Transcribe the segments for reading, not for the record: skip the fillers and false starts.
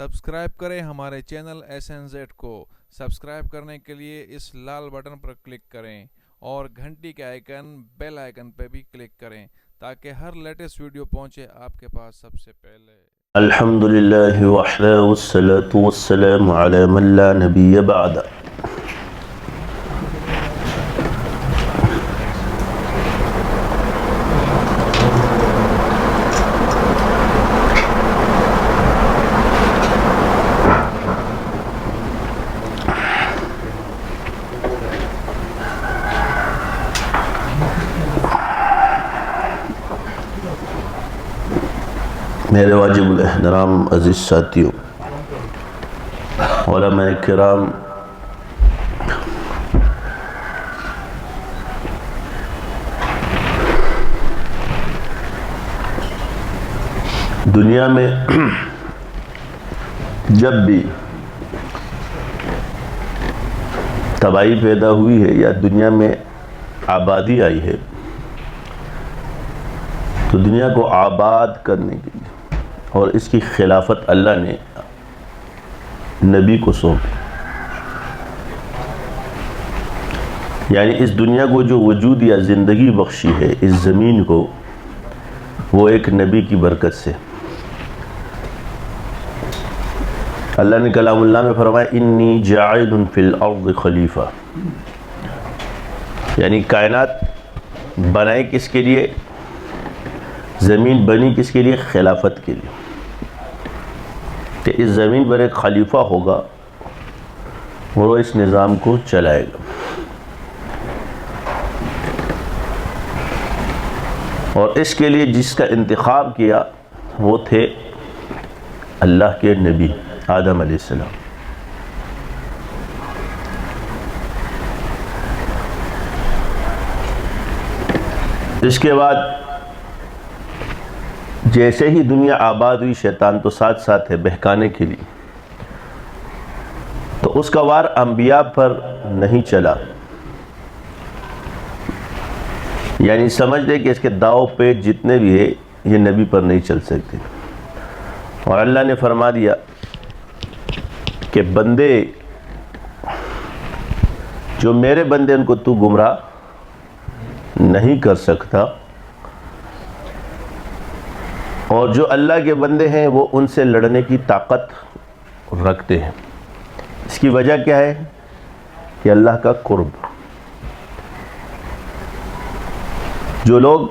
Subscribe کریں ہمارے channel SNZ کو۔ سبسکرائب کرنے کے لیے اس لال بٹن پر کلک کریں اور گھنٹی کے آئیکن بیل آئیکن پہ بھی کلک کریں تاکہ ہر لیٹسٹ ویڈیو پہنچے آپ کے پاس سب سے پہلے۔ الحمدللہ وحدہ والصلاة والسلام علی من لا نبی بعد۔ میرے واجب الاحترام عزیز ساتھیوں، علماء کرام، دنیا میں جب بھی تباہی پیدا ہوئی ہے یا دنیا میں آبادی آئی ہے تو دنیا کو آباد کرنے کے لیے اور اس کی خلافت اللہ نے نبی کو سونپی۔ یعنی اس دنیا کو جو وجود یا زندگی بخشی ہے، اس زمین کو، وہ ایک نبی کی برکت سے۔ اللہ نے کلام اللہ میں فرمایا انی جاعل فی الارض خلیفہ، یعنی کائنات بنائی کس کے لیے؟ زمین بنی کس کے لیے؟ خلافت کے لیے، کہ اس زمین پر ایک خلیفہ ہوگا اور وہ اس نظام کو چلائے گا۔ اور اس کے لیے جس کا انتخاب کیا وہ تھے اللہ کے نبی آدم علیہ السلام۔ اس کے بعد جیسے ہی دنیا آباد ہوئی، شیطان تو ساتھ ساتھ ہے بہکانے کے لیے، تو اس کا وار انبیاء پر نہیں چلا۔ یعنی سمجھ لے کہ اس کے داؤ پیچ جتنے بھی ہیں یہ نبی پر نہیں چل سکتے، اور اللہ نے فرما دیا کہ بندے جو میرے بندے ان کو تو گمراہ نہیں کر سکتا، اور جو اللہ کے بندے ہیں وہ ان سے لڑنے کی طاقت رکھتے ہیں۔ اس کی وجہ کیا ہے؟ کہ اللہ کا قرب۔ جو لوگ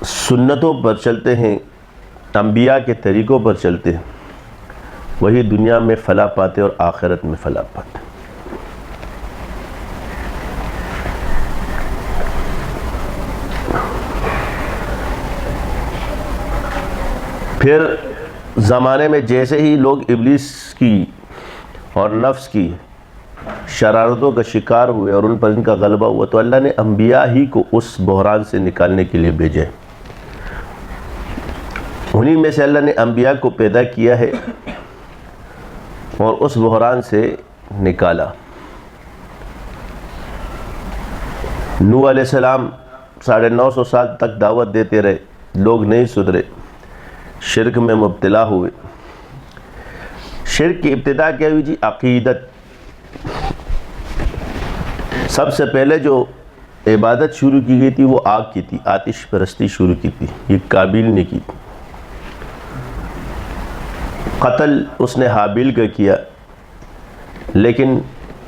سنتوں پر چلتے ہیں، انبیاء کے طریقوں پر چلتے ہیں، وہی دنیا میں فلاح پاتے اور آخرت میں فلاح پاتے۔ پھر زمانے میں جیسے ہی لوگ ابلیس کی اور نفس کی شرارتوں کا شکار ہوئے اور ان پر ان کا غلبہ ہوا، تو اللہ نے انبیاء ہی کو اس بحران سے نکالنے کے لیے بھیجے۔ انہی میں سے اللہ نے انبیاء کو پیدا کیا ہے اور اس بحران سے نکالا۔ نوح علیہ السلام 950 سال تک دعوت دیتے رہے، لوگ نہیں سدھرے، شرک میں مبتلا ہوئے۔ شرک کی ابتدا کیا ہوئی جی؟ عقیدت۔ سب سے پہلے جو عبادت شروع کی گئی تھی وہ آگ کی تھی، آتش پرستی شروع کی تھی، یہ قابیل نے کی۔ قتل اس نے حابیل کا کیا، لیکن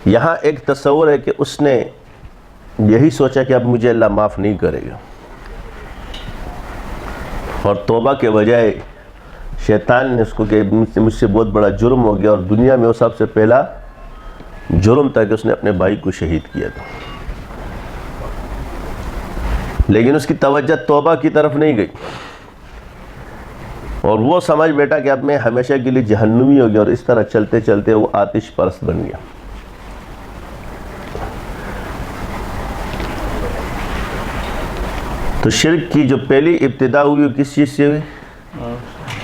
یہاں ایک تصور ہے کہ اس نے یہی سوچا کہ اب مجھے اللہ معاف نہیں کرے گا، اور توبہ کے بجائے شیطان نے اس کو کہ مجھ سے بہت بڑا جرم ہو گیا، اور دنیا میں وہ سب سے پہلا جرم تھا کہ اس نے اپنے بھائی کو شہید کیا تھا۔ لیکن اس کی توجہ توبہ کی طرف نہیں گئی، اور وہ سمجھ بیٹا کہ اب میں ہمیشہ کے لیے جہنمی ہو گیا، اور اس طرح چلتے چلتے وہ آتش پرست بن گیا۔ تو شرک کی جو پہلی ابتدا ہوئی وہ کس چیز سے ہوئی؟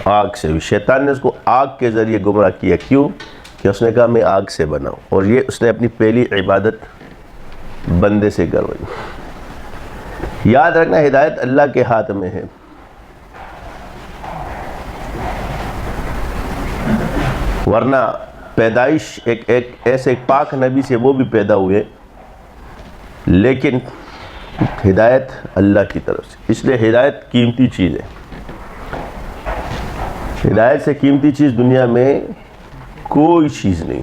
آگ سے ہوئی۔ شیطان نے اس کو آگ کے ذریعے گمراہ کیا۔ کیوں؟ کہ اس نے کہا میں آگ سے بنا ہوں، اور یہ اس نے اپنی پہلی عبادت بندے سے کروائی۔ یاد رکھنا ہدایت اللہ کے ہاتھ میں ہے۔ ورنہ پیدائش ایک ایسے پاک نبی سے وہ بھی پیدا ہوئے، لیکن ہدایت اللہ کی طرف سے. اس لیے ہدایت قیمتی چیز ہے. ہدایت سے قیمتی چیز دنیا میں کوئی چیز نہیں.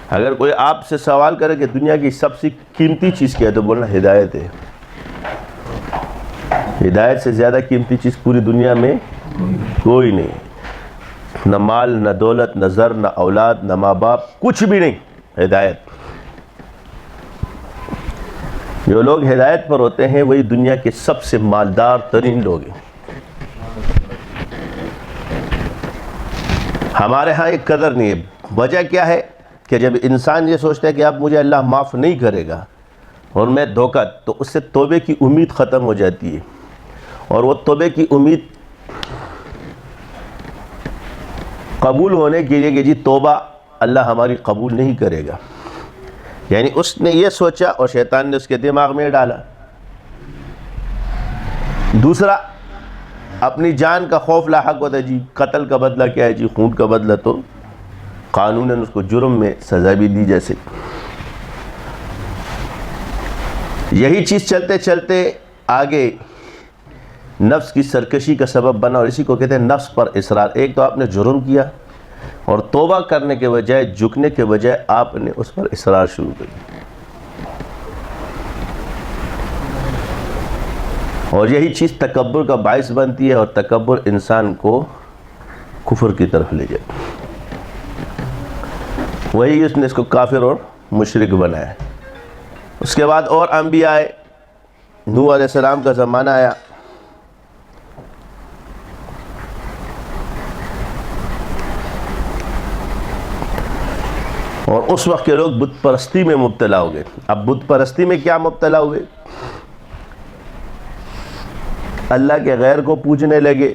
اگر کوئی آپ سے سوال کرے کہ دنیا کی سب سے قیمتی چیز کیا ہے تو بولنا ہدایت ہے. ہدایت سے زیادہ قیمتی چیز پوری دنیا میں کوئی نہیں. نہ مال، نہ دولت، نہ زر، نہ اولاد، نہ ماں باپ، کچھ بھی نہیں. ہدایت. جو لوگ ہدایت پر ہوتے ہیں وہی دنیا کے سب سے مالدار ترین لوگ ہیں. ہمارے ہاں ایک قدر نہیں ہے. وجہ کیا ہے کہ جب انسان یہ سوچتا ہے کہ اب مجھے اللہ معاف نہیں کرے گا اور میں دھوکہ، تو اس سے توبے کی امید ختم ہو جاتی ہے. اور وہ توبے کی امید قبول ہونے کے لیے کہ جی توبہ اللہ ہماری قبول نہیں کرے گا، یعنی اس نے یہ سوچا اور شیطان نے اس کے دماغ میں ڈالا. دوسرا، اپنی جان کا خوف لاحق ہوتا ہے. جی قتل کا بدلہ کیا ہے؟ جی خون کا بدلہ تو قانوناً اس کو جرم میں سزا بھی دی جیسے. یہی چیز چلتے چلتے آگے نفس کی سرکشی کا سبب بنا، اور اسی کو کہتے ہیں نفس پر اصرار. ایک تو آپ نے جرم کیا اور توبہ کرنے کے بجائے، جھکنے کے بجائے آپ نے اس پر اصرار شروع کر دیا. اور یہی چیز تکبر کا باعث بنتی ہے، اور تکبر انسان کو کفر کی طرف لے جائے. وہی اس نے اس کو کافر اور مشرک بنایا. اس کے بعد اور انبیاء آئے. نوح علیہ السلام کا زمانہ آیا. اور اس وقت کے لوگ بت پرستی میں مبتلا ہو گئے. اب بت پرستی میں کیا مبتلا ہوئے؟ اللہ کے غیر کو پوجنے لگے.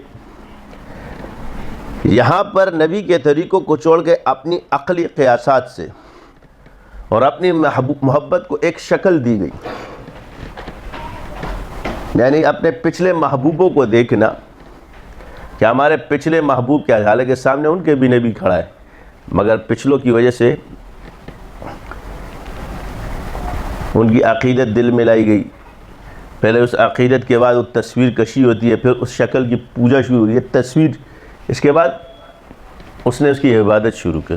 یہاں پر نبی کے طریقوں کو چھوڑ کے اپنی عقلی قیاسات سے اور اپنی محبت کو ایک شکل دی گئی. یعنی اپنے پچھلے محبوبوں کو دیکھنا کہ ہمارے پچھلے محبوب کیا ہے. حالانکہ سامنے ان کے بھی نبی کھڑا ہے، مگر پچھلوں کی وجہ سے ان کی عقیدت دل میں لائی گئی. پہلے اس عقیدت کے بعد وہ تصویر کشی ہوتی ہے، پھر اس شکل کی پوجا شروع ہوئی ہے، تصویر. اس کے بعد اس نے اس کی عبادت شروع کی.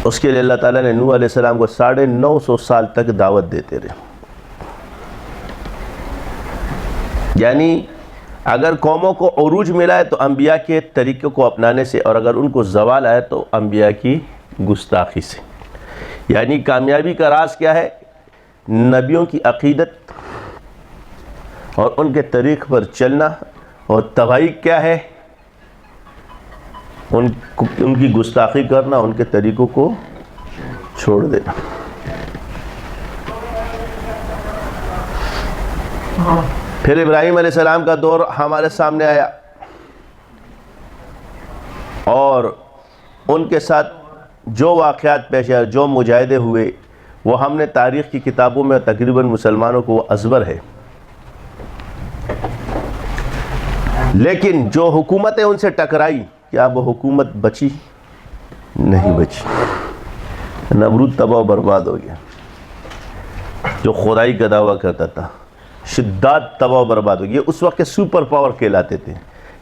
اس کے لیے اللہ تعالیٰ نے نوح علیہ السلام کو 950 سال تک دعوت دیتے رہے. یعنی اگر قوموں کو عروج ملا ہے تو انبیاء کے طریقوں کو اپنانے سے، اور اگر ان کو زوال آئے تو انبیاء کی گستاخی سے. یعنی کامیابی کا راز کیا ہے؟ نبیوں کی عقیدت اور ان کے طریق پر چلنا. اور تباہی کیا ہے؟ ان کی گستاخی کرنا، ان کے طریقوں کو چھوڑ دینا. پھر ابراہیم علیہ السلام کا دور ہمارے سامنے آیا، اور ان کے ساتھ جو واقعات پیش آئے، جو مجاہدے ہوئے، وہ ہم نے تاریخ کی کتابوں میں تقریباً مسلمانوں کو وہ ازبر ہے. لیکن جو حکومتیں ان سے ٹکرائی، کیا وہ حکومت بچی؟ نہیں بچی. نمرود تباہ و برباد ہو گیا. جو خدائی کا دعویٰ کرتا تھا، شداد تباہ و برباد ہو گیا. اس وقت کے سپر پاور کہلاتے تھے.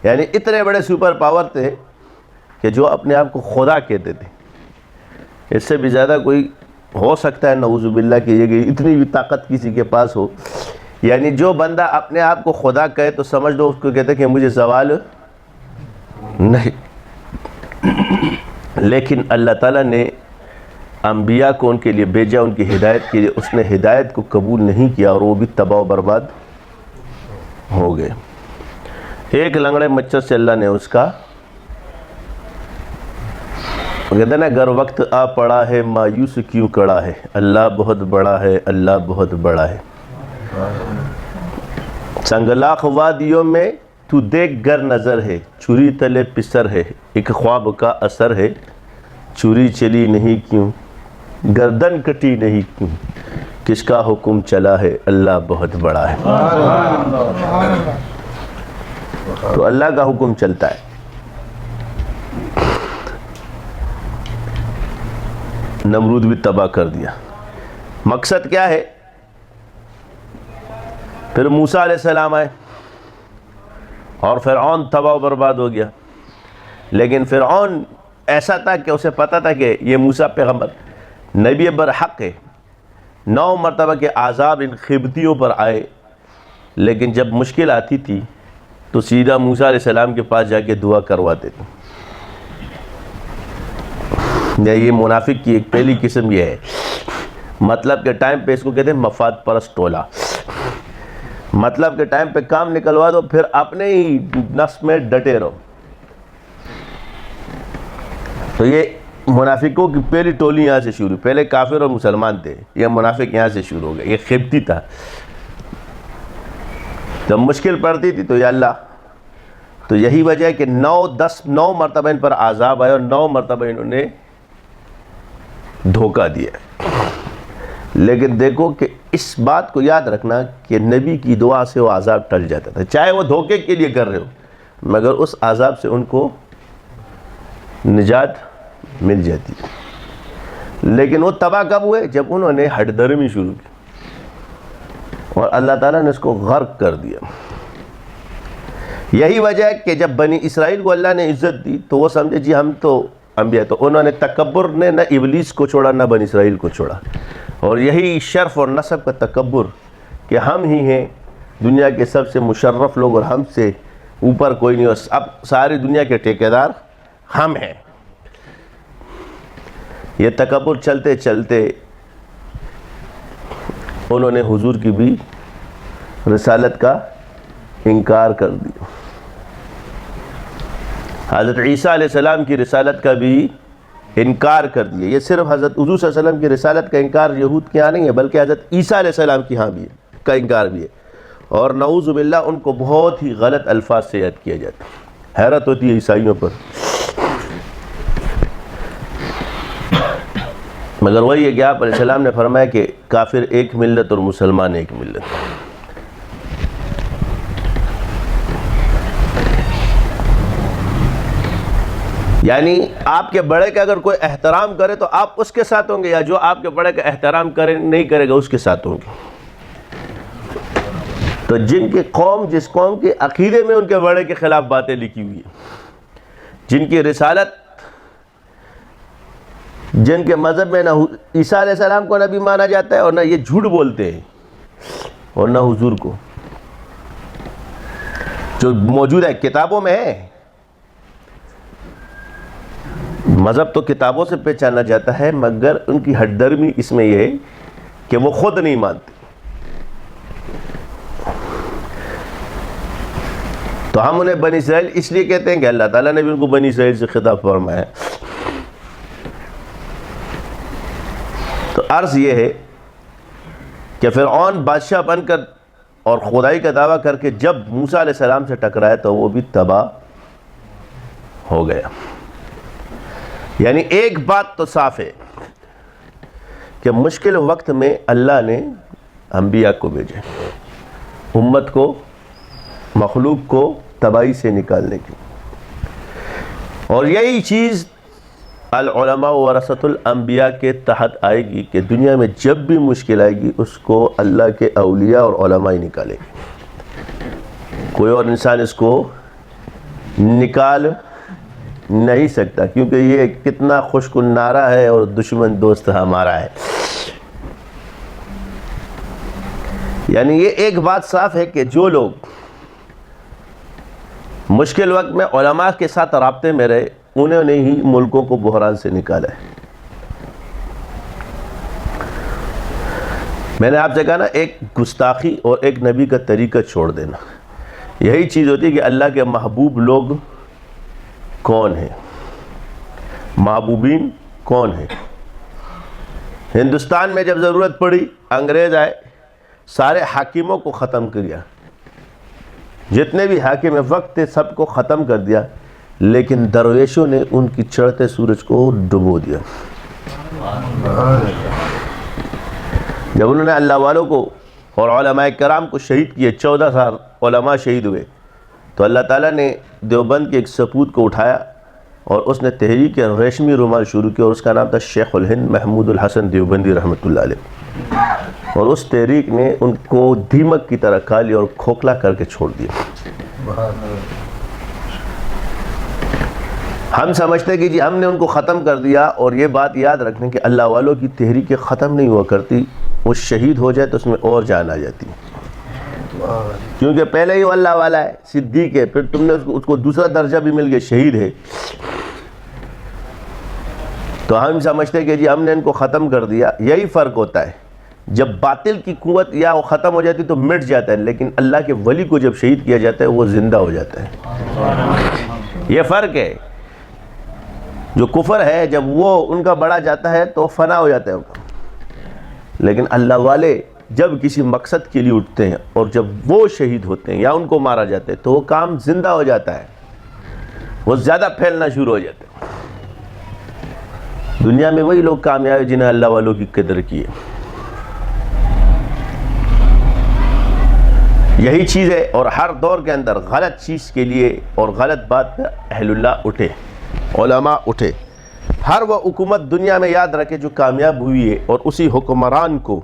یعنی اتنے بڑے سپر پاور تھے کہ جو اپنے آپ کو خدا کہتے تھے. اس سے بھی زیادہ کوئی ہو سکتا ہے نعوذ باللہ کہ یہ اتنی بھی طاقت کسی کے پاس ہو. یعنی جو بندہ اپنے آپ کو خدا کہے تو سمجھ لو اس کو کہتے کہ مجھے زوال نہیں. لیکن اللہ تعالیٰ نے انبیاء کو ان کے لیے بھیجا، ان کی ہدایت کے لیے. اس نے ہدایت کو قبول نہیں کیا اور وہ بھی تباہ و برباد ہو گئے. ایک لنگڑے مچھر سے اللہ نے اس کا کہتے نا، گر وقت آ پڑا ہے مایوس کیوں کڑا ہے، اللہ بہت بڑا ہے، اللہ بہت بڑا ہے. سنگلاخ وادیوں میں تو دیکھ گر نظر ہے، چوری تلے پسر ہے، ایک خواب کا اثر ہے. چوری چلی نہیں کیوں، گردن کٹی نہیں کیوں، کس کا حکم چلا ہے، اللہ بہت بڑا ہے. تو اللہ کا حکم چلتا ہے. نمرود بھی تباہ کر دیا۔ مقصد کیا ہے؟ پھر موسیٰ علیہ السلام آئے اور فرعون تباہ و برباد ہو گیا، لیکن فرعون ایسا تھا کہ اسے پتا تھا کہ یہ موسیٰ پیغمبر نبی برحق ہے۔ 9 مرتبہ کے عذاب ان قبطیوں پر آئے، لیکن جب مشکل آتی تھی تو سیدھا موسیٰ علیہ السلام کے پاس جا کے دعا کرواتے تھے۔ یہ منافق کی ایک پہلی قسم یہ ہے، مطلب کے ٹائم پہ اس کو کہتے ہیں مفاد پرست ٹولہ۔ مطلب کے ٹائم پہ کام نکلوا دو، پھر اپنے ہی نفس میں ڈٹے رہو۔ تو یہ منافقوں کی پہلی ٹولی یہاں سے شروع، پہلے کافر اور مسلمان تھے، یہ منافق یہاں سے شروع ہو گئے، یہ قبطی تھا۔ جب مشکل پڑتی تھی تو یا اللہ، تو یہی وجہ ہے کہ 9 مرتبہ ان پر عذاب آئے اور 9 مرتبہ انہوں نے دھوکہ دیا۔ لیکن دیکھو کہ اس بات کو یاد رکھنا کہ نبی کی دعا سے وہ عذاب ٹل جاتا تھا، چاہے وہ دھوکے کے لیے کر رہے ہو، مگر اس عذاب سے ان کو نجات مل جاتی۔ لیکن وہ تباہ کب ہوئے؟ جب انہوں نے ہٹ درمی شروع کی اور اللہ تعالیٰ نے اس کو غرق کر دیا۔ یہی وجہ ہے کہ جب بنی اسرائیل کو اللہ نے عزت دی تو وہ سمجھے جی ہم تو انبیاء، تو انہوں نے تکبر نے نہ ابلیس کو چھوڑا نہ بنی اسرائیل کو چھوڑا، اور یہی شرف اور نسب کا تکبر کہ ہم ہی ہیں دنیا کے سب سے مشرف لوگ اور ہم سے اوپر کوئی نہیں، اور اب ساری دنیا کے ٹھیکیدار ہم ہیں۔ یہ تکبر چلتے چلتے انہوں نے حضور کی بھی رسالت کا انکار کر دیا، حضرت عیسیٰ علیہ السلام کی رسالت کا بھی انکار کر دیا۔ یہ صرف حضرت حضور صلی اللہ علیہ وسلم کی رسالت کا انکار یہود کے یہاں نہیں ہے، بلکہ حضرت عیسیٰ علیہ السلام کی ہاں بھی ہے، کا انکار بھی ہے، اور نعوذ باللہ ان کو بہت ہی غلط الفاظ سے یاد کیا جاتا ہے۔ حیرت ہوتی ہے عیسائیوں پر، مگر وہی ہے کہ آپ علیہ السلام نے فرمایا کہ کافر ایک ملت اور مسلمان ایک ملت۔ یعنی آپ کے بڑے کا اگر کوئی احترام کرے تو آپ اس کے ساتھ ہوں گے، یا جو آپ کے بڑے کا احترام کرے نہیں کرے گا اس کے ساتھ ہوں گے۔ تو جن کی قوم، جس قوم کے عقیدے میں ان کے بڑے کے خلاف باتیں لکھی ہوئی ہیں، جن کی رسالت، جن کے مذہب میں نہ عیسیٰ علیہ السلام کو نبی مانا جاتا ہے اور نہ یہ جھوٹ بولتے ہیں اور نہ حضور کو، جو موجود ہے کتابوں میں ہے۔ مذہب تو کتابوں سے پہچانا جاتا ہے، مگر ان کی ہٹ درمی اس میں یہ ہے کہ وہ خود نہیں مانتے۔ تو ہم انہیں بنی اسرائیل اس لیے کہتے ہیں کہ اللہ تعالیٰ نے بھی ان کو بنی اسرائیل سے خطاب فرمایا۔ تو عرض یہ ہے کہ فرعون بادشاہ بن کر اور خدائی کا دعویٰ کر کے جب موسیٰ علیہ السلام سے ٹکرایا تو وہ بھی تباہ ہو گیا۔ یعنی ایک بات تو صاف ہے کہ مشکل وقت میں اللہ نے انبیاء کو بھیجے، امت کو، مخلوق کو تباہی سے نکالنے کی، اور یہی چیز العلماء ورثۃ الانبیاء کے تحت آئے گی کہ دنیا میں جب بھی مشکل آئے گی اس کو اللہ کے اولیاء اور علماء ہی نکالے گی، کوئی اور انسان اس کو نکال نہیں سکتا، کیونکہ یہ کتنا خوشگوار نعرہ ہے اور دشمن دوست ہمارا ہے۔ یعنی یہ ایک بات صاف ہے کہ جو لوگ مشکل وقت میں علماء کے ساتھ رابطے میں رہے انہوں نے ہی ملکوں کو بحران سے نکالا ہے۔ میں نے آپ سے کہا نا، ایک گستاخی اور ایک نبی کا طریقہ چھوڑ دینا، یہی چیز ہوتی ہے کہ اللہ کے محبوب لوگ کون ہیں، محبوبین کون ہیں۔ ہندوستان میں جب ضرورت پڑی انگریز آئے، سارے حاکموں کو ختم کیا، جتنے بھی حاکم وقت تھے سب کو ختم کر دیا، لیکن درویشوں نے ان کی چڑھتے سورج کو ڈبو دیا۔ جب انہوں نے اللہ والوں کو اور علماء کرام کو شہید کیے، 14,000 علماء شہید ہوئے، تو اللہ تعالیٰ نے دیوبند کے ایک سپوت کو اٹھایا اور اس نے تحریک ریشمی رومال شروع کی اور اس کا نام تھا شیخ الہند محمود الحسن دیوبندی رحمۃ اللہ علیہ، اور اس تحریک نے ان کو دیمک کی طرح کھا لیا اور کھوکھلا کر کے چھوڑ دیا۔ ہم سمجھتے کہ جی ہم نے ان کو ختم کر دیا، اور یہ بات یاد رکھنے کہ اللہ والوں کی تحریکیں ختم نہیں ہوا کرتی، وہ شہید ہو جائے تو اس میں اور جان آ جاتی ہے، کیونکہ پہلے ہی وہ اللہ والا ہے، صدیق ہے، پھر تم نے اس کو دوسرا درجہ بھی مل گیا، شہید ہے، تو ہم سمجھتے کہ جی ہم نے ان کو ختم کر دیا۔ یہی فرق ہوتا ہے، جب باطل کی قوت یا وہ ختم ہو جاتی تو مٹ جاتا ہے، لیکن اللہ کے ولی کو جب شہید کیا جاتا ہے وہ زندہ ہو جاتا ہے۔ یہ فرق ہے۔ جو کفر ہے جب وہ ان کا بڑا جاتا ہے تو فنا ہو جاتا ہے، لیکن اللہ والے جب کسی مقصد کے لیے اٹھتے ہیں اور جب وہ شہید ہوتے ہیں یا ان کو مارا جاتا ہے تو وہ کام زندہ ہو جاتا ہے، وہ زیادہ پھیلنا شروع ہو جاتا ہے۔ دنیا میں وہی لوگ کامیاب ہیں جنہیں اللہ والوں کی قدر کی ہے۔ یہی چیز ہے، اور ہر دور کے اندر غلط چیز کے لیے اور غلط بات پہ اہل اللہ اٹھے، علماء اٹھے۔ ہر وہ حکومت دنیا میں یاد رکھے جو کامیاب ہوئی ہے، اور اسی حکمران کو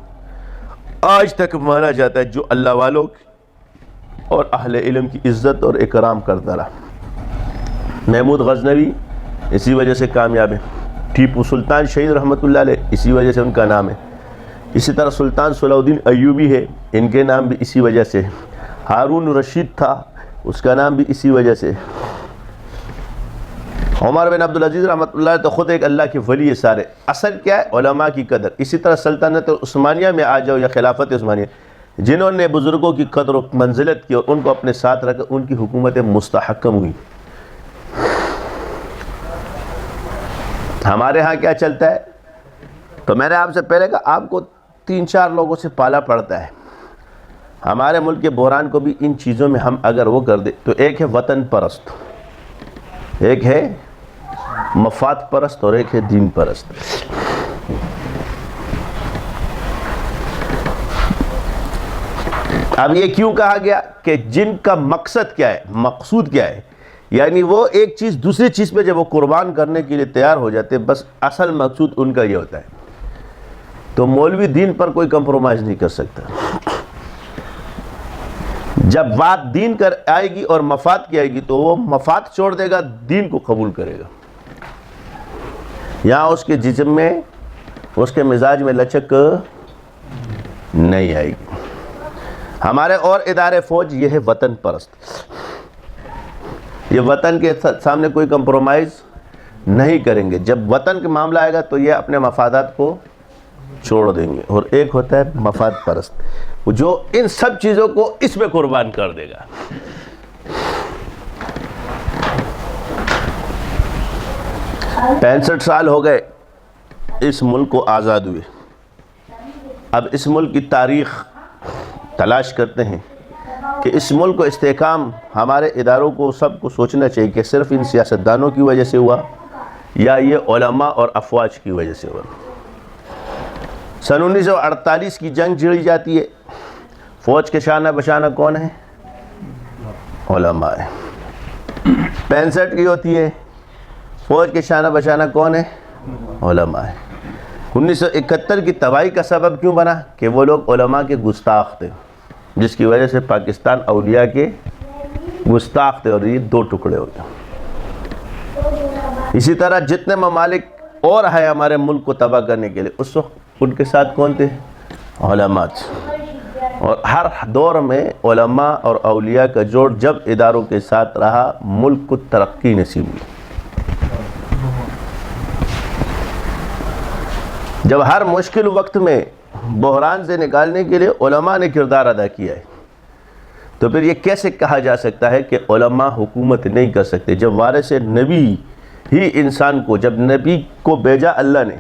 آج تک مانا جاتا ہے جو اللہ والوں اور اہل علم کی عزت اور اکرام کرتا رہا۔ محمود غزنوی اسی وجہ سے کامیاب ہے، ٹیپو سلطان شہید رحمۃ اللہ علیہ اسی وجہ سے ان کا نام ہے، اسی طرح سلطان صلاح الدین ایوبی ہے، ان کے نام بھی اسی وجہ سے، ہارون رشید تھا، اس کا نام بھی اسی وجہ سے، عمر بن عبدالعزیز رحمۃ اللہ علیہ تو خود ایک اللہ کے ولی ہے سارے۔ اصل کیا ہے؟ علماء کی قدر۔ اسی طرح سلطنت عثمانیہ میں آ جاؤ یا خلافت عثمانیہ، جنہوں نے بزرگوں کی قدر و منزلت کی اور ان کو اپنے ساتھ رکھا، ان کی حکومتیں مستحکم ہوئی۔ ہمارے ہاں کیا چلتا ہے؟ تو میں نے آپ سے پہلے کہا آپ کو 3-4 لوگوں سے پالا پڑتا ہے۔ ہمارے ملک کے بحران کو بھی ان چیزوں میں ہم اگر وہ کر دیں تو ایک ہے وطن پرست، ایک ہے مفاد پرست، اور ایک ہے دین پرست۔ اب یہ کیوں کہا گیا کہ جن کا مقصد کیا ہے، مقصود کیا ہے، یعنی وہ ایک چیز دوسری چیز پہ جب وہ قربان کرنے کے لیے تیار ہو جاتے، بس اصل مقصود ان کا یہ ہوتا ہے، تو مولوی دین پر کوئی کمپرومائز نہیں کر سکتا۔ جب بات دین کر آئے گی اور مفاد کی آئے گی تو وہ مفاد چھوڑ دے گا، دین کو قبول کرے گا۔ یہاں اس کے جسم میں، اس کے مزاج میں لچک نہیں آئے گی۔ ہمارے اور ادارے فوج یہ ہے وطن پرست، یہ وطن کے سامنے کوئی کمپرومائز نہیں کریں گے۔ جب وطن کا معاملہ آئے گا تو یہ اپنے مفادات کو چھوڑ دیں گے۔ اور ایک ہوتا ہے مفاد پرست، جو ان سب چیزوں کو اس میں قربان کر دے گا۔ 65 سال ہو گئے اس ملک کو آزاد ہوئے۔ اب اس ملک کی تاریخ تلاش کرتے ہیں کہ اس ملک کو استحکام ہمارے اداروں کو سب کو سوچنا چاہیے کہ صرف ان سیاستدانوں کی وجہ سے ہوا یا یہ علماء اور افواج کی وجہ سے ہوا۔ سن 1948 کی جنگ جڑی جاتی ہے، فوج کے شانہ بشانہ کون ہے؟ علماء ہے۔ 65 کی ہوتی ہے، فوج کے شانہ بشانہ کون ہے؟ علماء ہے۔ 1971 کی تباہی کا سبب کیوں بنا؟ کہ وہ لوگ علماء کے گستاخ تھے، جس کی وجہ سے پاکستان اولیاء کے گستاخ تھے اور یہ 2 ٹکڑے ہو گئے۔ اسی طرح جتنے ممالک اور ہیں ہمارے ملک کو تباہ کرنے کے لیے، اس وقت ان کے ساتھ کون تھے؟ علماء تھے۔ اور ہر دور میں علماء اور اولیاء کا جوڑ جب اداروں کے ساتھ رہا، ملک کو ترقی نصیب ہوئی۔ جب ہر مشکل وقت میں بحران سے نکالنے کے لیے علماء نے کردار ادا کیا ہے، تو پھر یہ کیسے کہا جا سکتا ہے کہ علماء حکومت نہیں کر سکتے؟ جب وارث نبی ہی انسان کو، جب نبی کو بھیجا اللہ نے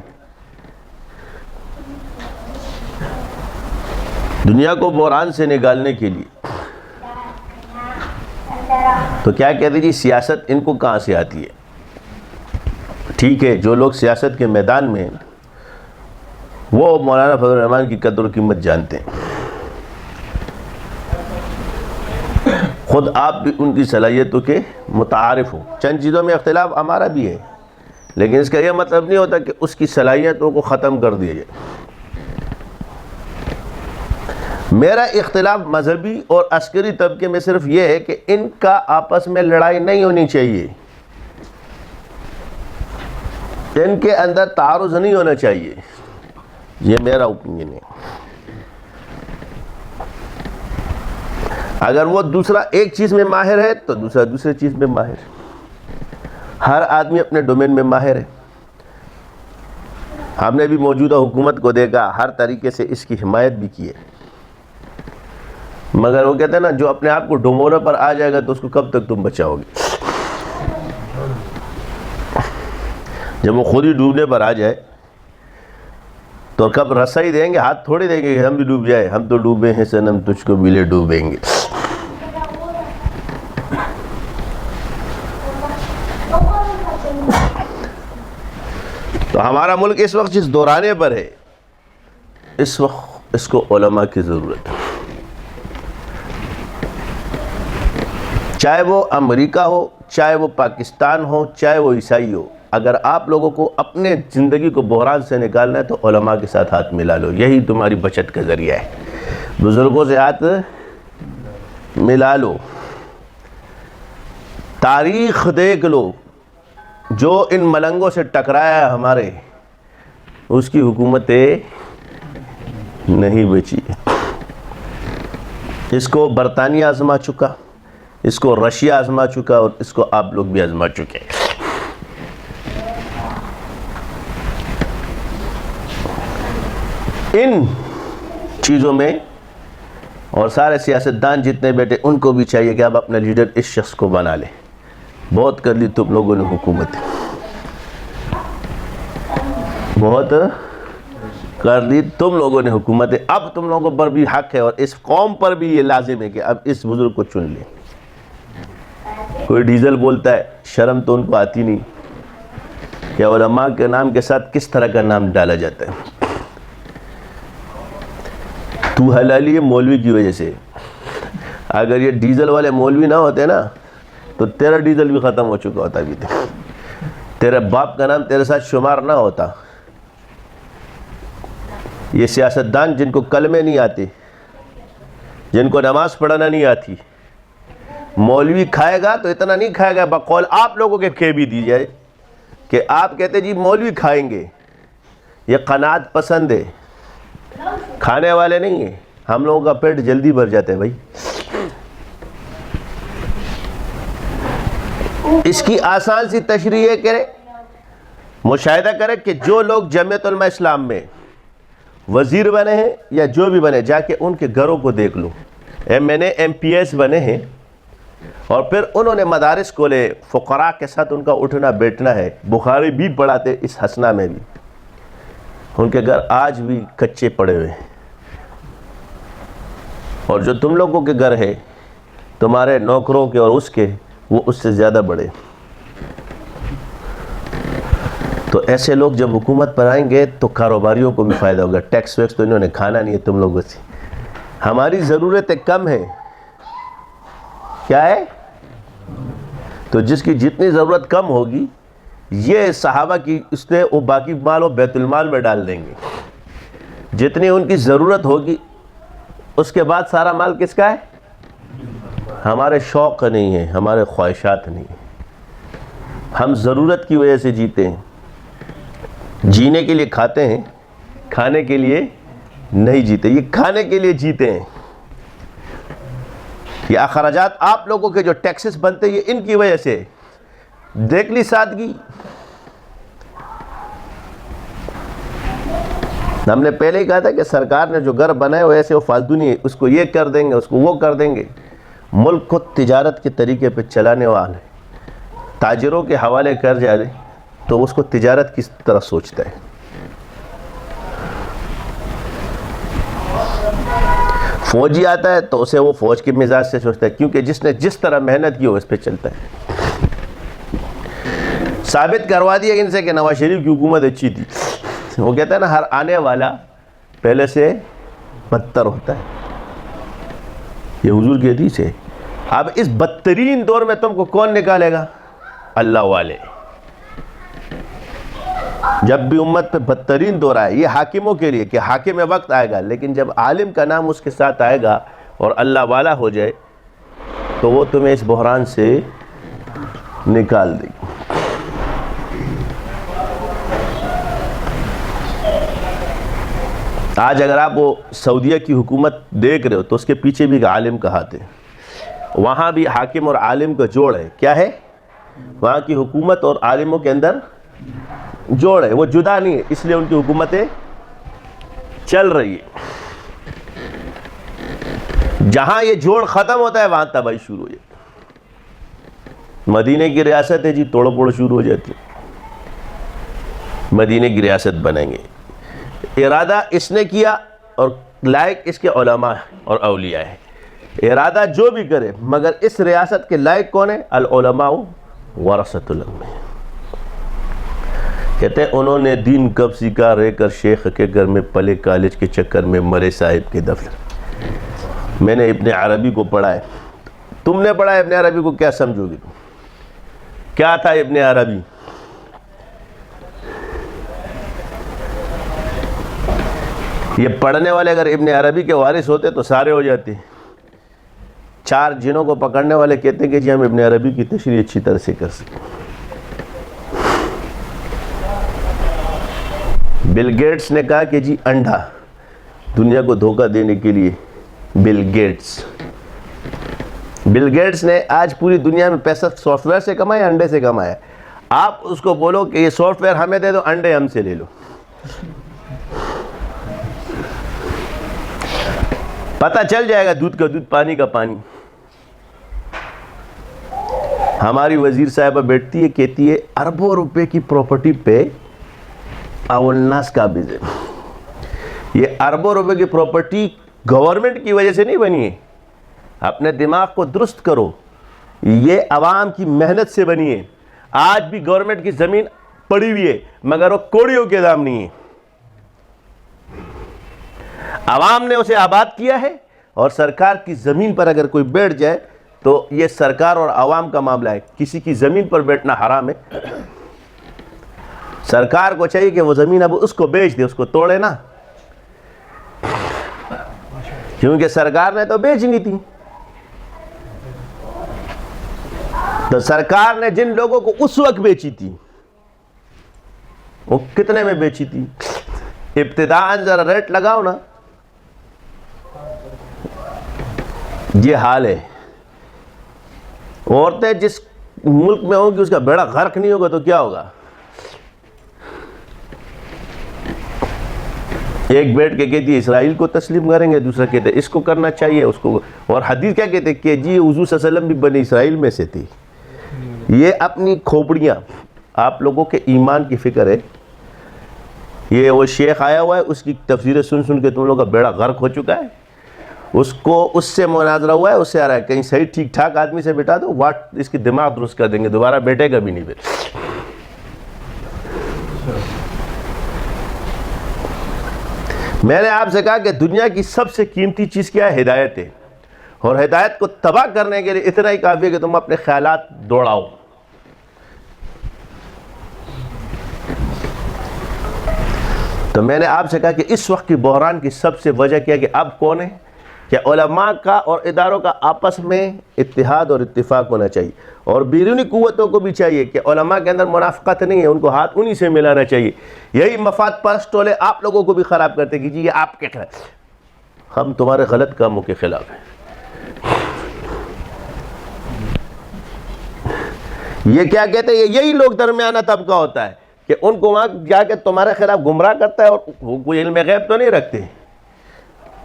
دنیا کو بحران سے نکالنے کے لیے، تو کیا کہتے جی سیاست ان کو کہاں سے آتی ہے؟ ٹھیک ہے، جو لوگ سیاست کے میدان میں ہیں وہ مولانا فضل الرحمان کی قدر و قیمت جانتے ہیں۔ خود آپ بھی ان کی صلاحیتوں کے متعارف ہو. چند چیزوں میں اختلاف ہمارا بھی ہے، لیکن اس کا یہ مطلب نہیں ہوتا کہ اس کی صلاحیتوں کو ختم کر دیا جائے. میرا اختلاف مذہبی اور عسکری طبقے میں صرف یہ ہے کہ ان کا آپس میں لڑائی نہیں ہونی چاہیے، ان کے اندر تعارض نہیں ہونا چاہیے. یہ میرا اوپینین ہے. اگر وہ دوسرا ایک چیز میں ماہر ہے تو دوسرا دوسرے چیز میں ماہر ہے. ہر آدمی اپنے ڈومین میں ماہر ہے. ہم نے بھی موجودہ حکومت کو دیکھا، ہر طریقے سے اس کی حمایت بھی کی ہے، مگر وہ کہتے ہیں نا جو اپنے آپ کو ڈومونے پر آ جائے گا تو اس کو کب تک تم بچاؤ گے. جب وہ خود ہی ڈوبنے پر آ جائے تو کب رسائی دیں گے، ہاتھ تھوڑی دیں گے کہ ہم بھی ڈوب جائے. ہم تو ڈوبے ہیں صنم تجھ کو بھی لے ڈوبیں گے. تو ہمارا ملک اس وقت جس دورانے پر ہے، اس وقت اس کو علماء کی ضرورت ہے. چاہے وہ امریکہ ہو، چاہے وہ پاکستان ہو، چاہے وہ عیسائی ہو، اگر آپ لوگوں کو اپنے زندگی کو بحران سے نکالنا ہے تو علماء کے ساتھ ہاتھ ملا لو. یہی تمہاری بچت کا ذریعہ ہے. بزرگوں سے ہاتھ ملا لو. تاریخ دیکھ لو، جو ان ملنگوں سے ٹکرایا ہے ہمارے، اس کی حکومتیں نہیں بچی. اس کو برطانیہ آزما چکا، اس کو رشیا آزما چکا، اور اس کو آپ لوگ بھی آزما چکے. ان چیزوں میں اور سارے سیاستدان جتنے بیٹھے ان کو بھی چاہیے کہ آپ اپنا لیڈر اس شخص کو بنا لیں. بہت کر لی تم لوگوں نے حکومت، بہت کر لی تم لوگوں نے حکومت. اب تم لوگوں پر بھی حق ہے اور اس قوم پر بھی یہ لازم ہے کہ اب اس بزرگ کو چن لیں. کوئی ڈیزل بولتا ہے، شرم تو ان کو آتی نہیں کہ علماء کے نام کے ساتھ کس طرح کا نام ڈالا جاتا ہے. تو حلالی ہے مولوی کی وجہ سے. اگر یہ ڈیزل والے مولوی نہ ہوتے نا تو تیرا ڈیزل بھی ختم ہو چکا ہوتا. ابھی تیرے باپ کا نام تیرے ساتھ شمار نہ ہوتا. یہ سیاستدان جن کو کلمے نہیں آتے، جن کو نماز پڑھنا نہیں آتی، مولوی کھائے گا تو اتنا نہیں کھائے گا بقول آپ لوگوں کے کہہ بھی دی جائے کہ آپ کہتے جی مولوی کھائیں گے. یہ قناعت پسند ہے، کھانے والے نہیں ہیں. ہم لوگوں کا پیٹ جلدی بھر جاتا ہے بھائی. اس کی آسان سی تشریح کرے، مشاہدہ کرے کہ جو لوگ جمعیت علماء اسلام میں وزیر بنے ہیں یا جو بھی بنے، جا کے ان کے گھروں کو دیکھ لو. MNA MPS بنے ہیں اور پھر انہوں نے مدارس کھولے، فقراء کے ساتھ ان کا اٹھنا بیٹھنا ہے. بخاری بھی پڑھاتے اس حسنہ میں بھی. ان کے گھر آج بھی کچے پڑے ہوئے ہیں. اور جو تم لوگوں کے گھر ہے، تمہارے نوکروں کے اور اس کے، وہ اس سے زیادہ بڑے. تو ایسے لوگ جب حکومت پر آئیں گے تو کاروباریوں کو بھی فائدہ ہوگا. ٹیکس ویکس تو انہوں نے کھانا نہیں ہے تم لوگوں سے. ہماری ضرورتیں کم ہیں. کیا ہے؟ تو جس کی جتنی ضرورت کم ہوگی، یہ صحابہ کی اس نے وہ باقی مال و بیت المال میں ڈال دیں گے. جتنی ان کی ضرورت ہوگی اس کے بعد سارا مال کس کا ہے؟ ہمارے شوق نہیں ہے، ہمارے خواہشات نہیں ہیں. ہم ضرورت کی وجہ سے جیتے ہیں. جینے کے لیے کھاتے ہیں، کھانے کے لیے نہیں جیتے. یہ کھانے کے لیے جیتے ہیں. یہ اخراجات آپ لوگوں کے جو ٹیکسز بنتے ہیں یہ ان کی وجہ سے. دیکھ لی سادگی. ہم نے پہلے ہی کہا تھا کہ سرکار نے جو گھر بنائے وہ ایسے وہ فالتو نہیں ہے. اس کو یہ کر دیں گے، اس کو وہ کر دیں گے. ملک کو تجارت کے طریقے پہ چلانے والے تاجروں کے حوالے کر جائے تو اس کو تجارت کس طرح سوچتا ہے. فوجی آتا ہے تو اسے وہ فوج کے مزاج سے سوچتا ہے، کیونکہ جس نے جس طرح محنت کی وہ اس پہ چلتا ہے. ثابت کروا دیا ان سے کہ نواز شریف کی حکومت اچھی تھی. وہ کہتا ہے نا ہر آنے والا پہلے سے بدتر ہوتا ہے. یہ حضور کی حدیث ہے. اب اس بدترین دور میں تم کو کون نکالے گا؟ اللہ والے. جب بھی امت پہ بدترین دور آئے، یہ حاکموں کے لیے کہ حاکم وقت آئے گا، لیکن جب عالم کا نام اس کے ساتھ آئے گا اور اللہ والا ہو جائے تو وہ تمہیں اس بحران سے نکال دے گی. آج اگر آپ وہ سعودیہ کی حکومت دیکھ رہے ہو تو اس کے پیچھے بھی ایک عالم کا ہاتھ ہے. وہاں بھی حاکم اور عالم کا جوڑ ہے. کیا ہے؟ وہاں کی حکومت اور عالموں کے اندر جوڑ ہے، وہ جدا نہیں ہے، اس لیے ان کی حکومتیں چل رہی ہے. جہاں یہ جوڑ ختم ہوتا ہے وہاں تباہی شروع ہو جاتی. مدینے کی ریاست ہے جی، توڑ پھوڑ شروع ہو جاتی. مدینے کی ریاست بنیں گے، ارادہ اس نے کیا اور لائق اس کے علماء اور اولیاء ہے. ارادہ جو بھی کرے، مگر اس ریاست کے لائق کون ہے؟ العلماء ورثۃ الانبیاء. کہتے ہیں انہوں نے دین کب سیکھا، رہ کر شیخ کے گھر میں پلے، کالج کے چکر میں مرے صاحب کے دفتر. میں نے ابن عربی کو پڑھا ہے. تم نے پڑھا ہے ابن عربی کو؟ کیا سمجھو گے؟ کیا تھا ابن عربی؟ یہ پڑھنے والے اگر ابن عربی کے وارث ہوتے تو سارے ہو جاتے. 4 جنوں کو پکڑنے والے کہتے ہیں کہ جی ہم ابن عربی کی تشریح اچھی طرح سے کر سکیں. بل گیٹس نے کہا کہ جی انڈا، دنیا کو دھوکہ دینے کے لیے بل گیٹس نے آج پوری دنیا میں پیسہ سافٹ ویئر سے کمایا، انڈے سے کمایا. آپ اس کو بولو کہ یہ سافٹ ویئر ہمیں دے دو، انڈے ہم سے لے لو. پتہ چل جائے گا دودھ کا دودھ، پانی کا پانی. ہماری وزیر صاحبہ بیٹھتی ہے، کہتی ہے اربوں روپے کی پراپرٹی پہ اولناس قابض ہے. یہ اربوں روپے کی پراپرٹی گورنمنٹ کی وجہ سے نہیں بنی ہے. اپنے دماغ کو درست کرو، یہ عوام کی محنت سے بنی ہے. آج بھی گورنمنٹ کی زمین پڑی ہوئی ہے مگر وہ کوڑیوں کے دام نہیں ہے. عوام نے اسے آباد کیا ہے، اور سرکار کی زمین پر اگر کوئی بیٹھ جائے تو یہ سرکار اور عوام کا معاملہ ہے. کسی کی زمین پر بیٹھنا حرام ہے. سرکار کو چاہیے کہ وہ زمین اب اس کو بیچ دے، اس کو توڑے نا، کیونکہ سرکار نے تو بیچنی تھی. تو سرکار نے جن لوگوں کو اس وقت بیچی تھی وہ کتنے میں بیچی تھی؟ ابتداءً ذرا ریٹ لگاؤ نا. یہ حال ہے. عورتیں جس ملک میں ہوں گی اس کا بیڑا غرق نہیں ہوگا تو کیا ہوگا؟ ایک بیٹھ کے کہتی ہے اسرائیل کو تسلیم کریں گے، دوسرا کہتے ہیں اس کو کرنا چاہیے، اس کو. اور حدیث کیا کہتے ہیں کہ جی حضور صلی اللہ علیہ وسلم بھی بنی اسرائیل میں سے تھی. یہ اپنی کھوپڑیاں، آپ لوگوں کے ایمان کی فکر ہے. یہ وہ شیخ آیا ہوا ہے، اس کی تفسیریں سن سن کے تم لوگوں کا بیڑا غرق ہو چکا ہے. اس کو اس سے مناظرہ ہوا ہے، اس سے آ رہا ہے کہیں صحیح ٹھیک ٹھاک آدمی سے بٹھا دو، واٹ اس کی دماغ درست کر دیں گے، دوبارہ بیٹھے گا بھی نہیں. میں نے آپ سے کہا کہ دنیا کی سب سے قیمتی چیز کیا ہے؟ ہدایت ہے. اور ہدایت کو تباہ کرنے کے لیے اتنا ہی کافی ہے کہ تم اپنے خیالات دوڑاؤ. تو میں نے آپ سے کہا کہ اس وقت کی بحران کی سب سے وجہ کیا کہ اب کون ہے؟ کہ علماء کا اور اداروں کا آپس میں اتحاد اور اتفاق ہونا چاہیے. اور بیرونی قوتوں کو بھی چاہیے کہ علماء کے اندر منافقت نہیں ہے، ان کو ہاتھ انہی سے ملانا چاہیے. یہی مفاد پرست ٹولے آپ لوگوں کو بھی خراب کرتے کہ جی یہ آپ کے خلاف، ہم تمہارے غلط کاموں کے خلاف ہیں. یہ کیا کہتے ہیں؟ یہی لوگ درمیانہ طبقہ ہوتا ہے کہ ان کو وہاں جا کے تمہارے خلاف گمراہ کرتا ہے، اور وہ کوئی علم غیب تو نہیں رکھتے.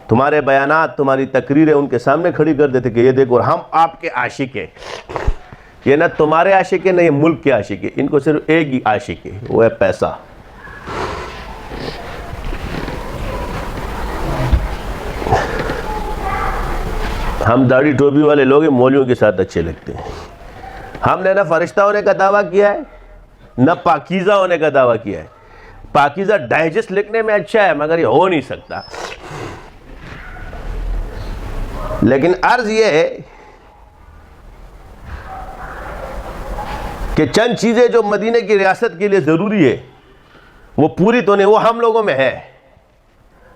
تمہارے بیانات، تمہاری تقریریں ان کے سامنے کھڑی کر دیتے کہ یہ دیکھو ہم آپ کے عاشق ہیں. یہ نہ تمہارے عاشق ہیں نہ یہ ملک کے عاشق ہیں، ان کو صرف ایک ہی عاشق ہے، وہ ہے پیسہ. ہم داڑھی ٹوپی والے لوگ مولویوں کے ساتھ اچھے لگتے ہیں. ہم نے نہ فرشتہ ہونے کا دعویٰ کیا ہے نہ پاکیزہ ہونے کا دعویٰ کیا ہے. پاکیزہ ڈائجسٹ لکھنے میں اچھا ہے مگر یہ ہو نہیں سکتا. لیکن عرض یہ ہے کہ چند چیزیں جو مدینے کی ریاست کے لیے ضروری ہے وہ پوری تو نہیں، وہ ہم لوگوں میں ہے.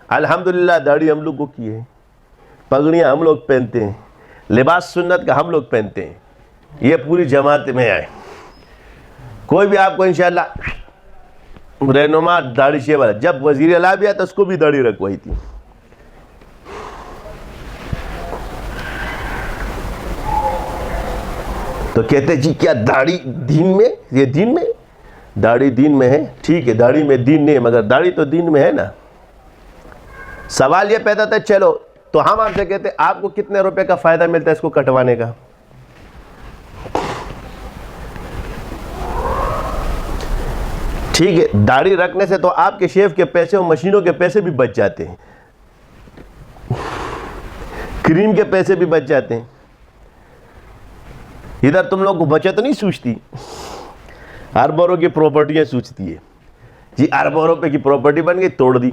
الحمدللہ داڑھی ہم لوگوں کی ہے، پگڑیاں ہم لوگ پہنتے ہیں، لباس سنت کا ہم لوگ پہنتے ہیں، یہ پوری جماعت میں آئے. کوئی بھی آپ کو انشاءاللہ رہنما داڑھی شیو والا، جب وزیر اعلیٰ بھی آیا تو اس کو بھی داڑھی رکھوائی تھی. تو کہتے جی کیا داڑھی دین میں؟ یہ دین میں؟ داڑھی دین میں ہے، ٹھیک ہے داڑھی میں دین نہیں ہے، مگر داڑھی تو دین میں ہے نا. سوال یہ پیدا تھا، چلو تو ہم آپ سے کہتے آپ کو کتنے روپے کا فائدہ ملتا ہے اس کو کٹوانے کا؟ ٹھیک ہے داڑھی رکھنے سے تو آپ کے شیف کے پیسے اور مشینوں کے پیسے بھی بچ جاتے ہیں، کریم کے پیسے بھی بچ جاتے ہیں. ادھر تم لوگ کو بچت نہیں سوچتی، اربوں کی پراپرٹیاں سوچتی ہے. جی اربوں روپے کی پراپرٹی بن گئی، توڑ دی.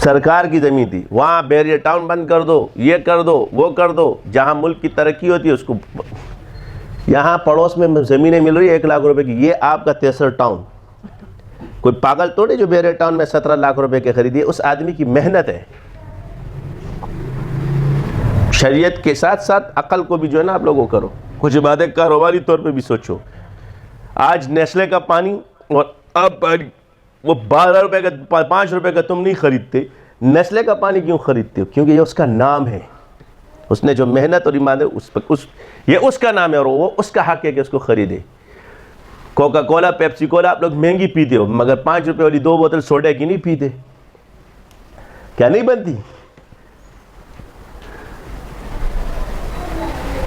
سرکار کی زمین تھی، وہاں بیریئر ٹاؤن بند کر دو، یہ کر دو، وہ کر دو. جہاں ملک کی ترقی ہوتی ہے اس کو، یہاں پڑوس میں زمینیں مل رہی ہے 1 لاکھ روپے کی، یہ آپ کا 63 ٹاؤن. کوئی پاگل توڑے جو بیریئر ٹاؤن میں 17 لاکھ روپے کے خریدی ہے، اس آدمی کی محنت ہے. شریعت کے ساتھ ساتھ عقل کو بھی جو ہے نا آپ لوگوں کرو، کچھ باتیں کاروباری طور پہ بھی سوچو. آج نیسلے کا پانی اور اب وہ 12 روپے کا 5 روپے کا تم نہیں خریدتے، نیسلے کا پانی کیوں خریدتے ہو؟ کیونکہ یہ اس کا نام ہے، اس نے جو محنت اور ایمان یہ اس کا نام ہے اور وہ اس کا حق ہے کہ اس کو خریدے. کوکا کولا، پیپسی کولا آپ لوگ مہنگی پیتے ہو، مگر 5 روپے والی 2 بوتل سوڈا کی نہیں پیتے. کیا نہیں بنتی؟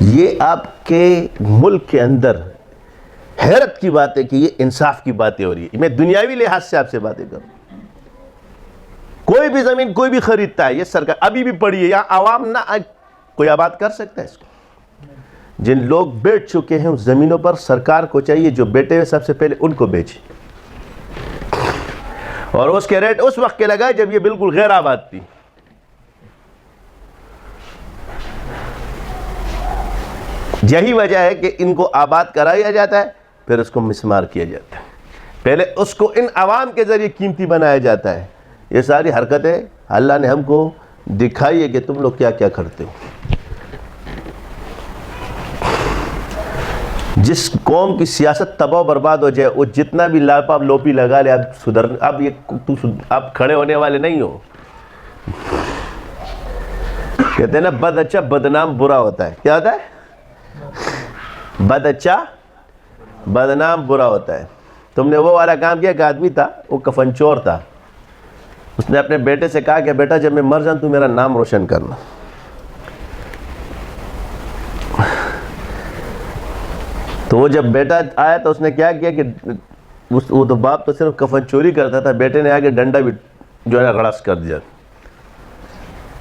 یہ آپ کے ملک کے اندر حیرت کی بات ہے کہ یہ انصاف کی باتیں ہو رہی ہے. میں دنیاوی لحاظ سے آپ سے باتیں کروں. کوئی بھی زمین کوئی بھی خریدتا ہے، یہ سرکار ابھی بھی پڑی ہے، یہاں عوام نہ کوئی آباد کر سکتا ہے اس کو. جن لوگ بیٹھ چکے ہیں اس زمینوں پر، سرکار کو چاہیے جو بیٹے ہوئے سب سے پہلے ان کو بیچے، اور اس کے ریٹ اس وقت کے لگائے جب یہ بالکل غیر آباد تھی. یہی وجہ ہے کہ ان کو آباد کرایا جاتا ہے، پھر اس کو مسمار کیا جاتا ہے، پہلے اس کو ان عوام کے ذریعے قیمتی بنایا جاتا ہے. یہ ساری حرکتیں اللہ نے ہم کو دکھائی ہے کہ تم لوگ کیا کیا کرتے ہو. جس قوم کی سیاست تباہ و برباد ہو جائے، وہ جتنا بھی لاپا لوپی لگا لے، اب کھڑے ہونے والے نہیں ہو. کہتے ہیں نا بد اچھا بدنام برا ہوتا ہے. کیا ہوتا ہے؟ بد اچھا بدنام برا ہوتا ہے. تم نے وہ والا کام کیا. ایک آدمی تھا، وہ کفن چور تھا، اس نے اپنے بیٹے سے کہا کہ بیٹا جب میں مر جاؤں تو میرا نام روشن کرنا. تو وہ جب بیٹا آیا تو اس نے کیا کیا کہ وہ تو باپ تو صرف کفن چوری کرتا تھا، بیٹے نے آگے ڈنڈا بھی جو ہے نا غڑس کر دیا.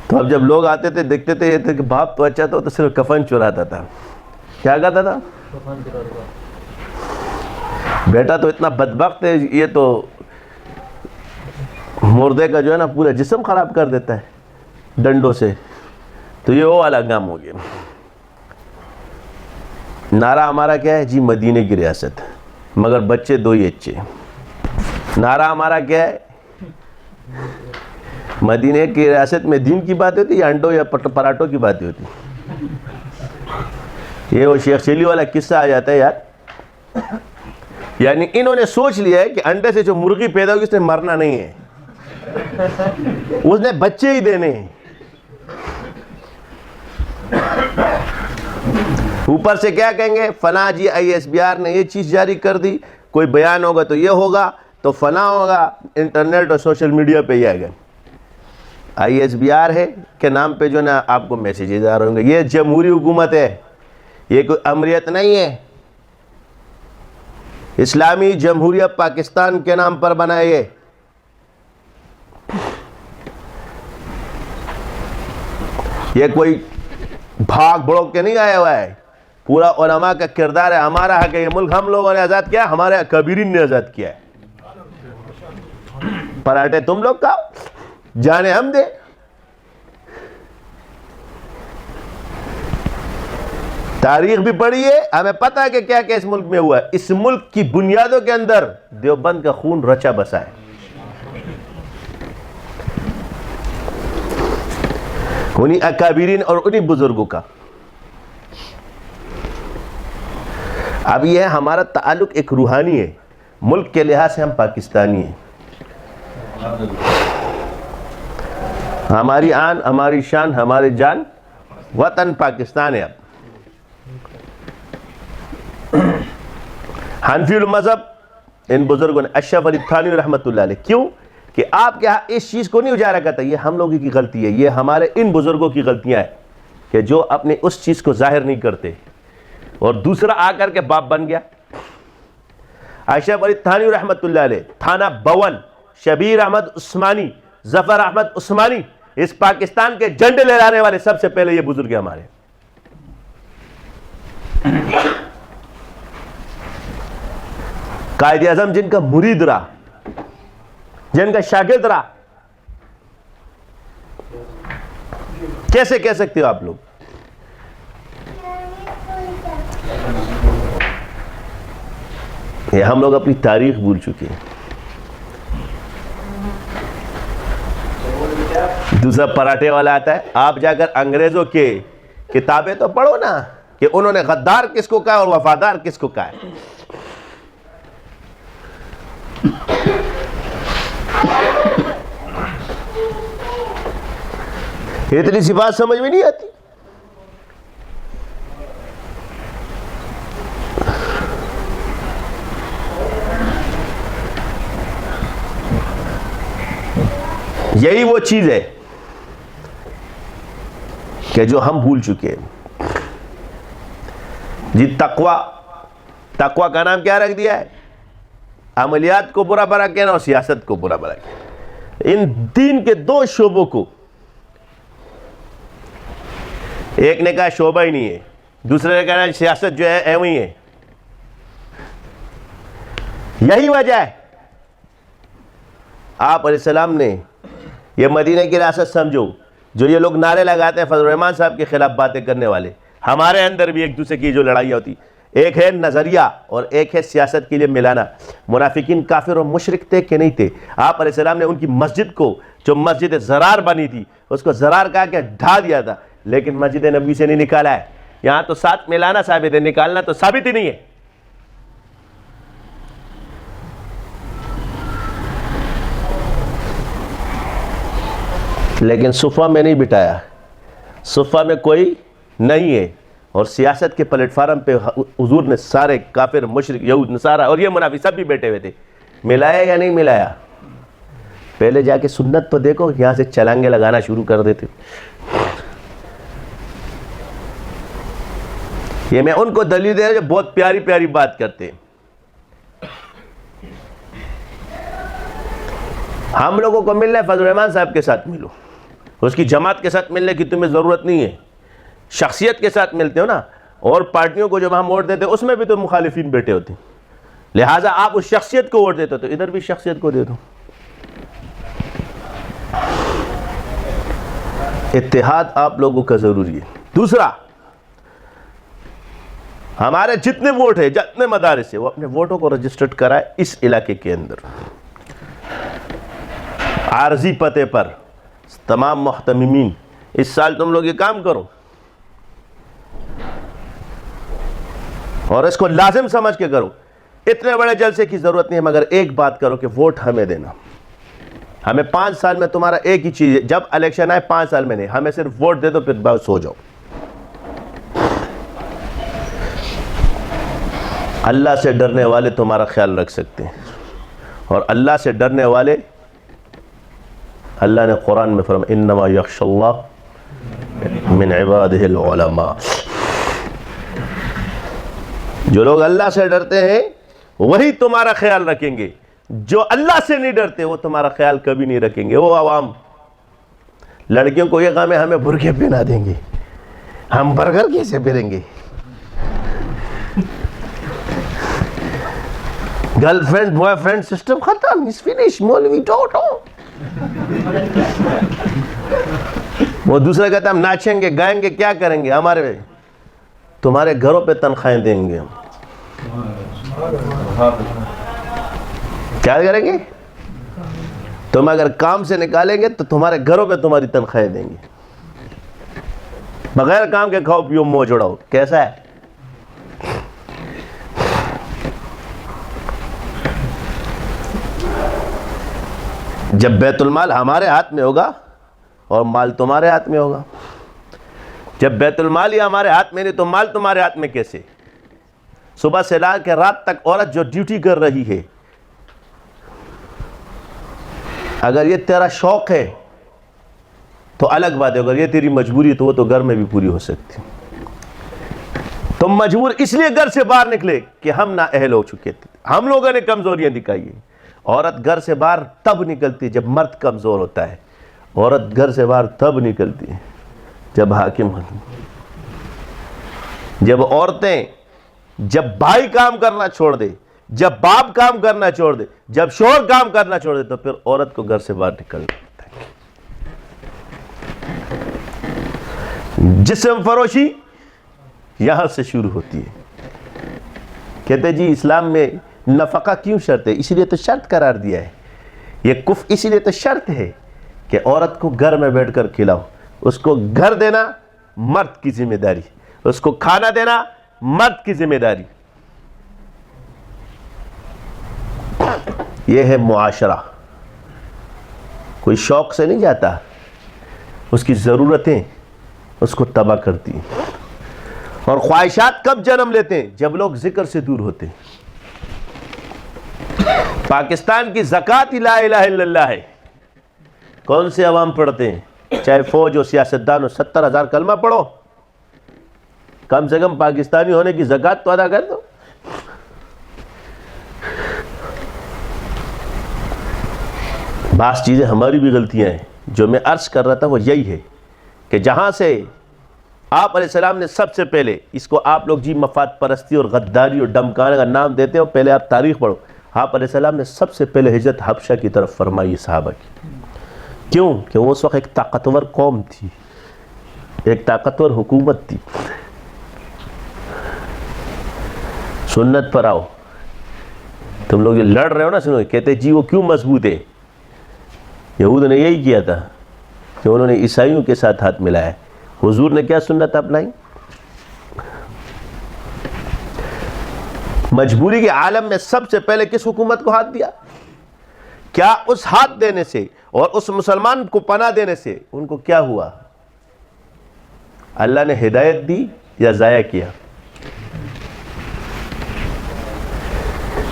تو اب جب لوگ آتے تھے دیکھتے تھے یہ تھے کہ باپ تو اچھا تھا، تو صرف کفن چراتا تھا. کیا کہتا تھا؟ بیٹا تو اتنا بدبخت ہے، یہ تو مردے کا جو ہے نا پورا جسم خراب کر دیتا ہے ڈنڈوں سے. تو یہ وہ والا کام ہو گیا. نعرہ ہمارا کیا ہے؟ جی مدینے کی ریاست، مگر بچے 2 ہی اچھے. نعرہ ہمارا کیا ہے؟ مدینے کی ریاست میں دین کی بات ہوتی یا انڈوں یا پراٹھوں کی باتیں ہوتی؟ یہ وہ شیخ چلی والا قصہ آ جاتا ہے یار. یعنی انہوں نے سوچ لیا ہے کہ انڈے سے جو مرغی پیدا ہوگی اس نے مرنا نہیں ہے، اس نے بچے ہی دینے ہیں. اوپر سے کیا کہیں گے؟ فلاں جی ISBR نے یہ چیز جاری کر دی، کوئی بیان ہوگا تو یہ ہوگا، تو فلاں ہوگا. انٹرنیٹ اور سوشل میڈیا پہ ہی آئے گا. ISBR ہے کے نام پہ جو نا آپ کو میسیجز آ رہے ہوں گے. یہ جمہوری حکومت ہے، یہ کوئی امریت نہیں ہے. اسلامی جمہوریہ پاکستان کے نام پر بنائے. یہ کوئی بھاگ بھڑک کے نہیں آیا ہوا ہے، پورا علماء کا کردار ہے. ہمارا حق ہے، یہ ملک ہم لوگوں نے آزاد کیا، ہمارے کبیرین نے آزاد کیا ہے. پراٹھے تم لوگ کا جانے ہم دے. تاریخ بھی پڑھی ہے, ہمیں پتہ ہے کہ کیا کیا اس ملک میں ہوا ہے. اس ملک کی بنیادوں کے اندر دیوبند کا خون رچا بسا ہے. انہی اکابرین اور انہی بزرگوں کا. اب یہ ہمارا تعلق ایک روحانی ہے, ملک کے لحاظ سے ہم پاکستانی ہیں. ہماری آن, ہماری شان, ہماری جان, وطن پاکستان ہے. اب حنفی المذہب ان بزرگوں نے, اشرف علی تھانوی رحمۃ اللہ علیہ, کیوں کہ آپ کیا اس چیز کو نہیں اجاگر کرتا, یہ ہم لوگوں کی غلطی ہے, یہ ہمارے ان بزرگوں کی غلطیاں ہیں کہ جو اپنے اس چیز کو ظاہر نہیں کرتے, اور دوسرا آ کر کے باپ بن گیا. اشرف علی تھانوی رحمۃ اللہ علیہ, تھانہ بون, شبیر احمد عثمانی, ظفر احمد عثمانی, اس پاکستان کے جھنڈے لہرانے والے سب سے پہلے یہ بزرگ ہیں ہمارے. قائد اعظم جن کا مرید رہا, جن کا شاگرد رہا, کیسے کہہ سکتے ہو آپ لوگ؟ یہ ہم لوگ اپنی تاریخ بھول چکے ہیں. دوسرا پراٹھے والا آتا ہے, آپ جا کر انگریزوں کے کتابیں تو پڑھو نا کہ انہوں نے غدار کس کو کہا اور وفادار کس کو کہا ہے. اتنی سی بات سمجھ میں نہیں آتی. یہی وہ چیز ہے کہ جو ہم بھول چکے ہیں. جی تقوی کا نام کیا رکھ دیا ہے؟ عملیات کو برا بھلا کہنا اور سیاست کو برا بھلا کہنا. ان دین کے دو شعبوں کو, ایک نے کہا شعبہ ہی نہیں ہے, دوسرے نے کہا سیاست جو ہے ایویں ہی ہے. یہی وجہ ہے آپ علیہ السلام نے یہ مدینہ کی ریاست سمجھو, جو یہ لوگ نعرے لگاتے ہیں فضل الرحمان صاحب کے خلاف باتیں کرنے والے, ہمارے اندر بھی ایک دوسرے کی جو لڑائیاں ہوتی, ایک ہے نظریہ اور ایک ہے سیاست کے لیے ملانا. منافقین کافر اور مشرک تھے کہ نہیں تھے؟ آپ علیہ السلام نے ان کی مسجد کو, جو مسجد زرار بنی تھی, اس کو زرار کہا کہ ڈھا دیا تھا, لیکن مسجد نبوی سے نہیں نکالا ہے. یہاں تو ساتھ ملانا ثابت ہے, نکالنا تو ثابت ہی نہیں ہے. لیکن صفہ میں نہیں بٹھایا, صفہ میں کوئی نہیں ہے, اور سیاست کے پلیٹ فارم پہ حضور نے سارے کافر, مشرک, یہود, نصارہ اور یہ منافق سب بھی بیٹھے ہوئے تھے. ملایا یا نہیں ملایا؟ پہلے جا کے سنت تو دیکھو, یہاں سے چلانگے لگانا شروع کر دیتے. یہ میں ان کو دلیل دے رہا جو بہت پیاری پیاری بات کرتے ہیں. ہم لوگوں کو ملنا ہے فضل الرحمان صاحب کے ساتھ ملو, اس کی جماعت کے ساتھ ملنے کی تمہیں ضرورت نہیں ہے. شخصیت کے ساتھ ملتے ہو نا, اور پارٹیوں کو جب ہم ووٹ دیتے اس میں بھی تو مخالفین بیٹھے ہوتے ہیں, لہٰذا آپ اس شخصیت کو ووٹ دیتے ہو تو ادھر بھی شخصیت کو دے دو. اتحاد آپ لوگوں کا ضروری ہے. دوسرا, ہمارے جتنے ووٹ ہیں, جتنے مدارس ہیں, وہ اپنے ووٹوں کو رجسٹرڈ کرائے اس علاقے کے اندر, عارضی پتے پر. تمام محتممین اس سال تم لوگ یہ کام کرو, اور اس کو لازم سمجھ کے کرو. اتنے بڑے جلسے کی ضرورت نہیں ہے, مگر ایک بات کرو کہ ووٹ ہمیں دینا. ہمیں 5 سال میں تمہارا ایک ہی چیز ہے, جب الیکشن آئے 5 سال میں نہیں, ہمیں صرف ووٹ دے دو, پھر بس ہو جاؤ. اللہ سے ڈرنے والے تمہارا خیال رکھ سکتے ہیں, اور اللہ سے ڈرنے والے, اللہ نے قرآن میں فرمایا انما یخشی اللہ من عبادہ العلماء. جو لوگ اللہ سے ڈرتے ہیں وہی تمہارا خیال رکھیں گے, جو اللہ سے نہیں ڈرتے وہ تمہارا خیال کبھی نہیں رکھیں گے. وہ عوام, لڑکیوں کو یہ غم ہے ہمیں برقعے پہنا دیں گے, ہم برگر کیسے پہنیں گے, girl friend boy friend system ختم, اس فنش, مولوی ٹوٹو. وہ دوسرا کہتا ہے ہم ناچیں گے, گائیں گے, کیا کریں گے, ہمارے تمہارے گھروں پہ تنخواہیں دیں گے ہم. کیا کریں گے؟ تم اگر کام سے نکالیں گے تو تمہارے گھروں پہ تمہاری تنخواہیں دیں گے. بغیر کام کے کھاؤ پیو موج اڑاؤ. کیسا ہے؟ جب بیت المال ہمارے ہاتھ میں ہوگا اور مال تمہارے ہاتھ میں ہوگا. جب بیت المال ہی ہمارے ہاتھ میں نہیں تو مال تمہارے ہاتھ میں کیسے؟ صبح سے لا کے رات تک عورت جو ڈیوٹی کر رہی ہے، اگر یہ تیرا شوق ہے تو الگ بات ہے، اگر یہ تیری مجبوری تو وہ تو گھر میں بھی پوری ہو سکتی. تم مجبور اس لیے گھر سے باہر نکلے کہ ہم نااہل ہو چکے تھے، ہم لوگوں نے کمزوریاں دکھائی ہیں. عورت گھر سے باہر تب نکلتی جب مرد کمزور ہوتا ہے. عورت گھر سے باہر تب نکلتی ہے جب حاکم ہوتی. جب عورتیں، جب بھائی کام کرنا چھوڑ دے، جب باپ کام کرنا چھوڑ دے، جب شوہر کام کرنا چھوڑ دے تو پھر عورت کو گھر سے باہر نکلنا پڑتا ہے. جسم فروشی یہاں سے شروع ہوتی ہے. کہتے جی اسلام میں نفقہ کیوں شرط ہے؟ اسی لیے تو شرط قرار دیا ہے. یہ کف اسی لیے تو شرط ہے کہ عورت کو گھر میں بیٹھ کر کھلاؤ. اس کو گھر دینا مرد کی ذمہ داری، اس کو کھانا دینا مرد کی ذمہ داری. یہ ہے معاشرہ. کوئی شوق سے نہیں جاتا، اس کی ضرورتیں اس کو تباہ کرتی ہیں. اور خواہشات کب جنم لیتے ہیں؟ جب لوگ ذکر سے دور ہوتے ہیں. پاکستان کی زکوٰۃ لا الہ الا اللہ ہے. کون سے عوام پڑھتے ہیں؟ چاہے فوج ہو، سیاستدان ہو. 70,000 کلمہ پڑھو، کم سے کم پاکستانی ہونے کی زکوٰۃ تو ادا کر دو. بعض چیزیں ہماری بھی غلطیاں ہیں. جو میں عرض کر رہا تھا وہ یہی ہے کہ جہاں سے آپ علیہ السلام نے سب سے پہلے، اس کو آپ لوگ جی مفاد پرستی اور غداری اور ڈمکانے کا نام دیتے ہو، پہلے آپ تاریخ پڑھو. آپ علیہ السلام نے سب سے پہلے ہجرت حبشہ کی طرف فرمائی صحابہ کی. کیوں؟ کہ وہ اس وقت ایک طاقتور قوم تھی، ایک طاقتور حکومت تھی. سنت پر آؤ. تم لوگ یہ لڑ رہے ہو نا، سنو، کہتے جی وہ کیوں مضبوط ہے؟ یہود نے یہی کیا تھا کہ انہوں نے عیسائیوں کے ساتھ ہاتھ ملایا. حضور نے کیا سنت اپنائی؟ مجبوری کے عالم میں سب سے پہلے کس حکومت کو ہاتھ دیا؟ کیا اس ہاتھ دینے سے اور اس مسلمان کو پناہ دینے سے ان کو کیا ہوا؟ اللہ نے ہدایت دی یا ضائع کیا؟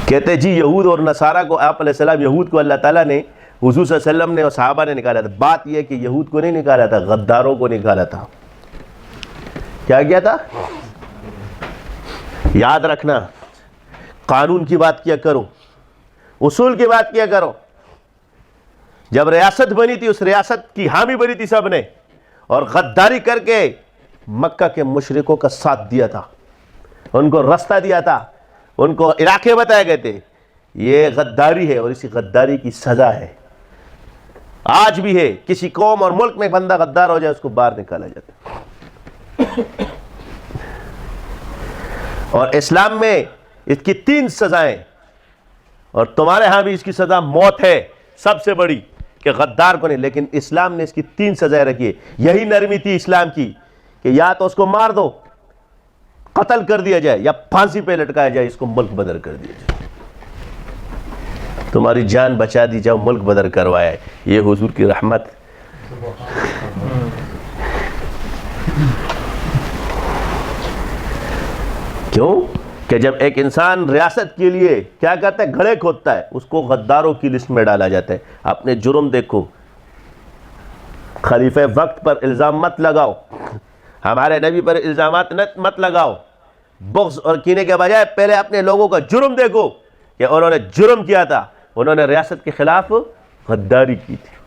کہتے جی یہود اور نصارہ کو، آپ علیہ السلام، یہود کو اللہ تعالیٰ نے، حضور صلی اللہ علیہ وسلم نے اور صحابہ نے نکالا تھا. بات یہ ہے کہ یہود کو نہیں نکالا تھا، غداروں کو نکالا تھا. کیا کیا تھا؟ یاد رکھنا، قانون کی بات کیا کرو، اصول کی بات کیا کرو. جب ریاست بنی تھی اس ریاست کی حامی بنی تھی سب نے، اور غداری کر کے مکہ کے مشرکوں کا ساتھ دیا تھا، ان کو رستہ دیا تھا، ان کو علاقے بتائے گئے تھے. یہ غداری ہے اور اسی غداری کی سزا ہے. آج بھی ہے. کسی قوم اور ملک میں بندہ غدار ہو جائے اس کو باہر نکالا جاتا ہے. اور اسلام میں اس کی 3 سزائیں، اور تمہارے ہاں بھی اس کی سزا موت ہے سب سے بڑی، کہ غدار کو نہیں. لیکن اسلام نے اس کی 3 سزائیں رکھی ہے. یہی نرمی تھی اسلام کی کہ یا تو اس کو مار دو، قتل کر دیا جائے، یا پھانسی پہ لٹکایا جائے، اس کو ملک بدر کر دیا جائے. تمہاری جان بچا دی جاؤ، ملک بدر کروایا ہے. یہ حضور کی رحمت. کیوں؟ کہ جب ایک انسان ریاست کے لیے کیا کرتا ہے؟ گھڑے کھودتا ہے، اس کو غداروں کی لسٹ میں ڈالا جاتا ہے. اپنے جرم دیکھو. خلیفہ وقت پر الزام مت لگاؤ، ہمارے نبی پر الزامات مت لگاؤ. بغض اور کینے کے بجائے پہلے اپنے لوگوں کا جرم دیکھو کہ انہوں نے جرم کیا تھا. انہوں نے ریاست کے خلاف غداری کی تھی.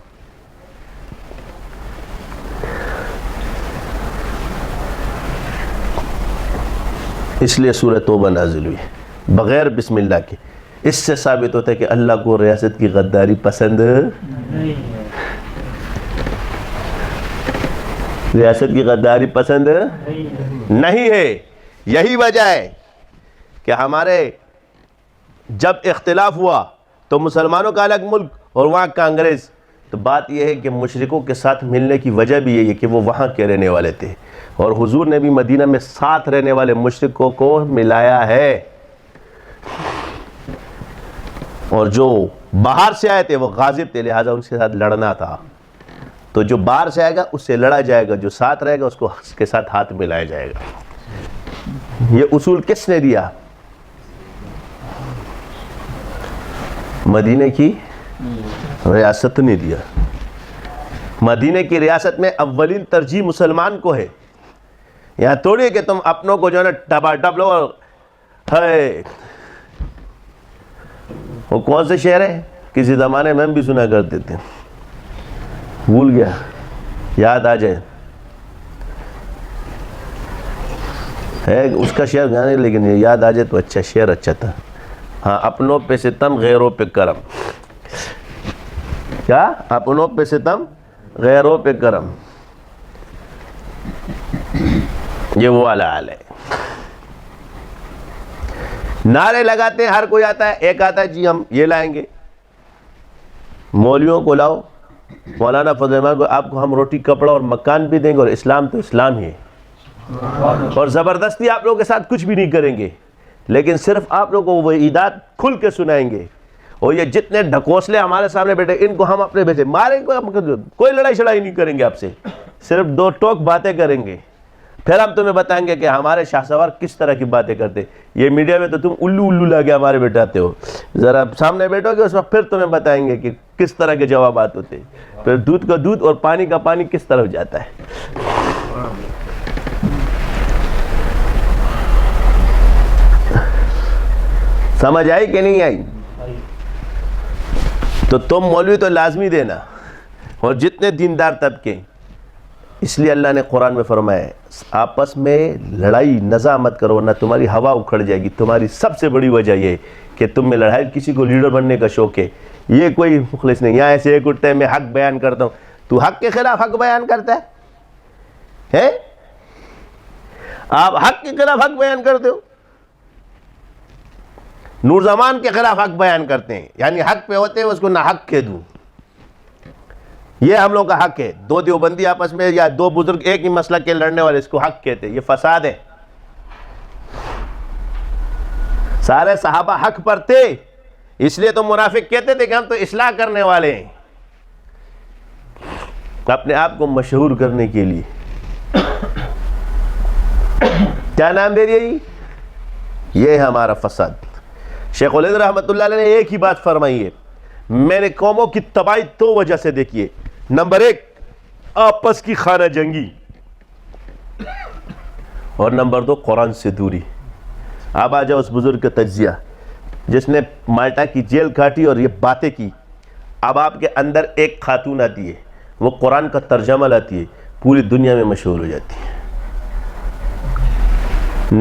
اس لیے سورہ توبہ نازل ہوئی بغیر بسم اللہ کے. اس سے ثابت ہوتا ہے کہ اللہ کو ریاست کی غداری پسند ریاست کی غداری پسند نہیں ہے. یہی وجہ ہے کہ ہمارے جب اختلاف ہوا تو مسلمانوں کا الگ ملک اور وہاں کا انگریز، تو بات یہ ہے کہ مشرکوں کے ساتھ ملنے کی وجہ بھی یہی ہے کہ وہ وہاں کے رہنے والے تھے، اور حضور نے بھی مدینہ میں ساتھ رہنے والے مشرکوں کو ملایا ہے، اور جو باہر سے آئے تھے وہ غازب تھے، لہٰذا ان کے ساتھ لڑنا تھا، تو جو باہر سے آئے گا اس سے لڑا جائے گا، جو ساتھ رہے گا اس کو اس کے ساتھ ہاتھ ملایا جائے گا۔ یہ اصول کس نے دیا؟ مدینہ کی ریاست نے دیا۔ مدینہ کی ریاست میں اولین ترجیح مسلمان کو ہے، یہاں تھوڑی ہے کہ تم اپنوں کو جو ہے نا ٹبا ٹب لو، اور ہے وہ کون سے شہر ہے کسی زمانے میں ہم بھی سنا کرتے تھے، بھول گیا، یاد آ جائے، ہے اس کا شعر گانے، لیکن یہ یاد آ جائے تو اچھا، شعر اچھا تھا، ہاں، اپنوں پہ ستم غیروں پہ کرم، کیا؟ اپنوں پہ ستم غیروں پہ کرم، یہ وہ والا حال ہے۔ نعرے لگاتے ہیں، ہر کوئی آتا ہے، ایک آتا ہے جی ہم یہ لائیں گے، مولویوں کو لاؤ، مولانا فضل الرحمان کو، آپ کو ہم روٹی کپڑا اور مکان بھی دیں گے، اور اسلام تو اسلام ہی ہے، اور زبردستی آپ لوگوں کے ساتھ کچھ بھی نہیں کریں گے، لیکن صرف آپ لوگوں کو وہ عیدات کھل کے سنائیں گے، اور یہ جتنے ڈھکوسلے ہمارے سامنے بیٹھے ان کو ہم اپنے بھیجے ماریں گے، کوئی لڑائی شڑائی نہیں کریں گے آپ سے، صرف دو ٹوک باتیں کریں گے، پھر ہم تمہیں بتائیں گے کہ ہمارے شاہ سوار کس طرح کی باتیں کرتے، یہ میڈیا میں تو تم الو الو لا کے ہمارے بیٹھاتے ہو، ذرا سامنے بیٹھو گے اس وقت پھر تمہیں بتائیں گے کہ کس طرح کے جوابات ہوتے، پھر دودھ کا دودھ اور پانی کا پانی کس طرف جاتا ہے۔ سمجھ آئی کہ نہیں آئی؟ تو تم مولوی تو لازمی دینا، اور جتنے دیندار طبقے، اس لیے اللہ نے قرآن میں فرمایا ہے آپس میں لڑائی نزاع مت کرو ورنہ تمہاری ہوا اکھڑ جائے گی۔ تمہاری سب سے بڑی وجہ یہ کہ تم میں لڑائی، کسی کو لیڈر بننے کا شوق ہے، یہ کوئی مخلص نہیں، یہاں ایسے ایک اٹھتے ہیں میں حق بیان کرتا ہوں، تو حق کے خلاف حق بیان کرتا ہے، آپ حق کے خلاف حق بیان کرتے ہو، نور زمان کے خلاف حق بیان کرتے ہیں، یعنی حق پہ ہوتے ہیں اس کو نہ حق کہہ دوں، یہ ہم لوگ کا حق ہے۔ دو دیوبندی آپس میں یا دو بزرگ ایک ہی مسلک کے لڑنے والے، اس کو حق کہتے ہیں، یہ فساد ہے۔ سارے صحابہ حق پر تھے، اس لیے تو منافق کہتے تھے کہ ہم تو اصلاح کرنے والے ہیں، اپنے آپ کو مشہور کرنے کے لیے۔ کیا نام دے دیا؟ یہ ہے ہمارا فساد۔ شیخ الہند رحمۃ اللہ علیہ نے ایک ہی بات فرمائی ہے، میں نے قوموں کی تباہی دو وجہ سے دیکھی ہے، نمبر ایک آپس کی خانہ جنگی، اور نمبر دو قرآن سے دوری۔ اب آ جاؤ اس بزرگ کا تجزیہ جس نے مالٹا کی جیل کاٹی اور یہ باتیں کی، اب آپ کے اندر ایک خاتون آتی ہے، وہ قرآن کا ترجمہ لاتی ہے، پوری دنیا میں مشہور ہو جاتی ہے۔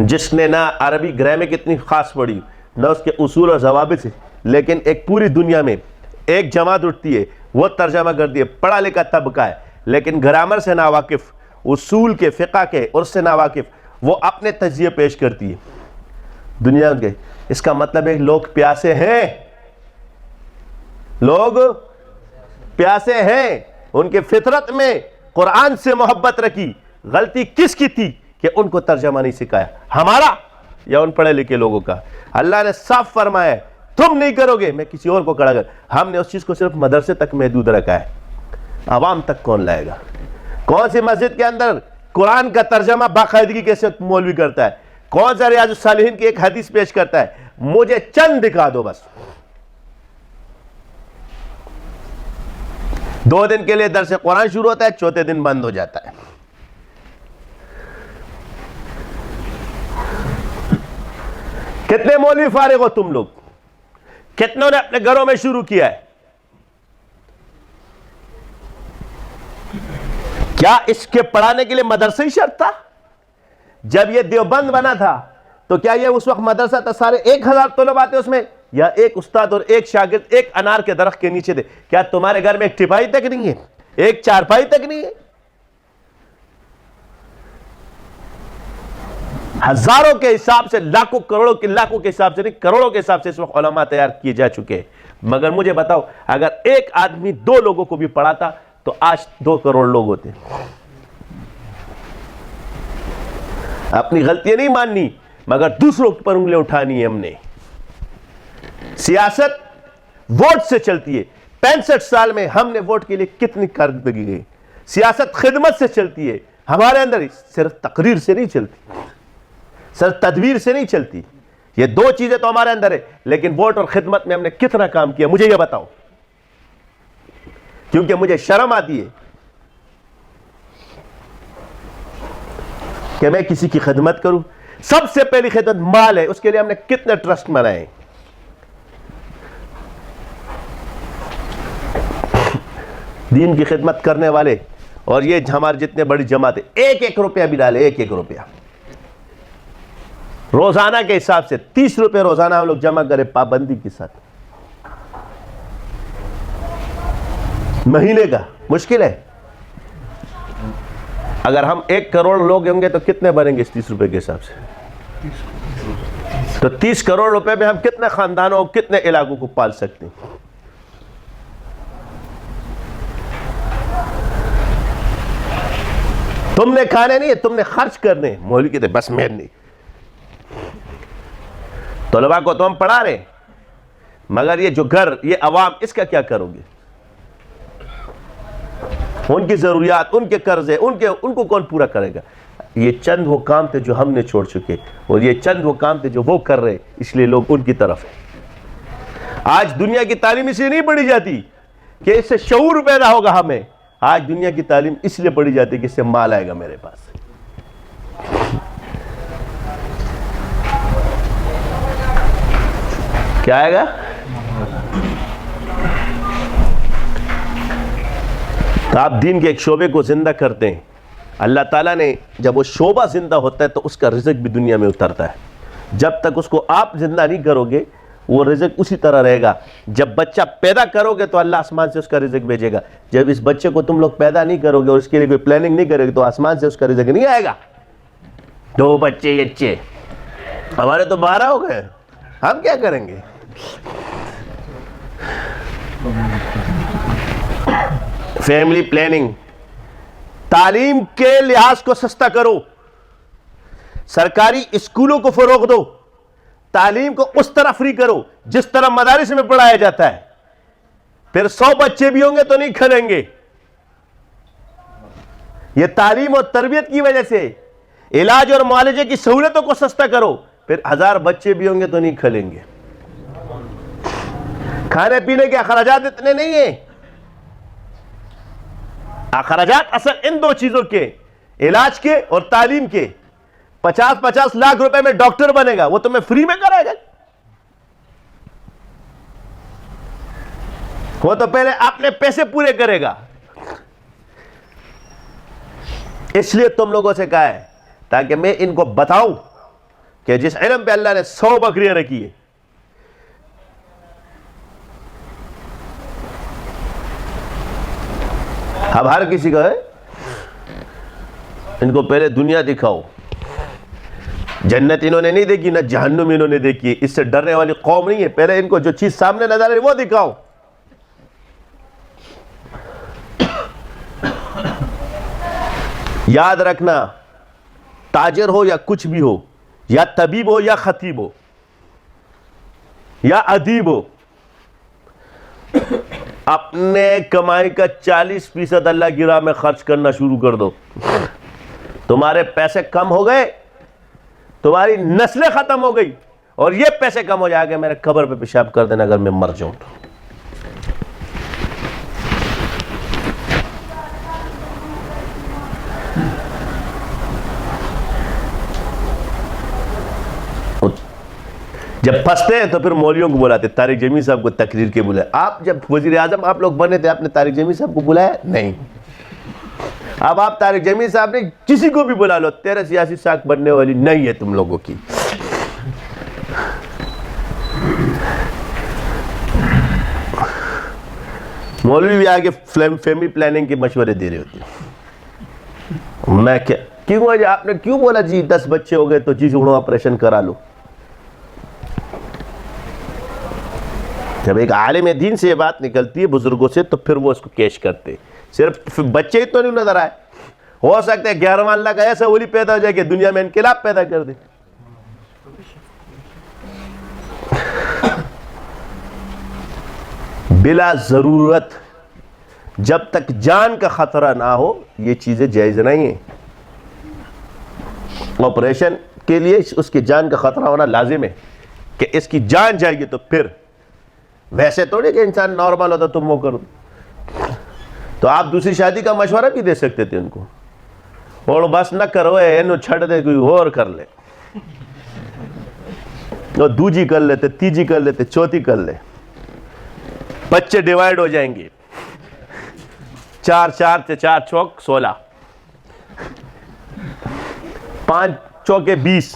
جس نے نہ عربی گرامر اتنی خاص پڑھی، نہ اس کے اصول اور ضوابط سے، لیکن ایک پوری دنیا میں ایک جماعت اٹھتی ہے، وہ ترجمہ کرتی ہے، پڑھا لکھا طبقہ ہے لیکن گرامر سے ناواقف، اصول کے، فقہ کے، اور سے ناواقف، وہ اپنے تجزیے پیش کرتی ہے دنیا کے۔ اس کا مطلب ہے لوگ پیاسے ہیں، لوگ پیاسے ہیں، ان کے فطرت میں قرآن سے محبت رکھی۔ غلطی کس کی تھی کہ ان کو ترجمہ نہیں سکھایا، ہمارا یا ان پڑھے لکھے لوگوں کا؟ اللہ نے صاف فرمایا ہے تم نہیں کرو گے میں کسی اور کو کھڑا کر، ہم نے اس چیز کو صرف مدرسے تک محدود رکھا ہے، عوام تک کون لائے گا؟ کون سی مسجد کے اندر قرآن کا ترجمہ باقاعدگی کے ساتھ مولوی کرتا ہے؟ کون سا ریاض الصالحین کی ایک حدیث پیش کرتا ہے؟ مجھے چند دکھا دو بس۔ 2 دن کے لیے درس قرآن شروع ہوتا ہے، چوتھے دن بند ہو جاتا ہے۔ کتنے مولوی فارغ ہو تم لوگ؟ کتنوں نے اپنے گھروں میں شروع کیا ہے؟ کیا اس کے پڑھانے کے لیے مدرسہ ہی شرط تھا؟ جب یہ دیوبند بنا تھا تو کیا یہ اس وقت مدرسہ تھا؟ سارے 1000 طلباء آتے اس میں، یا ایک استاد اور ایک شاگرد ایک انار کے درخت کے نیچے تھے؟ کیا تمہارے گھر میں ایک ٹپائی تک نہیں ہے، ایک چارپائی تک نہیں ہے؟ ہزاروں کے حساب سے، لاکھوں کروڑوں کے حساب سے نہیں، کروڑوں کے حساب سے اس وقت علماء تیار کیے جا چکے ہیں. مگر مجھے بتاؤ اگر ایک آدمی 2 لوگوں کو بھی پڑھاتا تو آج 2 کروڑ لوگ ہوتے. اپنی غلطیاں نہیں ماننی مگر دوسروں پر انگلیں اٹھانی ہے. ہم نے سیاست ووٹ سے چلتی ہے. 65 سال میں ہم نے ووٹ کے لیے کتنی کارکردگی گئی. سیاست خدمت سے چلتی ہے. ہمارے اندر صرف تقریر سے نہیں چلتی، صرف تدبیر سے نہیں چلتی. یہ 2 چیزیں تو ہمارے اندر ہے، لیکن ووٹ اور خدمت میں ہم نے کتنا کام کیا مجھے یہ بتاؤ. کیونکہ مجھے شرم آتی ہے کہ میں کسی کی خدمت کروں. سب سے پہلی خدمت مال ہے، اس کے لیے ہم نے کتنے ٹرسٹ بنائے. دین کی خدمت کرنے والے اور یہ ہمارے جتنے بڑی جماعت ہے 1 روپیہ بھی ڈالے، 1 روپیہ روزانہ کے حساب سے 30 روپے روزانہ ہم لوگ جمع کریں پابندی کے ساتھ. مہینے کا مشکل ہے. اگر ہم 1 کروڑ لوگ ہوں گے تو کتنے بنیں گے اس 30 روپے کے حساب سے؟ تو 30 کروڑ روپے میں ہم کتنے خاندانوں کتنے علاقوں کو پال سکتے ہیں. تم نے کھانے نہیں، تم نے خرچ کرنے. مولوی کہتے بس میں نہیں. طلباء کو تو ہم پڑھا رہے مگر یہ جو گھر، یہ عوام، اس کا کیا کرو گے؟ ان کی ضروریات، ان کے قرضے، ان کو کون پورا کرے گا؟ یہ چند وہ کام تھے جو ہم نے چھوڑ چکے اور یہ چند وہ کام تھے جو وہ کر رہے، اس لیے لوگ ان کی طرف ہیں. آج دنیا کی تعلیم اس لیے نہیں پڑھی جاتی کہ اس سے شعور پیدا ہوگا ہمیں. آج دنیا کی تعلیم اس لیے پڑھی جاتی ہے کہ اس سے مال آئے گا میرے پاس. کیا آئے گا؟ تو آپ دین کے ایک شعبے کو زندہ کرتے ہیں. اللہ تعالیٰ نے جب وہ شعبہ زندہ ہوتا ہے تو اس کا رزق بھی دنیا میں اترتا ہے. جب تک اس کو آپ زندہ نہیں کرو گے وہ رزق اسی طرح رہے گا. جب بچہ پیدا کرو گے تو اللہ آسمان سے اس کا رزق بھیجے گا. جب اس بچے کو تم لوگ پیدا نہیں کرو گے اور اس کے لیے کوئی پلاننگ نہیں کرو گے تو آسمان سے اس کا رزق نہیں آئے گا. 2 بچے ہمارے تو 12 ہو گئے، ہم کیا کریں گے؟ Family planning. تعلیم کے لحاظ کو سستا کرو. سرکاری اسکولوں کو فروغ دو. تعلیم کو اس طرح فری کرو جس طرح مدارس میں پڑھایا جاتا ہے. پھر 100 بچے بھی ہوں گے تو نہیں کھلیں گے. یہ تعلیم اور تربیت کی وجہ سے. علاج اور معالجے کی سہولتوں کو سستا کرو. پھر 1000 بچے بھی ہوں گے تو نہیں کھلیں گے. کھانے پینے کے اخراجات اتنے نہیں ہیں. اخراجات اصل ان 2 چیزوں کے، علاج کے اور تعلیم کے. 50 لاکھ روپے میں ڈاکٹر بنے گا، وہ تمہیں فری میں کرائے گا؟ وہ تو پہلے اپنے پیسے پورے کرے گا. اس لیے تم لوگوں سے کہا ہے تاکہ میں ان کو بتاؤں کہ جس علم پہ اللہ نے 100 بکریاں رکھی ہے، اب ہر کسی کا ہے، ان کو پہلے دنیا دکھاؤ. جنت انہوں نے نہیں دیکھی، نہ جہنم انہوں نے دیکھی. اس سے ڈرنے والی قوم نہیں ہے. پہلے ان کو جو چیز سامنے نظر آ رہی ہے وہ دکھاؤ. یاد رکھنا، تاجر ہو یا کچھ بھی ہو، یا طبیب ہو یا خطیب ہو یا ادیب ہو، اپنے کمائی کا 40% اللہ کی راہ میں خرچ کرنا شروع کر دو. تمہارے پیسے کم ہو گئے، تمہاری نسلیں ختم ہو گئی، اور یہ پیسے کم ہو جائے گا میرے قبر پہ پیشاب کر دینا اگر میں مر جاؤں تو. جب پھنستے ہیں تو پھر مولویوں کو بلاتے. طارق جمیل صاحب کو تقریر کے بلائے. آپ جب وزیر اعظم آپ لوگ بنے تھے، آپ نے طارق جمیل صاحب کو بلایا نہیں. اب آپ طارق جمیل صاحب نے کسی کو بھی بلا لو، تیرے سیاسی ساکھ بننے والی نہیں ہے تم لوگوں کی. مولوی بھی آگے فیملی پلاننگ کے مشورے دے رہے ہوتے ہیں. میں کیوں جی آپ نے کیوں بولا جی 10 بچے ہو گئے تو جی جوڑوں آپریشن کرا لو؟ جب ایک عالم دین سے یہ بات نکلتی ہے بزرگوں سے تو پھر وہ اس کو کیش کرتے. صرف بچے ہی تو نہیں نظر آئے, ہو سکتا ہے 11واں اللہ کا ایسا ولی پیدا ہو جائے کہ دنیا میں انقلاب پیدا کر دے. بلا ضرورت جب تک جان کا خطرہ نہ ہو یہ چیزیں جائز نہیں ہیں. آپریشن کے لیے اس کی جان کا خطرہ ہونا لازم ہے کہ اس کی جان جائے گی تو پھر, ویسے تو نہیں کہ انسان نارمل ہوتا تم وہ کرو. تو آپ دوسری شادی کا مشورہ بھی دے سکتے تھے ان کو, اور بس نہ کرو اینو چھڑ دے کوئی اور کر لے, اور دوجی کر لیتے, تیجی کر لیتے, چوتھی کر لے. بچے ڈیوائیڈ ہو جائیں گے, 4 4 4 چوک 16, 5 چوکے 20,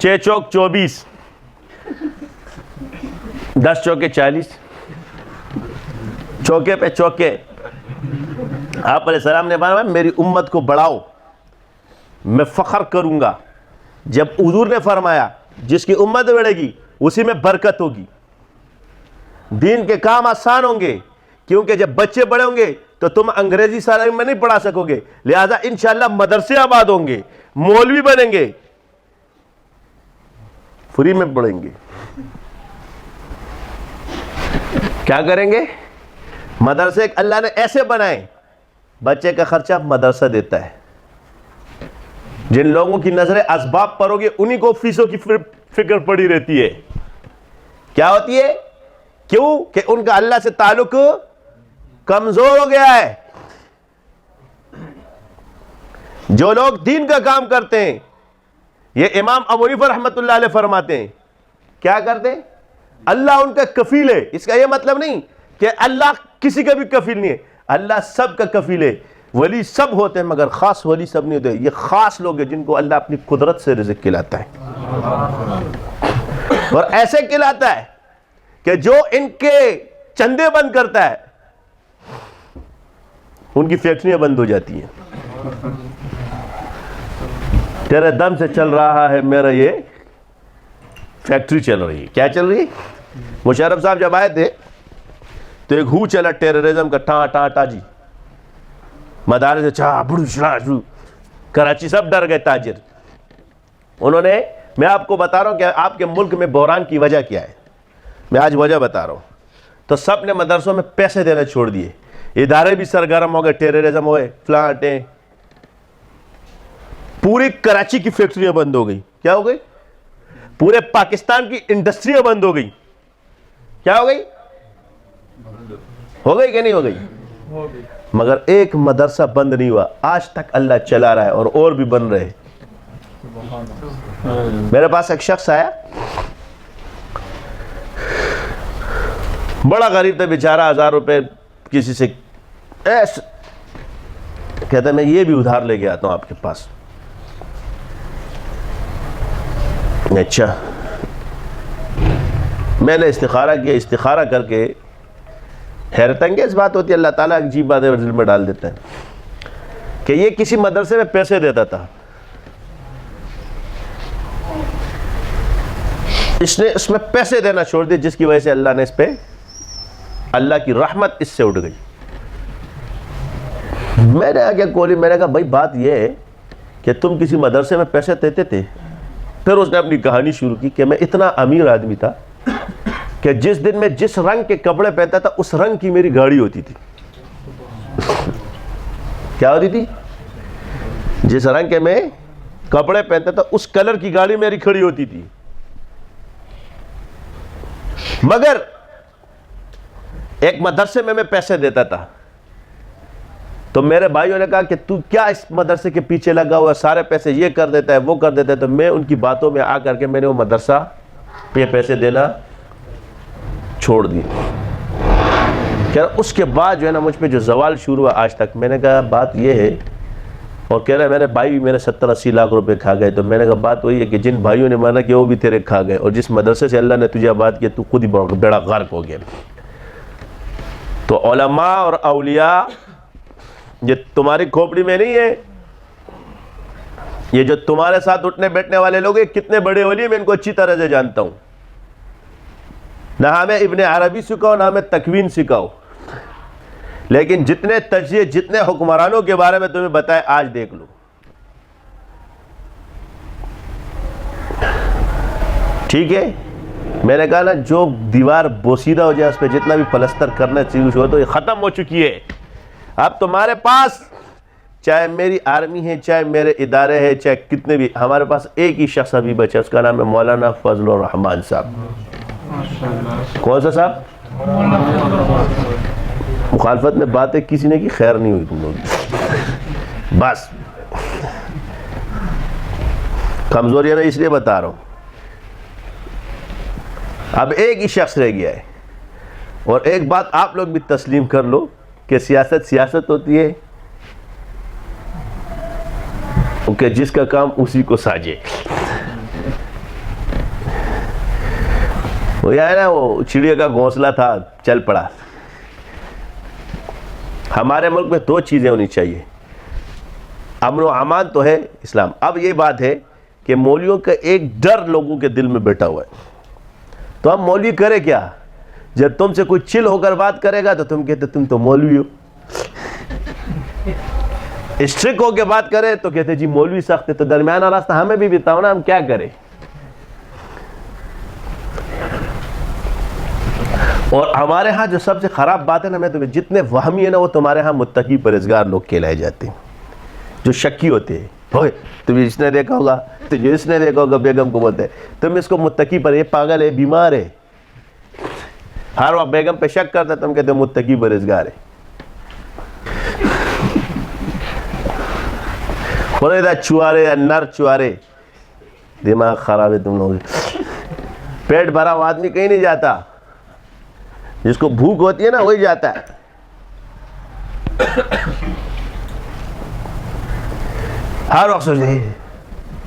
6 چوک 24, 10 چوکے 40, چوکے پہ چوکے. آپ علیہ السلام نے فرمایا میری امت کو بڑھاؤ, میں فخر کروں گا. جب حضور نے فرمایا جس کی امت بڑھے گی اسی میں برکت ہوگی, دین کے کام آسان ہوں گے, کیونکہ جب بچے بڑے ہوں گے تو تم انگریزی سالن میں نہیں پڑھا سکو گے, لہذا انشاءاللہ مدرسے آباد ہوں گے, مولوی بنیں گے, فری میں پڑھیں گے. کیا کریں گے؟ مدرسے اللہ نے ایسے بنائے, بچے کا خرچہ مدرسہ دیتا ہے. جن لوگوں کی نظریں اسباب پر ہوگی انہی کو فیسوں کی فکر پڑی رہتی ہے. کیا ہوتی ہے؟ کیوں کہ ان کا اللہ سے تعلق کمزور ہو گیا ہے. جو لوگ دین کا کام کرتے ہیں, یہ امام ابو حنیفہ رحمۃ اللہ علیہ فرماتے ہیں, کیا کرتے ہیں؟ اللہ ان کا کفیل ہے. اس کا یہ مطلب نہیں کہ اللہ کسی کا بھی کفیل نہیں ہے, اللہ سب کا کفیل ہے. ولی سب ہوتے ہیں مگر خاص ولی سب نہیں ہوتے. یہ خاص لوگ ہیں جن کو اللہ اپنی قدرت سے رزق کھلاتا ہے, اور ایسے کھلاتا ہے کہ جو ان کے چندے بند کرتا ہے ان کی فیکٹریاں بند ہو جاتی ہیں. تیرے دم سے چل رہا ہے میرا یہ فیکٹری چل رہی ہے. کیا چل رہی ہے؟ مشرف صاحب جب آئے تھے تو ایک ہو چلا ٹیررزم کا, ٹا ٹا ٹا جی, مدارس سے چاہ بڑو شراش, کراچی سب ڈر گئے تاجر. انہوں نے, میں آپ کو بتا رہا ہوں کہ آپ کے ملک میں بحران کی وجہ کیا ہے, میں آج وجہ بتا رہا ہوں. تو سب نے مدرسوں میں پیسے دینا چھوڑ دیے, ادارے بھی سرگرم ہو گئے, ٹیررزم ہوئے, فلانٹیں, پوری کراچی کی فیکٹریاں بند ہو گئی. کیا ہو گئی؟ پورے پاکستان کی انڈسٹریاں بند ہو گئی. کیا ہو گئی؟ ہو گئی کہ نہیں ہو گئی؟ مگر ایک مدرسہ بند نہیں ہوا, آج تک اللہ چلا رہا ہے, اور بھی بن رہے. میرے پاس ایک شخص آیا, بڑا غریب تھا بیچارہ, 1000 روپے کسی سے ایسے کہتا ہے میں یہ بھی ادھار لے کے آتا ہوں آپ کے پاس. اچھا, میں نے استخارہ کیا, استخارہ کر کے حیرت انگیز بات ہوتی ہے, اللہ تعالیٰ ایک عجیب بات دل میں ڈال دیتا ہے کہ یہ کسی مدرسے میں پیسے دیتا تھا, اس نے اس میں پیسے دینا چھوڑ دیا, جس کی وجہ سے اللہ نے اس پہ, اللہ کی رحمت اس سے اٹھ گئی. میں نے آگے کولی, میں نے کہا بھائی بات یہ ہے کہ تم کسی مدرسے میں پیسے دیتے تھے. پھر اس نے اپنی کہانی شروع کی کہ میں اتنا امیر آدمی تھا کہ جس دن میں جس رنگ کے کپڑے پہنتا تھا اس رنگ کی میری گاڑی ہوتی تھی. کیا ہوتی تھی؟ جس رنگ کے میں کپڑے پہنتا تھا اس کلر کی گاڑی میری کھڑی ہوتی تھی. مگر ایک مدرسے میں پیسے دیتا تھا, تو میرے بھائیوں نے کہا کہ تو کیا اس مدرسے کے پیچھے لگا ہوا, سارے پیسے یہ کر دیتا ہے وہ کر دیتا ہے. تو میں ان کی باتوں میں آ کر کے میں نے وہ مدرسہ پہ پیسے دینا چھوڑ دی. کہہ رہا اس کے بعد جو ہے نا مجھ پہ جو زوال شروع ہوا آج تک. میں نے کہا بات یہ ہے, اور کہہ رہا میرے بھائی بھی میرے 70-80 لاکھ روپے کھا گئے. تو میں نے کہا بات وہی ہے کہ جن بھائیوں نے مانا کہ وہ بھی تیرے کھا گئے, اور جس مدرسے سے اللہ نے تجھے آباد کیا تو خود ہی بیڑا غرق ہو گیا. تو علماء اور اولیاء یہ تمہاری کھوپڑی میں نہیں ہے, یہ جو تمہارے ساتھ اٹھنے بیٹھنے والے لوگ ہیں کتنے بڑے ولی ہیں، میں ان کو اچھی طرح سے جانتا ہوں. نہ ہمیں ابن عربی سکھاؤ نہ ہمیں تکوین سکھاؤ، لیکن جتنے تجزیے جتنے حکمرانوں کے بارے میں تمہیں بتائے آج دیکھ لو. ٹھیک ہے، میں نے کہا نا جو دیوار بوسیدہ ہو جائے اس پہ جتنا بھی پلستر کرنا چاہیے ہو تو یہ ختم ہو چکی ہے. اب تمہارے پاس چاہے میری آرمی ہے، چاہے میرے ادارے ہیں، چاہے کتنے بھی، ہمارے پاس ایک ہی شخص ابھی بچا، اس کا نام ہے مولانا فضل الرحمان صاحب. کون سا صاحب؟ مخالفت میں باتیں کسی نے کی، خیر نہیں ہوئی تم لوگ. بس کمزوری ہے میں اس لیے بتا رہا ہوں. اب ایک ہی شخص رہ گیا ہے، اور ایک بات آپ لوگ بھی تسلیم کر لو کہ سیاست ہوتی ہے کہ جس کا کام اسی کو ساجے. وہ یہ ہے نا، وہ چڑیا کا گھونسلہ تھا چل پڑا. ہمارے ملک میں دو چیزیں ہونی چاہیے، امن و امان تو ہے اسلام. اب یہ بات ہے کہ مولویوں کا ایک ڈر لوگوں کے دل میں بیٹھا ہوا ہے. تو ہم مولوی کرے کیا؟ جب تم سے کوئی چل ہو کر بات کرے گا تو تم کہتے تم تو مولوی ہو. اسٹرک ہو کے بات کرے تو کہتے جی مولوی سخت ہے. تو درمیانہ راستہ ہمیں بھی بتاؤ نا، ہم کیا کریں. اور ہمارے ہاں جو سب سے خراب بات ہے نا، میں تمہیں جتنے وہمی ہیں نا وہ تمہارے ہاں متقی پرہیزگار لوگ کہلائے جاتے ہیں، جو شکی ہوتے ہیں. تم اس نے دیکھا ہوگا، تجھے اس نے دیکھا ہوگا، بیگم کو بولتے ہیں تم اس کو متقی پر، یہ پاگل ہے، بیمار ہے. ہر وقت بیگم پہ شک کرتا ہے، تم کہتے ہیں متقی پرہیزگار ہے. بولے تھا چوارے، نر چوارے. دماغ خراب ہے تم لوگ. پیٹ بھرا ہوا آدمی کہیں نہیں جاتا، جس کو بھوک ہوتی ہے نا وہی جاتا ہے. ہر وقت سوچتے ہیں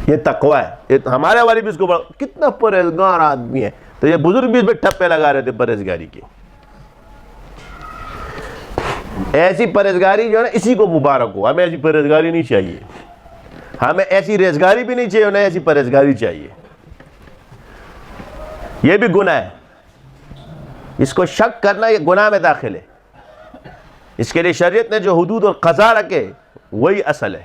یہ تقوی ہے. ہمارے والی بھی اس کو بڑا کتنا پرہیزگار آدمی ہے. تو یہ بزرگ بھی اس پہ ٹپے لگا رہے تھے پرہیزگاری کی. ایسی پرہیزگاری جو ہے نا اسی کو مبارک ہو. ہمیں ایسی پرہیزگاری نہیں چاہیے، ہمیں ایسی ریزگاری بھی نہیں چاہیے، نہ ایسی پرہیزگاری چاہیے. یہ بھی گناہ ہے، اس کو شک کرنا یہ گناہ میں داخل ہے. اس کے لیے شریعت نے جو حدود اور قضا رکھے وہی اصل ہے،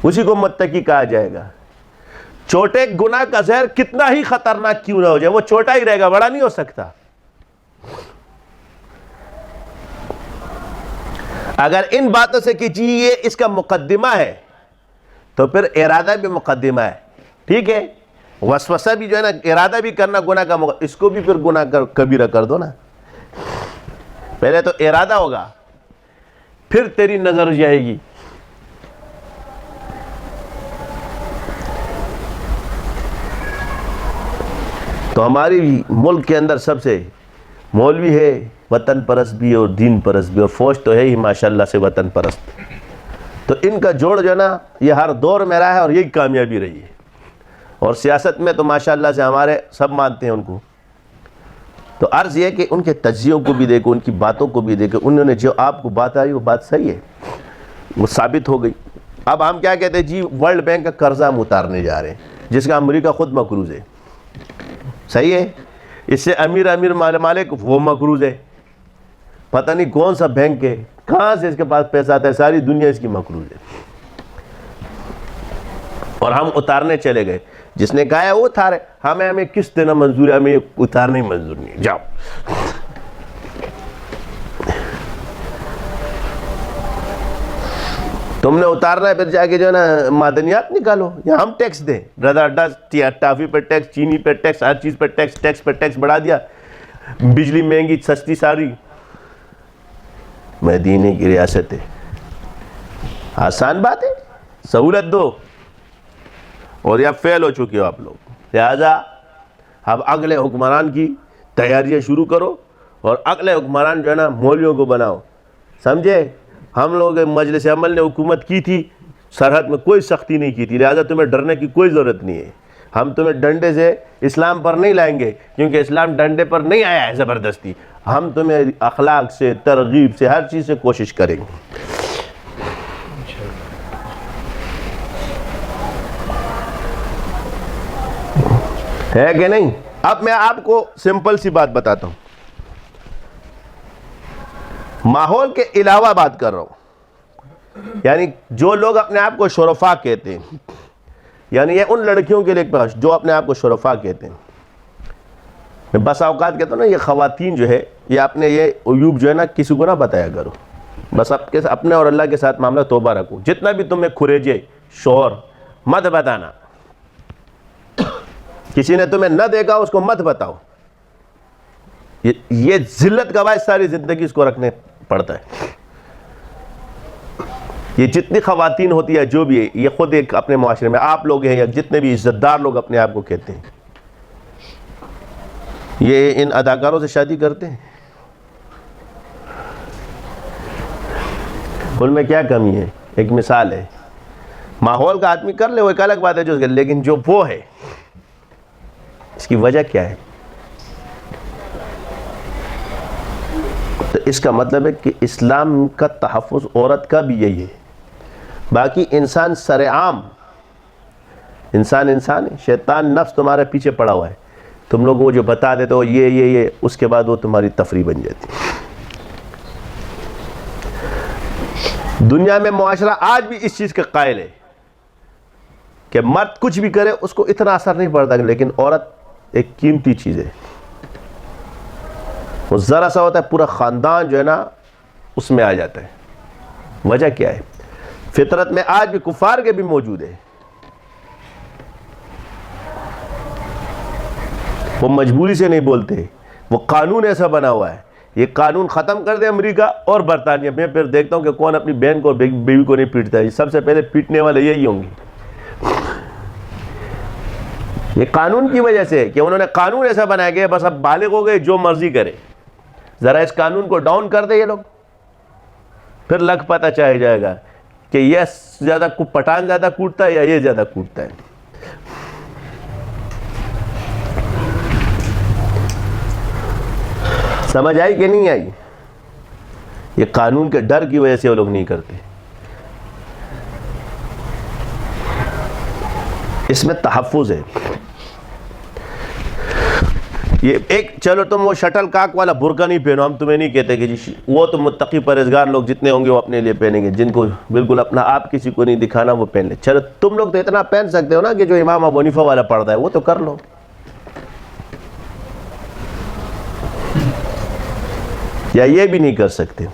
اسی کو متقی کہا جائے گا. چھوٹے گناہ کا زہر کتنا ہی خطرناک کیوں نہ ہو جائے وہ چھوٹا ہی رہے گا، بڑا نہیں ہو سکتا. اگر ان باتوں سے کہ جی یہ اس کا مقدمہ ہے تو پھر ارادہ بھی مقدمہ ہے. ٹھیک ہے، وسوسہ بھی جو ہے نا، ارادہ بھی کرنا گناہ کا اس کو بھی پھر گناہ کبیرہ کر دو نا. پہلے تو ارادہ ہوگا، پھر تیری نظر جائے گی. تو ہماری ملک کے اندر سب سے مولوی ہے وطن پرست بھی اور دین پرست بھی، اور فوج تو ہے ہی ماشاءاللہ سے وطن پرست. تو ان کا جوڑ جو ہے نا یہ ہر دور میں رہا ہے اور یہی کامیابی رہی ہے. اور سیاست میں تو ماشاءاللہ سے ہمارے سب مانتے ہیں ان کو. تو عرض یہ کہ ان کے تجزیوں کو بھی دیکھو، ان کی باتوں کو بھی دیکھو. انہوں نے جو آپ کو بات آئی وہ بات صحیح ہے، وہ ثابت ہو گئی. اب ہم کیا کہتے ہیں جی ورلڈ بینک کا قرضہ ہم اتارنے جا رہے ہیں جس کا امریکہ خود مقروض ہے. صحیح ہے، اس سے امیر مالک وہ مقروض ہے. پتہ نہیں کون سا بینک ہے، کہاں سے اس کے پاس پیسہ آتا ہے، ساری دنیا اس کی مقروض ہے. اور ہم اتارنے چلے گئے. جس نے کہا ہے وہ اتارے، ہمیں قسط دینا منظور ہے، ہمیں اتارنے منظور نہیں. جاؤ تم نے اتارنا ہے، پھر جا کے جو ہے نا معدنیات نکالو یا ہم ٹیکس دیں. رضا اڈا ٹافی پہ ٹیکس، چینی پہ ٹیکس، ہر چیز پہ ٹیکس پہ ٹیکس بڑھا دیا. بجلی مہنگی سستی ساری. مدینے کی ریاست ہے، آسان بات ہے، سہولت دو. اور یہ فیل ہو چکے ہو آپ لوگ. لہذا اب اگلے حکمران کی تیاریاں شروع کرو اور اگلے حکمران جو ہے نا مولویوں کو بناؤ. سمجھے؟ ہم لوگ مجلس عمل نے حکومت کی تھی، سرحد میں کوئی سختی نہیں کی تھی، لہذا تمہیں ڈرنے کی کوئی ضرورت نہیں ہے. ہم تمہیں ڈنڈے سے اسلام پر نہیں لائیں گے، کیونکہ اسلام ڈنڈے پر نہیں آیا ہے زبردستی. ہم تمہیں اخلاق سے، ترغیب سے، ہر چیز سے کوشش کریں گے. ہے کہ نہیں؟ اب میں آپ کو سمپل سی بات بتاتا ہوں، ماحول کے علاوہ بات کر رہا ہوں، یعنی جو لوگ اپنے آپ کو شرفا کہتے ہیں، یعنی یہ ان لڑکیوں کے لیے جو اپنے آپ کو شرفا کہتے ہیں. میں بس اوقات کہتا ہوں نا، یہ خواتین جو ہے یہ اپنے یہ عیوب جو ہے نا کسی کو نہ بتایا کرو، بس اپنے اور اللہ کے ساتھ معاملہ توبہ رکھو. جتنا بھی تمہیں کھریجے شوہر مت بتانا، کسی نے تمہیں نہ دیکھا اس کو مت بتاؤ. یہ ذلت کا باعث ساری زندگی اس کو رکھنے پڑتا ہے. یہ جتنی خواتین ہوتی ہے جو بھی ہے، یہ خود ایک اپنے معاشرے میں آپ لوگ ہیں یا جتنے بھی عزت دار لوگ اپنے آپ کو کہتے ہیں، یہ ان اداکاروں سے شادی کرتے ہیں. ان میں کیا کمی ہے؟ ایک مثال ہے، ماحول کا آدمی کر لے وہ ایک الگ بات ہے جو، لیکن جو وہ ہے اس کی وجہ کیا ہے؟ تو اس کا مطلب ہے کہ اسلام کا تحفظ عورت کا بھی یہی ہے. باقی انسان سرعام انسان ہے، شیطان نفس تمہارے پیچھے پڑا ہوا ہے، تم لوگوں کو جو بتا دیتے ہو یہ اس کے بعد وہ تمہاری تفریح بن جاتی. دنیا میں معاشرہ آج بھی اس چیز کا قائل ہے کہ مرد کچھ بھی کرے اس کو اتنا اثر نہیں پڑتا، لیکن عورت ایک قیمتی چیز ہے. وہ ذرا سا ہوتا ہے پورا خاندان جو ہے نا اس میں آ جاتا ہے. وجہ کیا ہے؟ فطرت میں آج بھی کفار کے بھی موجود ہے، وہ مجبوری سے نہیں بولتے، وہ قانون ایسا بنا ہوا ہے. یہ قانون ختم کر دے امریکہ اور برطانیہ میں، پھر دیکھتا ہوں کہ کون اپنی بہن کو اور بیوی کو نہیں پیٹتا ہے. سب سے پہلے پیٹنے والے یہی ہوں گے. یہ قانون کی وجہ سے کہ انہوں نے قانون ایسا بنایا گیا بس اب بالغ ہو گئے جو مرضی کرے. ذرا اس قانون کو ڈاؤن کر دے یہ لوگ، پھر لگ پتہ چل جائے گا کہ یہ پٹھان زیادہ کوٹتا ہے یا یہ زیادہ کوٹتا ہے. سمجھ آئی کہ نہیں آئی؟ یہ قانون کے ڈر کی وجہ سے وہ لوگ نہیں کرتے. اس میں تحفظ ہے. یہ ایک چلو تم وہ شٹل کاک والا برقع نہیں پہنو، ہم تمہیں نہیں کہتے کہ جی وہ تو متقی پرہیزگار لوگ جتنے ہوں گے وہ اپنے لیے پہنیں گے، جن کو بالکل اپنا آپ کسی کو نہیں دکھانا وہ پہن لے. چلو تم لوگ تو اتنا پہن سکتے ہو نا کہ جو امام ابو حنیفہ والا پڑھتا ہے وہ تو کر لو. یا یہ بھی نہیں کر سکتے.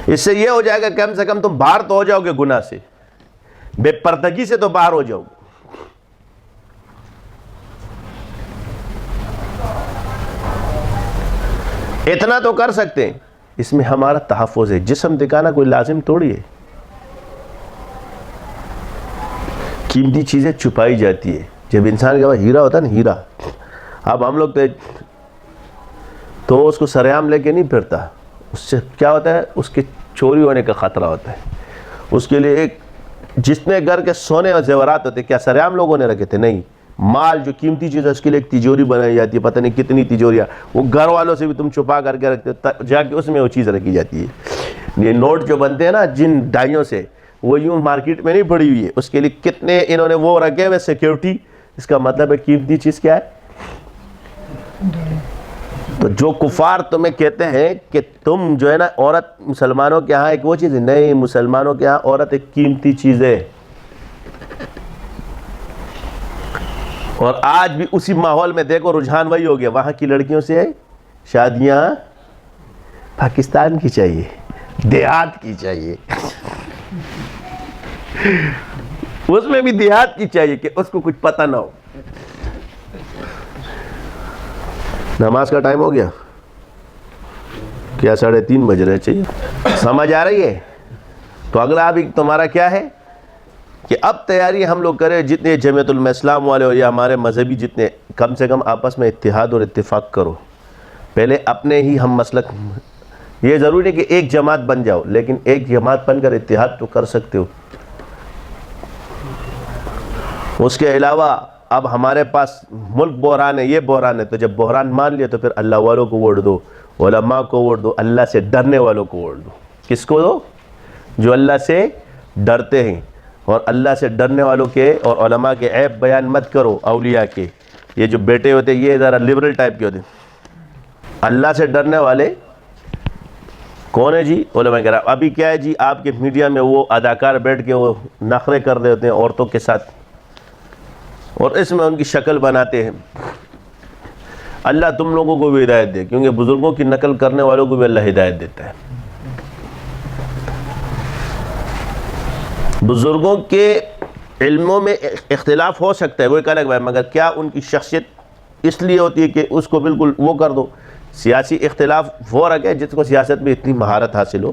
اس سے یہ ہو جائے گا کم سے کم تم باہر تو ہو جاؤ گے گناہ سے، بے پردگی سے تو باہر ہو جاؤ گے. اتنا تو کر سکتے ہیں. اس میں ہمارا تحفظ ہے. جسم دکھانا کوئی لازم توڑی ہے. قیمتی چیزیں چھپائی جاتی ہے. جب انسان کے پاس ہیرا ہوتا ہے نا، ہیرا، اب ہم لوگ تو اس کو سرعام لے کے نہیں پھرتا. اس سے کیا ہوتا ہے؟ اس کے چوری ہونے کا خطرہ ہوتا ہے. اس کے لیے ایک جتنے گھر کے سونے اور زیورات ہوتے کیا سرعام لوگوں نے رکھے تھے؟ نہیں. مال جو قیمتی چیز ہے اس کے لیے ایک تجوری بنائی جاتی ہے، پتہ نہیں کتنی تجوریاں، وہ گھر والوں سے بھی تم چھپا کر کے رکھتے ہو، جا کے اس میں وہ چیز رکھی جاتی ہے. یہ نوٹ جو بنتے ہیں نا جن ڈائیوں سے، وہ یوں مارکیٹ میں نہیں پڑی ہوئی ہے، اس کے لیے کتنے انہوں نے وہ رکھے ہوئے سیکیورٹی. اس کا مطلب ہے قیمتی چیز کیا ہے؟ تو جو کفار تمہیں کہتے ہیں کہ تم جو ہے نا عورت مسلمانوں کے ہاں ایک وہ چیز ہے، نہیں، مسلمانوں کے ہاں عورت ایک قیمتی چیز ہے. اور آج بھی اسی ماحول میں دیکھو رجحان وہی ہو گیا. وہاں کی لڑکیوں سے شادیاں پاکستان کی چاہیے، دیہات کی چاہیے. اس میں بھی دیہات کی چاہیے کہ اس کو کچھ پتہ نہ ہو. نماز کا ٹائم ہو گیا کیا؟ 3:30 بج رہے. چاہیے سمجھ آ رہی ہے؟ تو اگلا ابھی تمہارا کیا ہے کہ اب تیاری ہم لوگ کریں، جتنے جمعیت علماء اسلام والے ہو یا ہمارے مذہبی جتنے، کم سے کم آپس میں اتحاد اور اتفاق کرو. پہلے اپنے ہی ہم مسلک، یہ ضروری ہے کہ ایک جماعت بن جاؤ، لیکن ایک جماعت بن کر اتحاد تو کر سکتے ہو. اس کے علاوہ اب ہمارے پاس ملک بحران ہے، یہ بحران ہے، تو جب بحران مان لیا تو پھر اللہ والوں کو ووٹ دو، علماء کو ووٹ دو، اللہ سے ڈرنے والوں کو ووٹ دو. کس کو دو؟ جو اللہ سے ڈرتے ہیں. اور اللہ سے ڈرنے والوں کے اور علماء کے عیب بیان مت کرو اولیاء کے. یہ جو بیٹے ہوتے یہ ذرا لبرل ٹائپ کے ہوتے. اللہ سے ڈرنے والے کون ہے جی؟ علماء کرام. ابھی کیا ہے جی، آپ کے میڈیا میں وہ اداکار بیٹھ کے وہ نخرے کر رہے ہوتے ہیں عورتوں کے ساتھ، اور اس میں ان کی شکل بناتے ہیں. اللہ تم لوگوں کو بھی ہدایت دے، کیونکہ بزرگوں کی نقل کرنے والوں کو بھی اللہ ہدایت دیتا ہے. بزرگوں کے علموں میں اختلاف ہو سکتا ہے، وہ ایک الگ بات، مگر کیا ان کی شخصیت اس لیے ہوتی ہے کہ اس کو بالکل وہ کر دو؟ سیاسی اختلاف وہ رکھے جس کو سیاست میں اتنی مہارت حاصل ہو.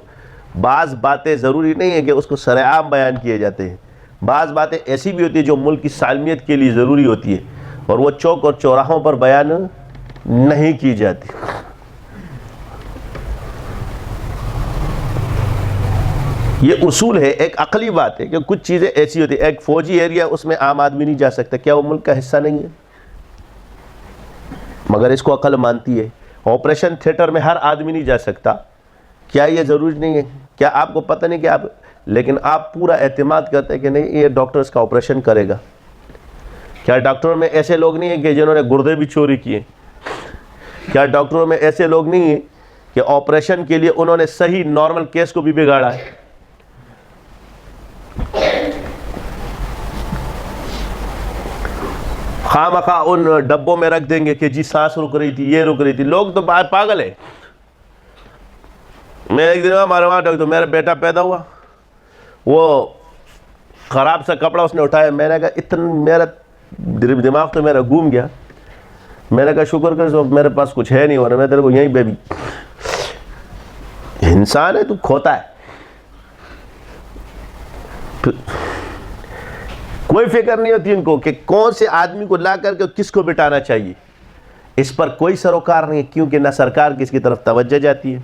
بعض باتیں ضروری نہیں ہے کہ اس کو سر عام بیان کیے جاتے ہیں. بعض باتیں ایسی بھی ہوتی ہیں جو ملک کی سالمیت کے لیے ضروری ہوتی ہے، اور وہ چوک اور چوراہوں پر بیان نہیں کی جاتی. یہ اصول ہے، ایک عقلی بات ہے کہ کچھ چیزیں ایسی ہوتی ہیں. ایک فوجی ایریا، اس میں عام آدمی نہیں جا سکتا، کیا وہ ملک کا حصہ نہیں ہے؟ مگر اس کو عقل مانتی ہے. آپریشن تھیٹر میں ہر آدمی نہیں جا سکتا، کیا یہ ضروری نہیں ہے؟ کیا آپ کو پتہ نہیں کہ آپ، لیکن آپ پورا اعتماد کرتے ہیں کہ نہیں یہ ڈاکٹر اس کا آپریشن کرے گا. کیا ڈاکٹروں میں ایسے لوگ نہیں ہیں کہ جنہوں نے گردے بھی چوری کیے؟ کیا ڈاکٹروں میں ایسے لوگ نہیں ہیں کہ آپریشن کے لیے انہوں نے صحیح نارمل کیس کو بھی بگاڑا ہے؟ خواہ مخواہ ان ڈبوں میں رکھ دیں گے کہ جی سانس رک رہی تھی، یہ رک رہی تھی. لوگ تو باہر پاگل ہیں. میں ایک دن ہمارے وہاں ڈاکٹر، میرا بیٹا پیدا ہوا، وہ خراب سا کپڑا اس نے اٹھایا. میں نے کہا اتنا، میرا دماغ تو میرا گھوم گیا. میں نے کہا شکر کر سو میرے پاس کچھ ہے نہیں، ورنہ میں تیرے کو یہیں بیبی. انسان ہے تو کھوتا ہے، کوئی فکر نہیں ہوتی ان کو کہ کون سے آدمی کو لا کر کے کس کو بٹانا چاہیے. اس پر کوئی سروکار نہیں، کیونکہ نہ سرکار کی اس کی طرف توجہ جاتی ہے.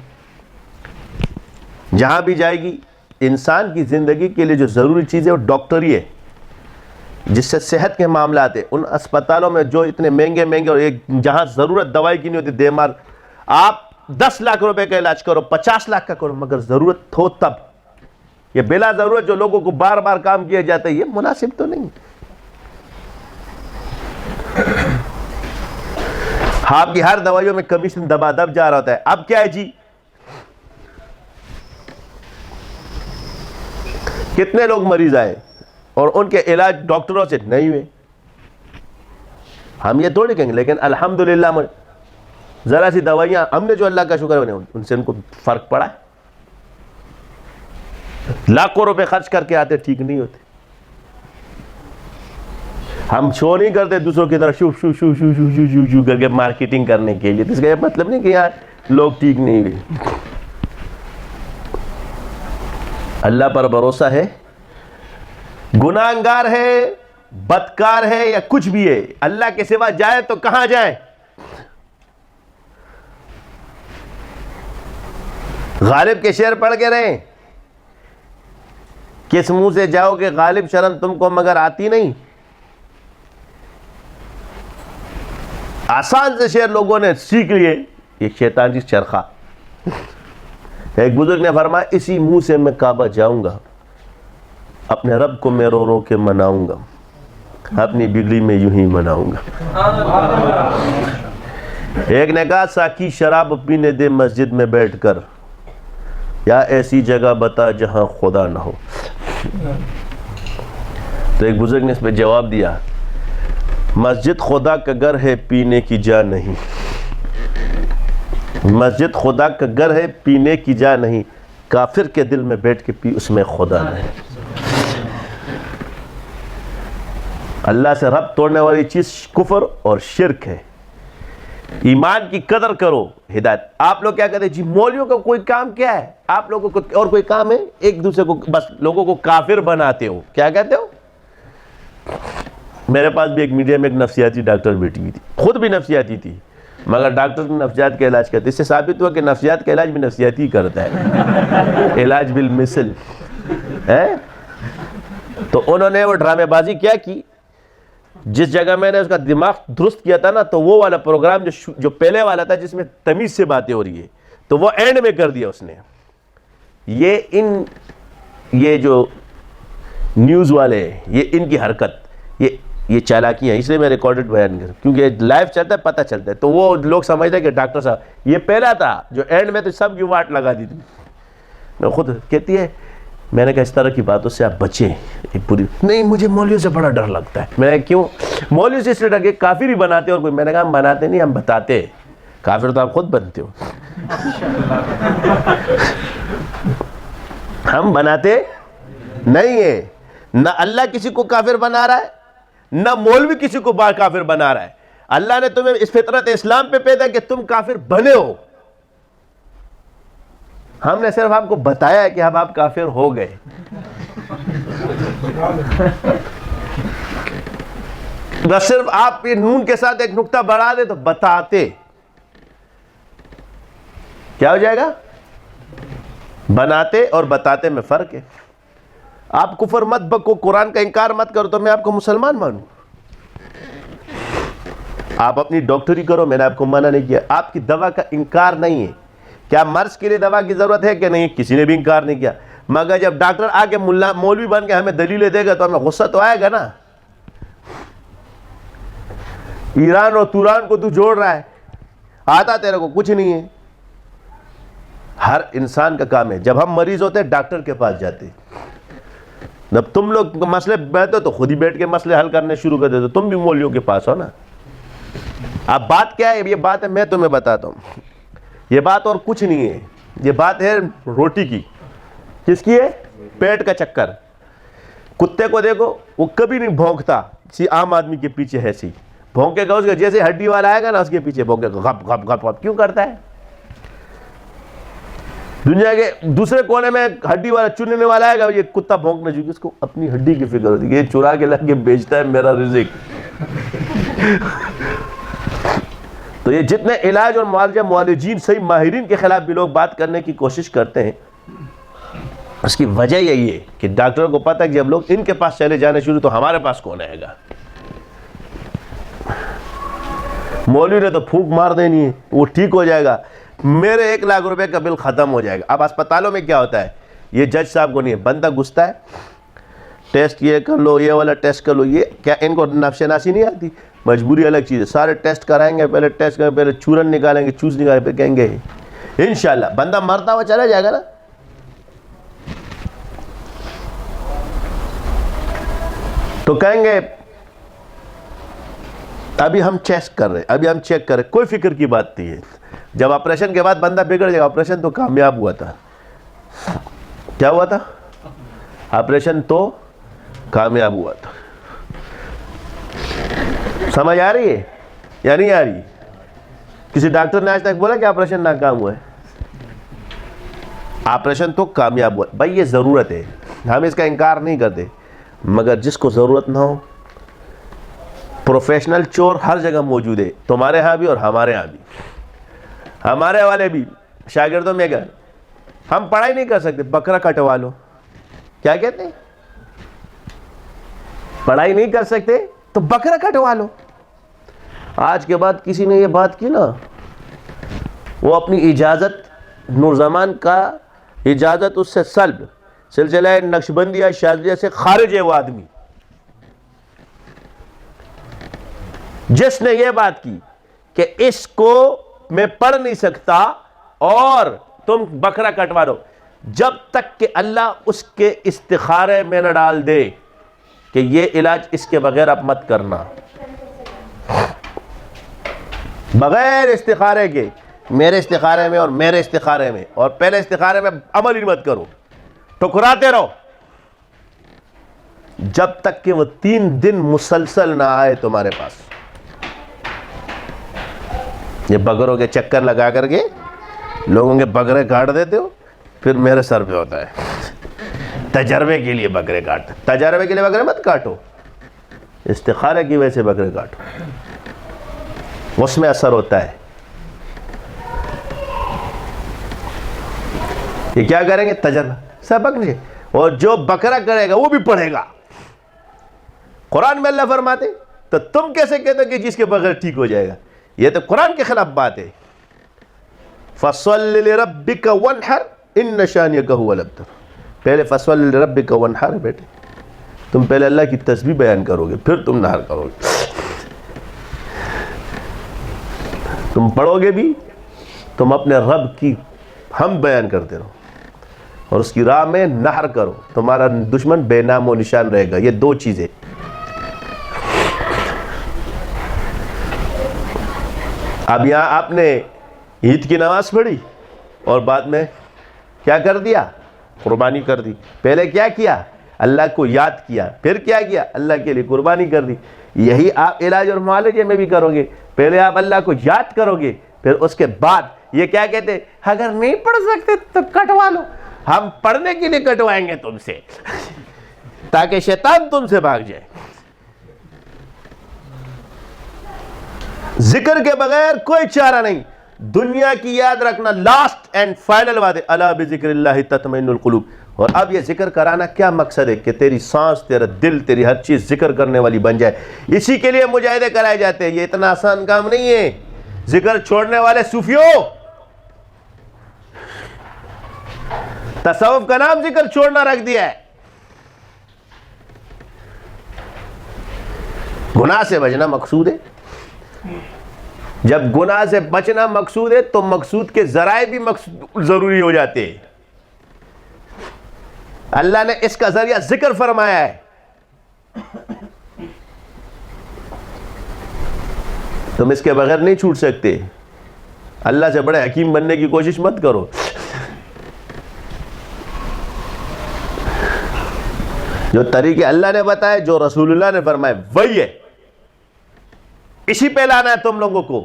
جہاں بھی جائے گی انسان کی زندگی کے لیے جو ضروری چیز ہے وہ ڈاکٹری ہے، جس سے صحت کے معاملات ہیں. ان اسپتالوں میں جو اتنے مہنگے مہنگے، اور ایک جہاں ضرورت دوائی کی نہیں ہوتی، دیمار آپ 10 لاکھ روپے کا علاج کرو، 50 لاکھ کا کرو، مگر ضرورت ہو تب. یہ بلا ضرورت جو لوگوں کو بار بار کام کیا جاتا ہے، یہ مناسب تو نہیں. آپ کی ہر دوائیوں میں کمیشن دبا دب جا رہا ہوتا ہے. اب کیا ہے جی، کتنے لوگ مریض آئے اور ان کے علاج ڈاکٹروں سے نہیں ہوئے. ہم یہ تھوڑی کہیں گے، لیکن الحمدللہ ذرا سی دوائیاں ہم نے جو اللہ کا شکر ہے ان سے ان کو فرق پڑا ہے. لاکھوں روپے خرچ کر کے آتے، ٹھیک نہیں ہوتے. ہم شو نہیں کرتے دوسروں کی طرح شو شو شو شو شو شو شو شو کر کے مارکیٹنگ کرنے کے لیے. اس کا یہ مطلب نہیں کہ یار لوگ ٹھیک نہیں ہوئے. اللہ پر بھروسہ ہے، گناہگار ہے، بدکار ہے یا کچھ بھی ہے، اللہ کے سوا جائے تو کہاں جائیں؟ غالب کے شعر پڑھ کے رہیں، کس منہ سے جاؤ کہ غالب شرم تم کو مگر آتی نہیں. آسان سے شعر لوگوں نے سیکھ لیے، یہ شیطان کی چرخا. ایک بزرگ نے فرمایا اسی منہ سے میں کعبہ جاؤں گا، اپنے رب کو میں رو رو کے مناؤں گا، اپنی بگڑی میں یوں ہی مناؤں گا. ایک نے کہا ساقی شراب پینے دے مسجد میں بیٹھ کر، یا ایسی جگہ بتا جہاں خدا نہ ہو. تو ایک بزرگ نے اس پہ جواب دیا، مسجد خدا کا گھر ہے پینے کی جا نہیں. مسجد خدا کا گھر ہے پینے کی جا نہیں، کافر کے دل میں بیٹھ کے پی اس میں خدا نہیں. اللہ سے رب توڑنے والی چیز کفر اور شرک ہے. ایمان کی قدر کرو. ہدایت. آپ لوگ کیا کہتے ہیں جی مولویوں کا کوئی کام کیا ہے؟ آپ لوگوں کو اور کوئی کام ہے؟ ایک دوسرے کو بس لوگوں کو کافر بناتے ہو. کیا کہتے ہو؟ میرے پاس بھی ایک میڈیا میں ایک نفسیاتی ڈاکٹر بیٹھی ہوئی تھی، خود بھی نفسیاتی تھی، مگر ڈاکٹر نفسیات کا علاج کرتے. اس سے ثابت ہوا کہ نفسیات کا علاج بھی نفسیاتی کرتا ہے، علاج بالمثل ہے. تو انہوں نے وہ ڈرامے بازی کیا کی، جس جگہ میں نے اس کا دماغ درست کیا تھا نا، تو وہ والا پروگرام جو پہلے والا تھا جس میں تمیز سے باتیں ہو رہی ہے، تو وہ اینڈ میں کر دیا اس نے. یہ جو نیوز والے ہیں، یہ ان کی حرکت، یہ یہ چالاکیاں ہیں، اس لیے میں ریکارڈڈ بیان کر، کیونکہ لائیو چلتا ہے پتہ چلتا ہے، تو وہ لوگ سمجھتے ہیں کہ ڈاکٹر صاحب یہ پہلا تھا جو اینڈ میں تو سب کی واٹ لگا دی تھی. میں خود کہتی ہے، میں نے کہا اس طرح کی باتوں سے آپ بچیں. پوری نہیں، مجھے مولویوں سے بڑا ڈر لگتا ہے. میں کیوں؟ مولوی سے اس لیے ڈر کے کافر ہی بناتے اور کوئی. میں نے کہا ہم بناتے نہیں، ہم بتاتے. کافر تو آپ خود بنتے ہو. ہم بناتے نہیں ہیں. نہ اللہ کسی کو کافر بنا رہا ہے، نہ مولوی کسی کو کافر بنا رہا ہے. اللہ نے تمہیں اس فطرت اسلام پہ پیدا کہ تم کافر بنے ہو. ہم نے صرف آپ کو بتایا ہے کہ اب آپ کافر ہو گئے. بس صرف آپ یہ نون کے ساتھ ایک نقطہ بڑھا دے تو بتاتے. کیا ہو جائے گا؟ بناتے اور بتاتے میں فرق ہے. آپ کفر مت بکو، قرآن کا انکار مت کرو تو میں آپ کو مسلمان مانوں. آپ اپنی ڈاکٹری کرو، میں نے آپ کو منع نہیں کیا. آپ کی دوا کا انکار نہیں ہے. کیا مرض کے لیے دوا کی ضرورت ہے کہ نہیں؟ کسی نے بھی انکار نہیں کیا. مگر جب ڈاکٹر آ کے مولوی بن کے ہمیں دلیلیں دے گا تو ہمیں غصہ تو آئے گا نا. ایران اور توران کو تو جوڑ رہا ہے، آتا تیرے کو کچھ نہیں ہے. ہر انسان کا کام ہے. جب ہم مریض ہوتے ہیں ڈاکٹر کے پاس جاتے. جب تم لوگ مسئلے بیٹھتے تو خود ہی بیٹھ کے مسئلے حل کرنے شروع کر دیتے. تم بھی مولویوں کے پاس ہو نا. اب بات کیا ہے؟ یہ بات ہے، میں تمہیں بتاتا ہوں. یہ بات اور کچھ نہیں ہے. یہ بات ہے روٹی کی. کس کی ہے؟ پیٹ کا چکر. کتے کو دیکھو، وہ کبھی نہیں بھونکتا. کسی عام آدمی کے پیچھے ہے سی بھونکے گا. اس کا جیسے ہڈی والا آئے گا نا، اس کے پیچھے بھونکے گا، غپ غپ غپ غپ. کیوں کرتا ہے؟ دنیا کے دوسرے کونے میں ہڈی والا چننے والا آئے گا، یہ کتا بھونکنا چاہیے. اس کو اپنی ہڈی کی فکر ہوتی ہے، یہ چرا کے لا کے بیچتا ہے میرا رزق. تو یہ جتنے علاج اور معالجہ معالجین صحیح ماہرین کے خلاف بھی لوگ بات کرنے کی کوشش کرتے ہیں، اس کی وجہ یہی ہے کہ ڈاکٹروں کو پتہ ہے کہ جب لوگ ان کے پاس چلے جانے شروع تو ہمارے پاس کون آئے گا. مولوی نے تو پھونک مار دینی ہے، وہ ٹھیک ہو جائے گا. میرے 1 لاکھ روپے کا بل ختم ہو جائے گا. اب اسپتالوں میں کیا ہوتا ہے؟ یہ جج صاحب کو نہیں ہے، بندہ گھستا ہے، ٹیسٹ یہ کر لو، یہ والا ٹیسٹ کر لو. یہ کیا ان کو نفس شناسی نہیں آتی؟ مجبوری الگ چیز ہے. سارے ٹیسٹ کرائیں گے، پہلے ٹیسٹ کریں، پہلے چورن نکالیں گے، چوز نکالیں گے، پھر کہیں گے انشاءاللہ. بندہ مرتا ہوا چلا جائے گا نا. تو کہیں گے ابھی ہم چیک کر رہے ہیں، ابھی ہم چیک کر رہے ہیں. کوئی فکر کی بات نہیں ہے. جب آپریشن کے بعد بندہ بگڑ جائے گا. آپریشن تو کامیاب ہوا تھا. کیا ہوا تھا؟ آپریشن تو کامیاب ہوا تھا. سمجھ آ رہی ہے یا نہیں آ رہی؟ کسی ڈاکٹر نے آج تک بولا کہ آپریشن ناکام ہوا ہے؟ آپریشن تو کامیاب ہوا. بھائی یہ ضرورت ہے، ہم اس کا انکار نہیں کرتے. مگر جس کو ضرورت نہ ہو، پروفیشنل چور ہر جگہ موجود ہے، تمہارے ہاں بھی اور ہمارے ہاں بھی. ہمارے والے بھی شاگردوں میں گئے، ہم پڑھائی نہیں کر سکتے، بکرا کٹوا لو. کیا کہتے ہیں؟ پڑھائی نہیں کر سکتے تو بکرا کٹوا لو. آج کے بعد کسی نے یہ بات کی نا، وہ اپنی اجازت، نورزمان کا اجازت اس سے سلب، سلسلہ نقشبندیہ شاذلیہ سے خارج ہے وہ آدمی. جس نے یہ بات کی کہ اس کو میں پڑھ نہیں سکتا اور تم بکرا کٹوا دو، جب تک کہ اللہ اس کے استخارے میں نہ ڈال دے کہ یہ علاج اس کے بغیر اب مت کرنا. بغیر استخارے کے، میرے استخارے میں اور میرے استخارے میں، اور پہلے استخارے میں عمل ہی مت کرو، ٹھکراتے رہو جب تک کہ وہ 3 دن مسلسل نہ آئے تمہارے پاس. یہ بکروں کے چکر لگا کر کے لوگوں کے بکرے کاٹ دیتے ہو، پھر میرے سر پہ ہوتا ہے تجربے کے لیے بکرے کاٹ. تجربے کے لیے بکرے مت کاٹو، استخارے کی وجہ سے بکرے کاٹو، اس میں اثر ہوتا ہے. یہ کیا کریں گے؟ تجربہ، سبق نہیں. اور جو بکرا کرے گا وہ بھی پڑھے گا. قرآن میں اللہ فرماتے، تو تم کیسے کہتے ہو کہ جس کے بغیر ٹھیک ہو جائے گا؟ یہ تو قرآن کے خلاف بات ہے. فَصَلِّ لِرَبِّكَ وَانْحَرْ إِنَّ شَانِئَكَ هُوَ الْأَبْتَرُ. پہلے فَصَلِّ لِرَبِّكَ وَانْحَرْ بیٹے، تم پہلے اللہ کی تسبیح بیان کرو گے، پھر تم نہر کرو گے. تم پڑھو گے بھی، تم اپنے رب کی ہم بیان کرتے رہو اور اس کی راہ میں نہر کرو. تمہارا دشمن بے نام و نشان رہے گا. یہ دو چیزیں. اب یہاں آپ نے عید کی نماز پڑھی اور بعد میں کیا کر دیا؟ قربانی کر دی. پہلے کیا کیا؟ اللہ کو یاد کیا. پھر کیا کیا؟ اللہ کے لیے قربانی کر دی. یہی آپ علاج اور معالجے میں بھی کرو گے. پہلے آپ اللہ کو یاد کرو گے، پھر اس کے بعد یہ کیا کہتے ہیں؟ اگر نہیں پڑھ سکتے تو کٹوا لو. ہم پڑھنے کے لیے کٹوائیں گے تم سے تاکہ شیطان تم سے بھاگ جائے. ذکر کے بغیر کوئی چارہ نہیں. دنیا کی یاد رکھنا لاسٹ اینڈ فائنل بات ہے. الا بذکر اللہ تطمئن القلوب. اور اب یہ ذکر کرانا کیا مقصد ہے؟ کہ تیری سانس، تیرا دل، تیری ہر چیز ذکر کرنے والی بن جائے. اسی کے لیے مجاہدے کرائے جاتے ہیں. یہ اتنا آسان کام نہیں ہے. ذکر چھوڑنے والے صوفیوں، تصوف کا نام ذکر چھوڑنا رکھ دیا ہے. گناہ سے بچنا مقصود ہے. جب گناہ سے بچنا مقصود ہے تو مقصود کے ذرائع بھی ضروری ہو جاتے ہیں. اللہ نے اس کا ذریعہ ذکر فرمایا ہے. تم اس کے بغیر نہیں چھوٹ سکتے. اللہ سے بڑے حکیم بننے کی کوشش مت کرو. جو طریقے اللہ نے بتائے، جو رسول اللہ نے فرمائے، وہی ہے. اسی پہ لانا ہے تم لوگوں کو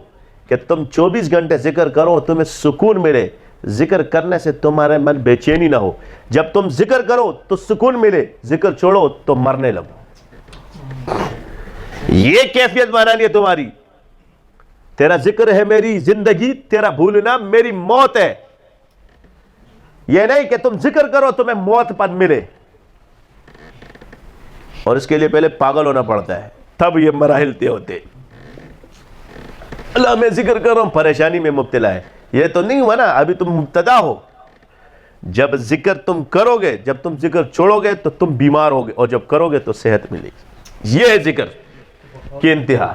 کہ تم 24 گھنٹے ذکر کرو اور تمہیں سکون ملے. ذکر کرنے سے تمہارے من بے چینی نہ ہو. جب تم ذکر کرو تو سکون ملے، ذکر چھوڑو تو مرنے لگو. یہ کیفیت بنانی ہے تمہاری. تیرا ذکر ہے میری زندگی، تیرا بھولنا میری موت ہے. یہ نہیں کہ تم ذکر کرو تمہیں موت پر ملے. اور اس کے لیے پہلے پاگل ہونا پڑتا ہے، تب یہ مراحل طے ہوتے. اللہ میں ذکر کر رہا ہوں، پریشانی میں مبتلا ہے. یہ تو نہیں ہوا نا، ابھی تم مبتدا ہو. جب ذکر تم کرو گے، جب تم ذکر چھوڑو گے تو تم بیمار ہوگے، اور جب کرو گے تو صحت ملے گی. یہ ہے ذکر کی انتہا.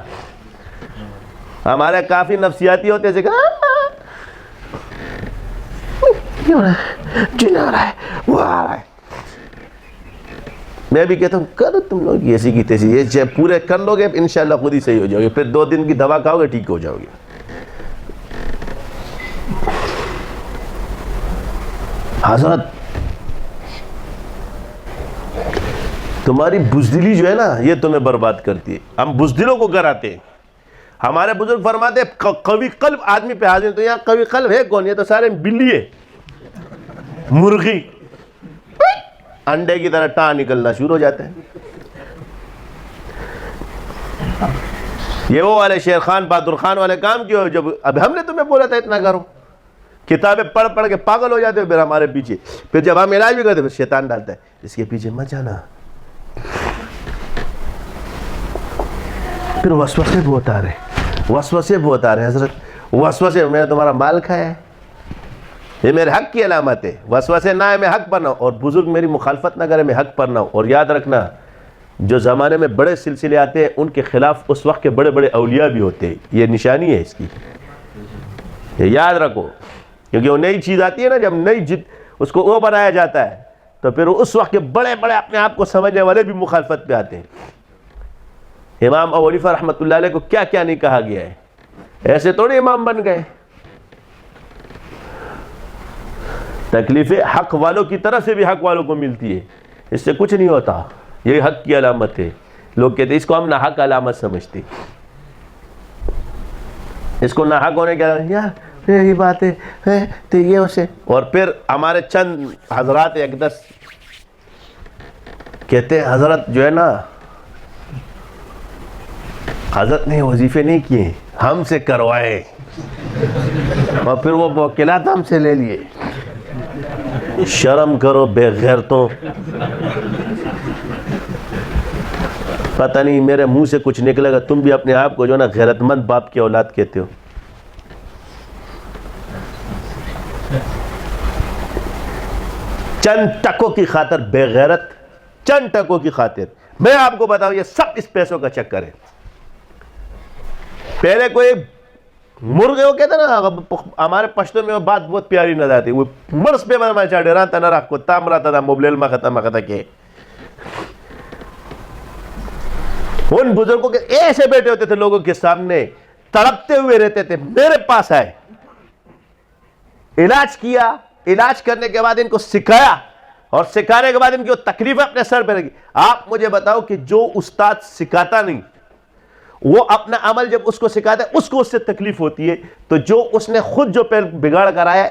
ہمارے کافی نفسیاتی ہوتے ذکر، جن آ رہا ہے، وہ آ رہا ہے. میں بھی کہتا ہوں کرو تم لوگ ایسی کی تیسی. یہ پورے کر لو گے انشاءاللہ خود ہی صحیح ہو جاؤ گے. پھر 2 دن کی دوا کھاؤ گے، ٹھیک ہو جاؤ گے. حضرت تمہاری بزدلی جو ہے نا، یہ تمہیں برباد کرتی ہے. ہم بزدلوں کو کراتے ہیں. ہمارے بزرگ فرماتے ہیں قوی قلب آدمی پہ حاضر. تو یہاں قوی قلب ہے کون؟ یہ تو سارے بلی ہے، مرغی. انڈے کی طرح ٹان نکلنا شروع ہو جاتے ہیں. یہ وہ والے شیر خان بہادر خان والے کام کیوں؟ جب اب ہم نے تمہیں بولا تھا اتنا کرو. کتابیں پڑھ پڑھ کے پاگل ہو جاتے ہو پھر ہمارے پیچھے. پھر جب ہم علاج بھی کرتے پھر شیطان ڈالتا ہے اس کے پیچھے مت جانا. پھر وسوسے بہت آ رہے ہیں. حضرت وسوسے، میں نے تمہارا مال کھایا ہے، یہ میرے حق کی علامت ہے. وسوسے نہ ہے میں حق پر نہ ہوں، اور بزرگ میری مخالفت نہ کرے میں حق پر نہ ہوں. اور یاد رکھنا، جو زمانے میں بڑے سلسلے آتے ہیں ان کے خلاف اس وقت کے بڑے بڑے اولیاء بھی ہوتے ہیں. یہ نشانی ہے اس کی، یہ یاد رکھو. کیونکہ وہ نئی چیز آتی ہے نا، جب نئی اس کو وہ بنایا جاتا ہے تو پھر اس وقت کے بڑے بڑے اپنے آپ کو سمجھنے والے بھی مخالفت پہ آتے ہیں. امام ابو حنیفہ رحمۃ اللہ علیہ کو کیا کیا نہیں کہا گیا ہے. ایسے تھوڑے امام بن گئے. تکلیفیں حق والوں کی طرف سے بھی حق والوں کو ملتی ہے. اس سے کچھ نہیں ہوتا. یہ حق کی علامت ہے. لوگ کہتے ہیں اس کو ہم ناحق علامت سمجھتے، اس کو ناحق ہونے کا یار یہ بات ہے تو یہ اسے. اور پھر ہمارے چند حضرات اقدس کہتے ہیں حضرت جو ہے نا، حضرت نے وظیفے نہیں کیے، ہم سے کروائے اور پھر وہ موکلات ہم سے لے لیے. شرم کرو بے غیرتوں. پتہ نہیں میرے منہ سے کچھ نکلے گا، تم بھی اپنے آپ کو جو ہے نا غیرت مند باپ کی اولاد کہتے ہو. چند ٹکوں کی خاطر بے غیرت، چند ٹکوں کی خاطر میں آپ کو بتاؤں یہ سب اس پیسوں کا چکر ہے. پہلے کوئی مرغے وہ کہتے نا ہمارے پشتوں میں وہ بات بہت پیاری نظر آتی, وہ مرس پہ بنا چاہ ڈرا تنا رکھ کو تام رہتا تھا موبائل میں ختم کے. ان بزرگوں کے ایسے بیٹھے ہوتے تھے لوگوں کے سامنے, تڑپتے ہوئے رہتے تھے, میرے پاس آئے, علاج کیا, علاج کرنے کے بعد ان کو سکھایا, اور سکھانے کے بعد ان کی وہ تکلیفیں اپنے سر پہ رکھی. آپ مجھے بتاؤ کہ جو استاد سکھاتا نہیں وہ اپنا عمل جب اس کو سکھاتا ہے اس کو اس سے تکلیف ہوتی ہے, تو جو اس نے خود جو پیر بگاڑ کر آیا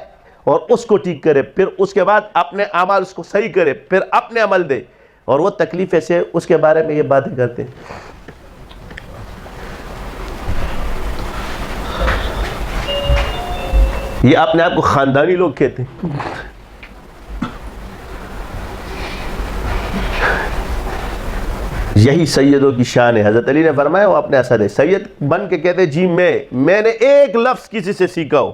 اور اس کو ٹھیک کرے, پھر اس کے بعد اپنے اعمال اس کو صحیح کرے, پھر اپنے عمل دے, اور وہ تکلیف سے اس کے بارے میں یہ باتیں کرتے ہیں. یہ اپنے آپ کو خاندانی لوگ کہتے ہیں. یہی سیدوں کی شان ہے. حضرت علی نے فرمایا وہ اپنے اثر ہے, سید بن کے کہتے جی میں نے ایک لفظ کسی سے سیکھا ہو,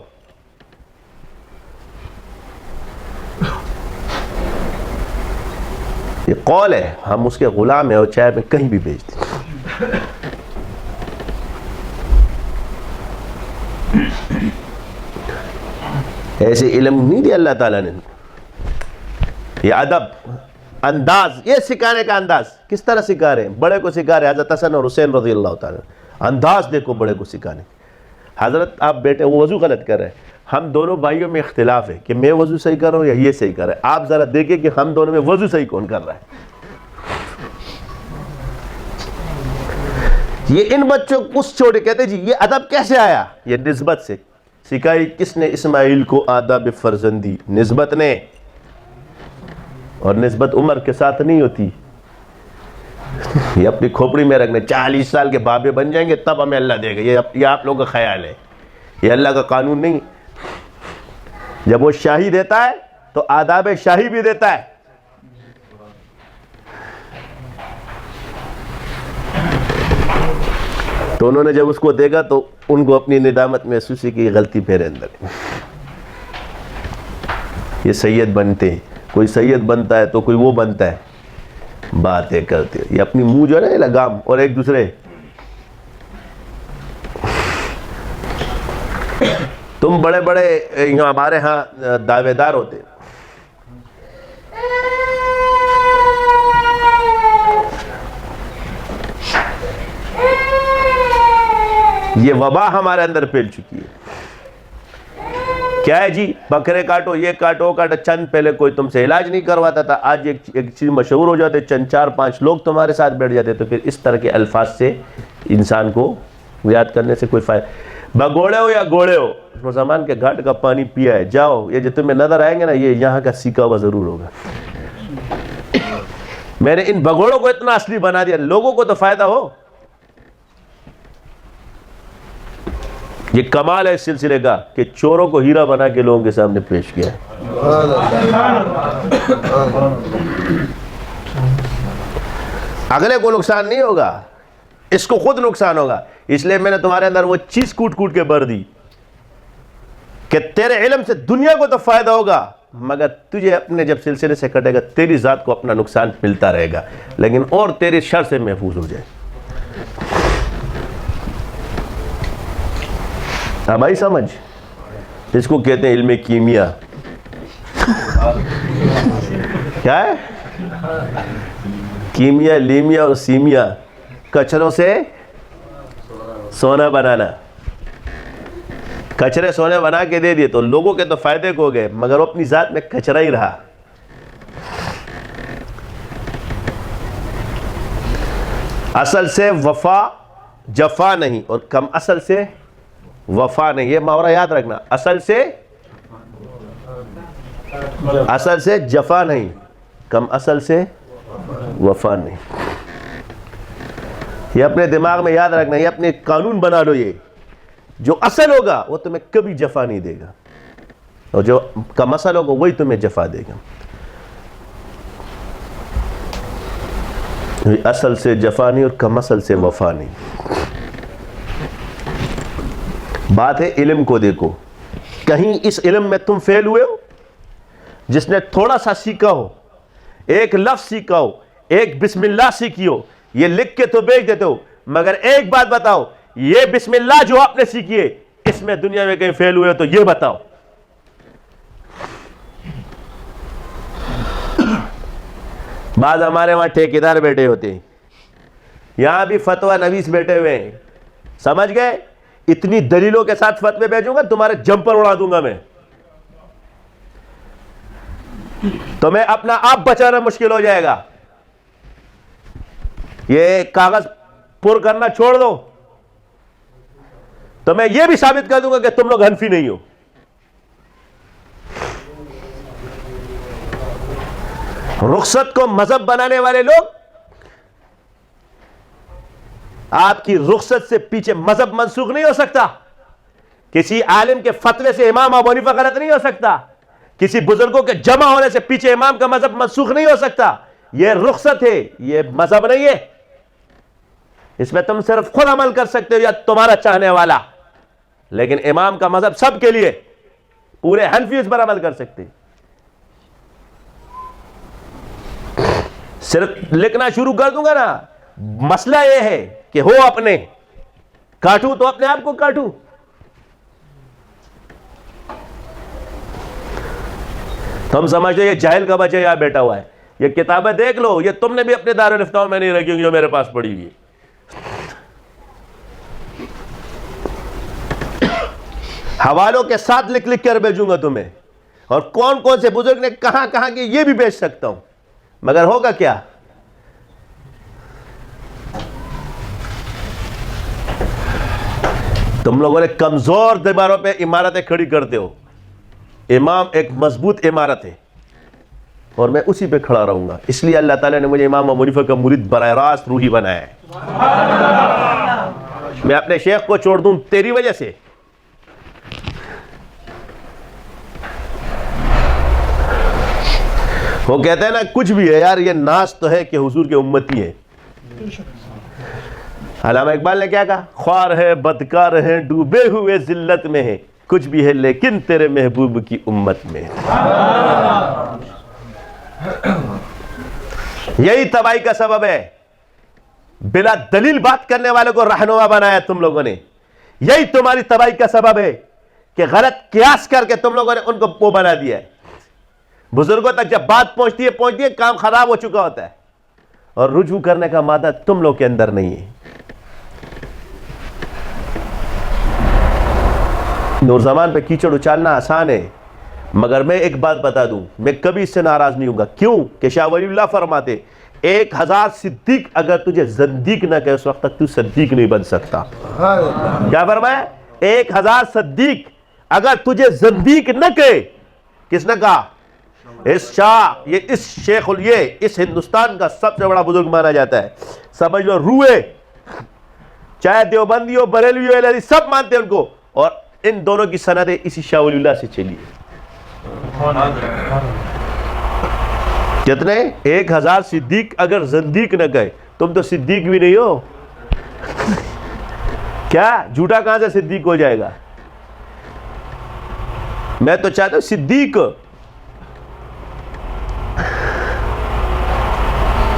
یہ قول ہے, ہم اس کے غلام ہیں اور چاہے میں کہیں بھی بھیج دیں. ایسے علم نہیں دیا اللہ تعالیٰ نے. یہ ادب انداز, یہ سکھانے کا انداز کس طرح سکھا رہے ہیں, بڑے کو سکھا رہے ہیں. حضرت حسن اور حسین رضی اللہ تعالیٰ, انداز دیکھو بڑے کو سکھانے. حضرت آپ بیٹے وہ وضو غلط کر رہے ہیں, ہم دونوں بھائیوں میں اختلاف ہے کہ میں وضو صحیح کر رہا ہوں یا یہ صحیح کر رہا ہے. آپ ذرا دیکھیں کہ ہم دونوں میں وضو صحیح کون کر رہا ہے. یہ ان بچوں کو اس چھوڑے کہتے جی یہ ادب کیسے آیا, یہ نسبت سے سکھائی. کس نے اسماعیل کو آداب فرزندی, نسبت نے. اور نسبت عمر کے ساتھ نہیں ہوتی, یہ اپنی کھوپڑی میں رکھنے. 40 سال کے بابے بن جائیں گے تب ہمیں اللہ دے گا, یہ آپ لوگوں کا خیال ہے, یہ اللہ کا قانون نہیں. جب وہ شاہی دیتا ہے تو آداب شاہی بھی دیتا ہے. تو انہوں نے جب اس کو دیکھا تو ان کو اپنی ندامت محسوس کی غلطی میرے اندر ہے. یہ سید بنتے ہیں, کوئی سید بنتا ہے تو کوئی وہ بنتا ہے, باتیں کرتے ہیں. یہ اپنی منہ جو ہے نا لگام, اور ایک دوسرے تم بڑے بڑے ہمارے ہاں دعوے دار ہوتے ہیں. یہ وبا ہمارے اندر پھیل چکی ہے. کیا ہے جی, بکرے کاٹو, یہ کاٹو, وہ کاٹو. چند پہلے کوئی تم سے علاج نہیں کرواتا تھا, آج ایک چیز مشہور ہو جاتے, چند 4-5 لوگ تمہارے ساتھ بیٹھ جاتے, تو پھر اس طرح کے الفاظ سے انسان کو یاد کرنے سے کوئی فائدہ. بگوڑے ہو یا گوڑے ہو, مسلمان کے گھاٹ کا پانی پیا ہے, جاؤ, یہ جو تمہیں نظر آئیں گے نا یہ یہاں کا سیکھا ہوا ضرور ہوگا. میں نے ان بگوڑوں کو اتنا اصلی بنا دیا, لوگوں کو تو فائدہ ہو. یہ کمال ہے اس سلسلے کا کہ چوروں کو ہیرا بنا کے لوگوں کے سامنے پیش کیا ہے. اگلے کو نقصان نہیں ہوگا, اس کو خود نقصان ہوگا. اس لیے میں نے تمہارے اندر وہ چیز کوٹ کوٹ کے بھر دی کہ تیرے علم سے دنیا کو تو فائدہ ہوگا, مگر تجھے اپنے جب سلسلے سے کٹے گا تیری ذات کو اپنا نقصان ملتا رہے گا, لیکن اور تیرے شر سے محفوظ ہو جائے. اب آئی سمجھ, اس کو کہتے ہیں علم کیمیا. کیا ہے کیمیا, لیمیا اور سیمیا, کچروں سے سونا بنانا. کچرے سونے بنا کے دے دیے تو لوگوں کے تو فائدے کو گئے, مگر وہ اپنی ذات میں کچرا ہی رہا. اصل سے وفا جفا نہیں, اور کم اصل سے وفا نہیں. یہ محاورہ یاد رکھنا, اصل سے جفا نہیں, کم اصل سے وفا نہیں. یہ اپنے دماغ میں یاد رکھنا, یہ اپنے قانون بنا لو. یہ جو اصل ہوگا وہ تمہیں کبھی جفا نہیں دے گا, اور جو کم اصل ہوگا وہی تمہیں جفا دے گا. اصل سے جفا نہیں اور کم اصل سے وفا نہیں. بات ہے علم کو دیکھو, کہیں اس علم میں تم فیل ہوئے ہو. جس نے تھوڑا سا سیکھا ہو, ایک لفظ سیکھا ہو, ایک بسم اللہ سیکھی ہو, یہ لکھ کے تو بیچ دیتے ہو, مگر ایک بات بتاؤ, یہ بسم اللہ جو آپ نے سیکھی ہے اس میں دنیا میں کہیں فیل ہوئے تو یہ بتاؤ. بعض ہمارے وہاں ٹھیکیدار بیٹھے ہوتے ہیں, یہاں بھی فتویٰ نویس بیٹھے ہوئے ہیں, سمجھ گئے, اتنی دلیلوں کے ساتھ فتوے بھیجوں گا تمہارے جمپر اڑا دوں گا میں, تمہیں اپنا آپ بچانا مشکل ہو جائے گا. یہ کاغذ پر کرنا چھوڑ دو تو میں یہ بھی ثابت کر دوں گا کہ تم لوگ حنفی نہیں ہو. رخصت کو مذہب بنانے والے لوگ, آپ کی رخصت سے پیچھے مذہب منسوخ نہیں ہو سکتا. کسی عالم کے فتوے سے امام ابو حنیفہ غلط نہیں ہو سکتا. کسی بزرگوں کے جمع ہونے سے پیچھے امام کا مذہب منسوخ نہیں ہو سکتا. یہ رخصت ہے, یہ مذہب نہیں ہے. اس میں تم صرف خود عمل کر سکتے ہو یا تمہارا چاہنے والا, لیکن امام کا مذہب سب کے لیے, پورے حنفی اس پر عمل کر سکتے. صرف لکھنا شروع کر دوں گا نا, مسئلہ یہ ہے کہ ہو اپنے, کاٹوں تو اپنے آپ کو کاٹوں. تم سمجھتے یہ جاہل کا بچہ یہاں بیٹھا ہوا ہے, یہ کتابیں دیکھ لو, یہ تم نے بھی اپنے دارالفتاؤں میں نہیں رکھی جو میرے پاس پڑھی ہوئی ہے. حوالوں کے ساتھ لکھ لکھ کر بھیجوں گا تمہیں, اور کون کون سے بزرگ نے کہاں کہاں کی یہ بھی بھیج سکتا ہوں, مگر ہوگا کیا؟ تم لوگوں نے کمزور دیواروں پہ عمارتیں کھڑی کرتے ہو. امام ایک مضبوط عمارت ہے اور میں اسی پہ کھڑا رہوں گا. اس لیے اللہ تعالیٰ نے مجھے امام ابو حنیفہ کا مرید براہ راست روحی بنایا ہے. میں اپنے شیخ کو چھوڑ دوں تیری وجہ سے؟ وہ کہتے ہیں نا کچھ بھی ہے یار, یہ ناز تو ہے کہ حضور کے امتی ہیں. علامہ اقبال نے کیا کہا, خوار ہے بدکار ہیں ڈوبے ہوئے ذلت میں ہے, کچھ بھی ہے لیکن تیرے محبوب کی امت میں. یہی تباہی کا سبب ہے, بلا دلیل بات کرنے والوں کو رہنما بنایا تم لوگوں نے. یہی تمہاری تباہی کا سبب ہے کہ غلط قیاس کر کے تم لوگوں نے ان کو وہ بنا دیا ہے. بزرگوں تک جب بات پہنچتی ہے کام خراب ہو چکا ہوتا ہے, اور رجوع کرنے کا مادہ تم لوگ کے اندر نہیں ہے. نور زمان پہ کیچڑ اچالنا آسان ہے, مگر میں ایک بات بتا دوں, میں کبھی اس سے ناراض نہیں ہوں گا. کیوں کہ شاہ ولی اللہ فرماتے 1000 صدیق اگر تجھے زندیق نہ کہے اس وقت تک تو صدیق نہیں بن سکتا. کیا فرمایا؟ 1000 صدیق اگر تجھے زندیق نہ کہے. کس نے کہا؟ اس شاہ, یہ اس شیخ یہ اس ہندوستان کا سب سے بڑا بزرگ مانا جاتا ہے. سمجھ لو روئے, چاہے دیوبندی ہو بریلوی ہو اہل حدیث سب مانتے ہیں ان کو, اور ان دونوں کی سندیں اسی شاہ ولی اللہ سے چلی. کتنے؟ 1000 صدیق اگر زندیق نہ کہے. تم تو صدیق بھی نہیں ہو, کیا جھوٹا کہاں سے صدیق ہو جائے گا؟ میں تو چاہتا ہوں صدیق.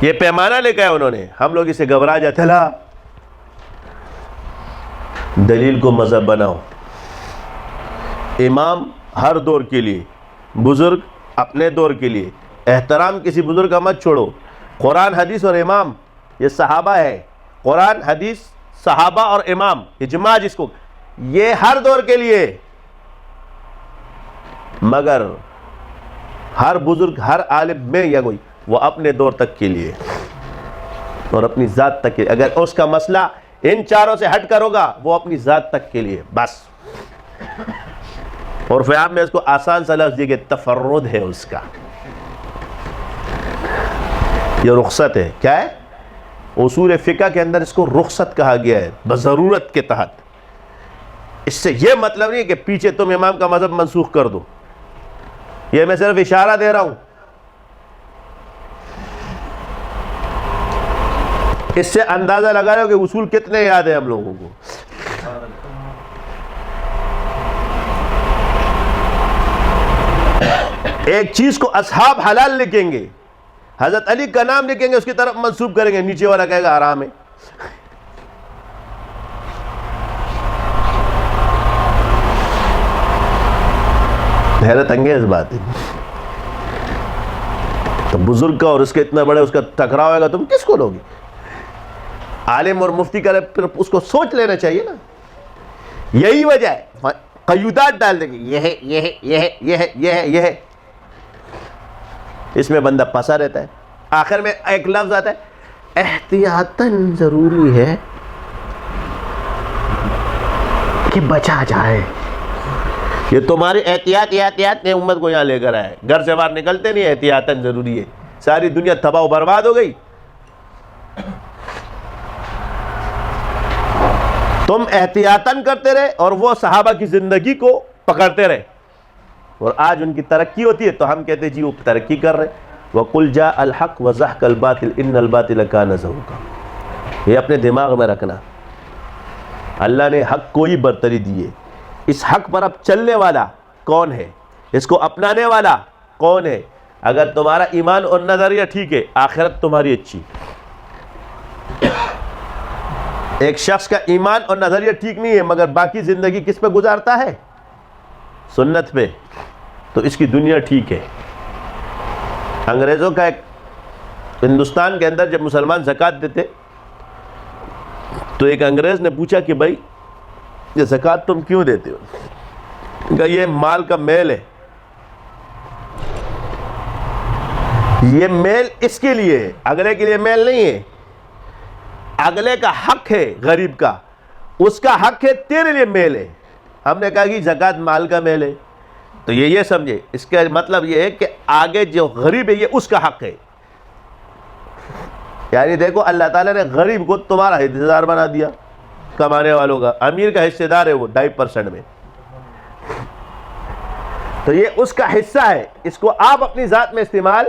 یہ پیمانہ لے کے انہوں نے, ہم لوگ اسے گھبرا جاتے. لا, دلیل کو مذہب بناؤ. امام ہر دور کے لیے, بزرگ اپنے دور کے لیے. احترام کسی بزرگ کا مت چھوڑو. قرآن حدیث اور امام یہ صحابہ ہے. قرآن حدیث صحابہ اور امام, اجماع جس کو, یہ ہر دور کے لیے. مگر ہر بزرگ ہر عالم میں یا کوئی وہ اپنے دور تک کے لیے اور اپنی ذات تک کے لیے. اگر اس کا مسئلہ ان چاروں سے ہٹ کر ہوگا وہ اپنی ذات تک کے لیے بس. اور فیام میں اس کو آسان سا لفظ دیے کہ تفرد ہے اس کا, یہ رخصت ہے. کیا ہے؟ اصول فقہ کے اندر اس کو رخصت کہا گیا ہے بضرورت کے تحت. اس سے یہ مطلب نہیں کہ پیچھے تم امام کا مذہب منسوخ کر دو, یہ میں صرف اشارہ دے رہا ہوں. اس سے اندازہ لگا رہے ہو کہ اصول کتنے یاد ہیں ہم لوگوں کو. ایک چیز کو اصحاب حلال لکھیں گے حضرت علی کا نام لکھیں گے اس کی طرف منسوب کریں گے, نیچے والا کہے گا حرام ہے. حیرت انگیز بات ہے. تو بزرگ کا اور اس کے اتنا بڑے اس کا ٹکراؤ ہوگا, تم کس کو لوگے؟ عالم اور مفتی کا پھر اس کو سوچ لینا چاہیے نا. یہی وجہ ہے قیودات ڈال دیں گے, یہ ہے یہ ہے یہ ہے یہ ہے یہ ہے یہ ہے, اس میں بندہ پھنسا رہتا ہے. آخر میں ایک لفظ آتا ہے احتیاطاً ضروری ہے کہ بچا جائے. یہ تمہاری احتیاط نے امت کو یہاں لے کر آئے. گھر سے باہر نکلتے نہیں, احتیاطاً ضروری ہے. ساری دنیا تباہ و برباد ہو گئی. تم احتیاطاً کرتے رہے اور وہ صحابہ کی زندگی کو پکڑتے رہے, اور آج ان کی ترقی ہوتی ہے تو ہم کہتے جی وہ ترقی کر رہے. وَقُلْ جَاءَ الْحَقُّ وَزَهَقَ الْبَاطِلُ إِنَّ الْبَاطِلَ كَانَ زَهُوقًا. یہ اپنے دماغ میں رکھنا, اللہ نے حق کو ہی برتری دی ہے. اس حق پر اب چلنے والا کون ہے, اس کو اپنانے والا کون ہے؟ اگر تمہارا ایمان اور نظریہ ٹھیک ہے, آخرت تمہاری اچھی. ایک شخص کا ایمان اور نظریہ ٹھیک نہیں ہے مگر باقی زندگی کس پہ گزارتا ہے؟ سنت پہ, تو اس کی دنیا ٹھیک ہے. انگریزوں کا ایک ہندوستان کے اندر جب مسلمان زکوٰۃ دیتے تو ایک انگریز نے پوچھا کہ بھائی یہ زکوٰۃ تم کیوں دیتے ہو؟ کہا یہ مال کا میل ہے, یہ میل اس کے لیے ہے, اگلے کے لیے میل نہیں ہے. اگلے کا حق ہے غریب کا, اس کا حق ہے, تیرے لیے میل ہے. ہم نے کہا کہ زکوٰۃ مال کا میل ہے, تو یہ سمجھے اس کا مطلب یہ ہے کہ آگے جو غریب ہے یہ اس کا حق ہے. یعنی دیکھو اللہ تعالیٰ نے غریب کو تمہارا حصہ دار بنا دیا, کمانے والوں کا. امیر کا حصہ دار ہے وہ 2.5% میں, تو یہ اس کا حصہ ہے, اس کو آپ اپنی ذات میں استعمال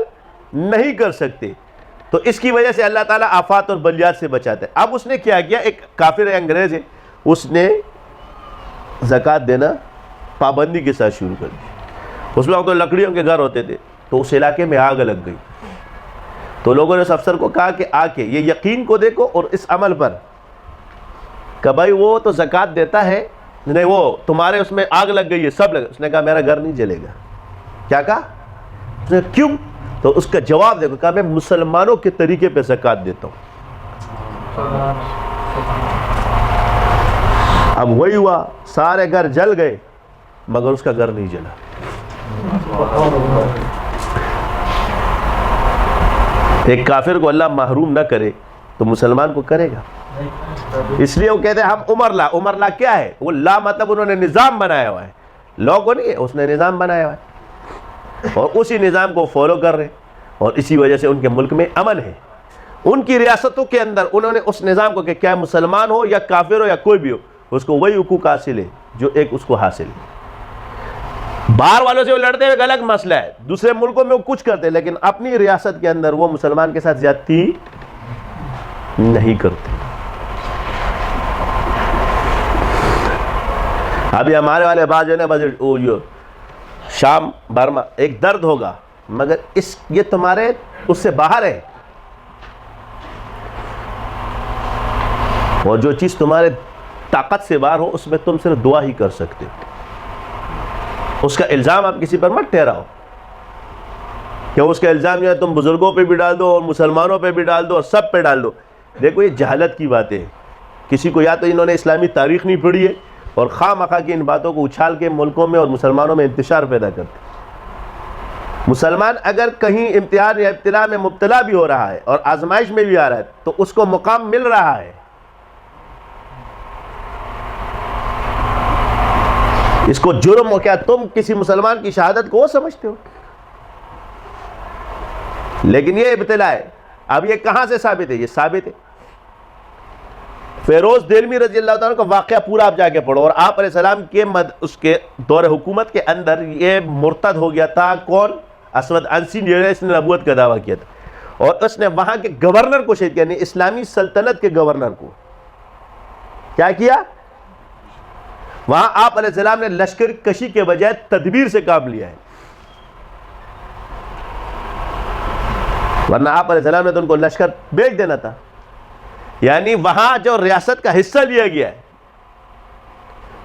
نہیں کر سکتے. تو اس کی وجہ سے اللہ تعالیٰ آفات اور بلیات سے بچاتا ہے. اب اس نے کیا کیا, ایک کافر انگریز ہے, اس نے زکوٰۃ دینا پابندی کے ساتھ شروع کر دی. اس وقت تو لکڑیوں کے گھر ہوتے تھے, تو اس علاقے میں آگ لگ گئی. تو لوگوں نے اس افسر کو کہا کہ آ کے یہ یقین کو دیکھو اور اس عمل پر, کہ بھائی وہ تو زکوٰۃ دیتا ہے, نہیں وہ تمہارے اس میں آگ لگ گئی ہے, سب لگا. اس نے کہا میرا گھر نہیں جلے گا. کیا کہا اس نے, کیوں؟ تو اس کا جواب دیکھو, کہا میں مسلمانوں کے طریقے پہ زکوٰۃ دیتا ہوں. اب وہی ہوا, سارے گھر جل گئے مگر اس کا گھر نہیں جلا. ایک کافر کو اللہ محروم نہ کرے تو مسلمان کو کرے گا. اس لیے وہ کہتے ہیں ہم عمر لا کیا ہے؟ وہ لا مطلب انہوں نے نظام بنایا ہوا ہے, لا کو نہیں ہے, اس نے نظام بنایا ہوا ہے اور اسی نظام کو فالو کر رہے, اور اسی وجہ سے ان کے ملک میں امن ہے. ان کی ریاستوں کے اندر انہوں نے اس نظام کو کہ کیا مسلمان ہو یا کافر ہو یا کوئی بھی ہو, اس کو وہی حقوق حاصل ہے جو ایک اس کو حاصل ہے. باہر والوں سے وہ لڑتے ہوئے الگ مسئلہ ہے, دوسرے ملکوں میں وہ کچھ کرتے, لیکن اپنی ریاست کے اندر وہ مسلمان کے ساتھ زیادتی نہیں کرتے. ابھی ہمارے والے بعض جو ہے شام برما ایک درد ہوگا مگر یہ تمہارے اس سے باہر ہے, اور جو چیز تمہارے طاقت سے باہر ہو اس میں تم صرف دعا ہی کر سکتے ہو. اس کا الزام آپ کسی پر مت ٹھہراؤ, کہ اس کا الزام جو ہے تم بزرگوں پہ بھی ڈال دو اور مسلمانوں پہ بھی ڈال دو اور سب پہ ڈال دو. دیکھو یہ جہالت کی باتیں ہیں. کسی کو یا تو انہوں نے اسلامی تاریخ نہیں پڑھی ہے اور خواہ مخواہ کی ان باتوں کو اچھال کے ملکوں میں اور مسلمانوں میں انتشار پیدا کرتے. مسلمان اگر کہیں امتحان یا ابتلا میں مبتلا بھی ہو رہا ہے اور آزمائش میں بھی آ رہا ہے تو اس کو مقام مل رہا ہے. اس کو جرم ہو, کیا تم کسی مسلمان کی شہادت کو وہ سمجھتے ہو؟ لیکن یہ ابتلا ہے. اب یہ کہاں سے ثابت ہے؟ یہ ثابت ہے فیروز دہلوی رضی اللہ تعالیٰ کا واقعہ پورا آپ جا کے پڑھو, اور آپ علیہ السلام کے اس کے دور حکومت کے اندر یہ مرتد ہو گیا تھا. کون؟ اسود انسی, اس نے نبوت کا دعویٰ کیا تھا, اور اس نے وہاں کے گورنر کو شہید کیا, یعنی اسلامی سلطنت کے گورنر کو کیا کیا؟ وہاں آپ علیہ السلام نے لشکر کشی کے بجائے تدبیر سے کام لیا ہے. ورنہ آپ علیہ السلام نے تو ان کو لشکر بھیج دینا تھا. یعنی وہاں جو ریاست کا حصہ لیا گیا ہے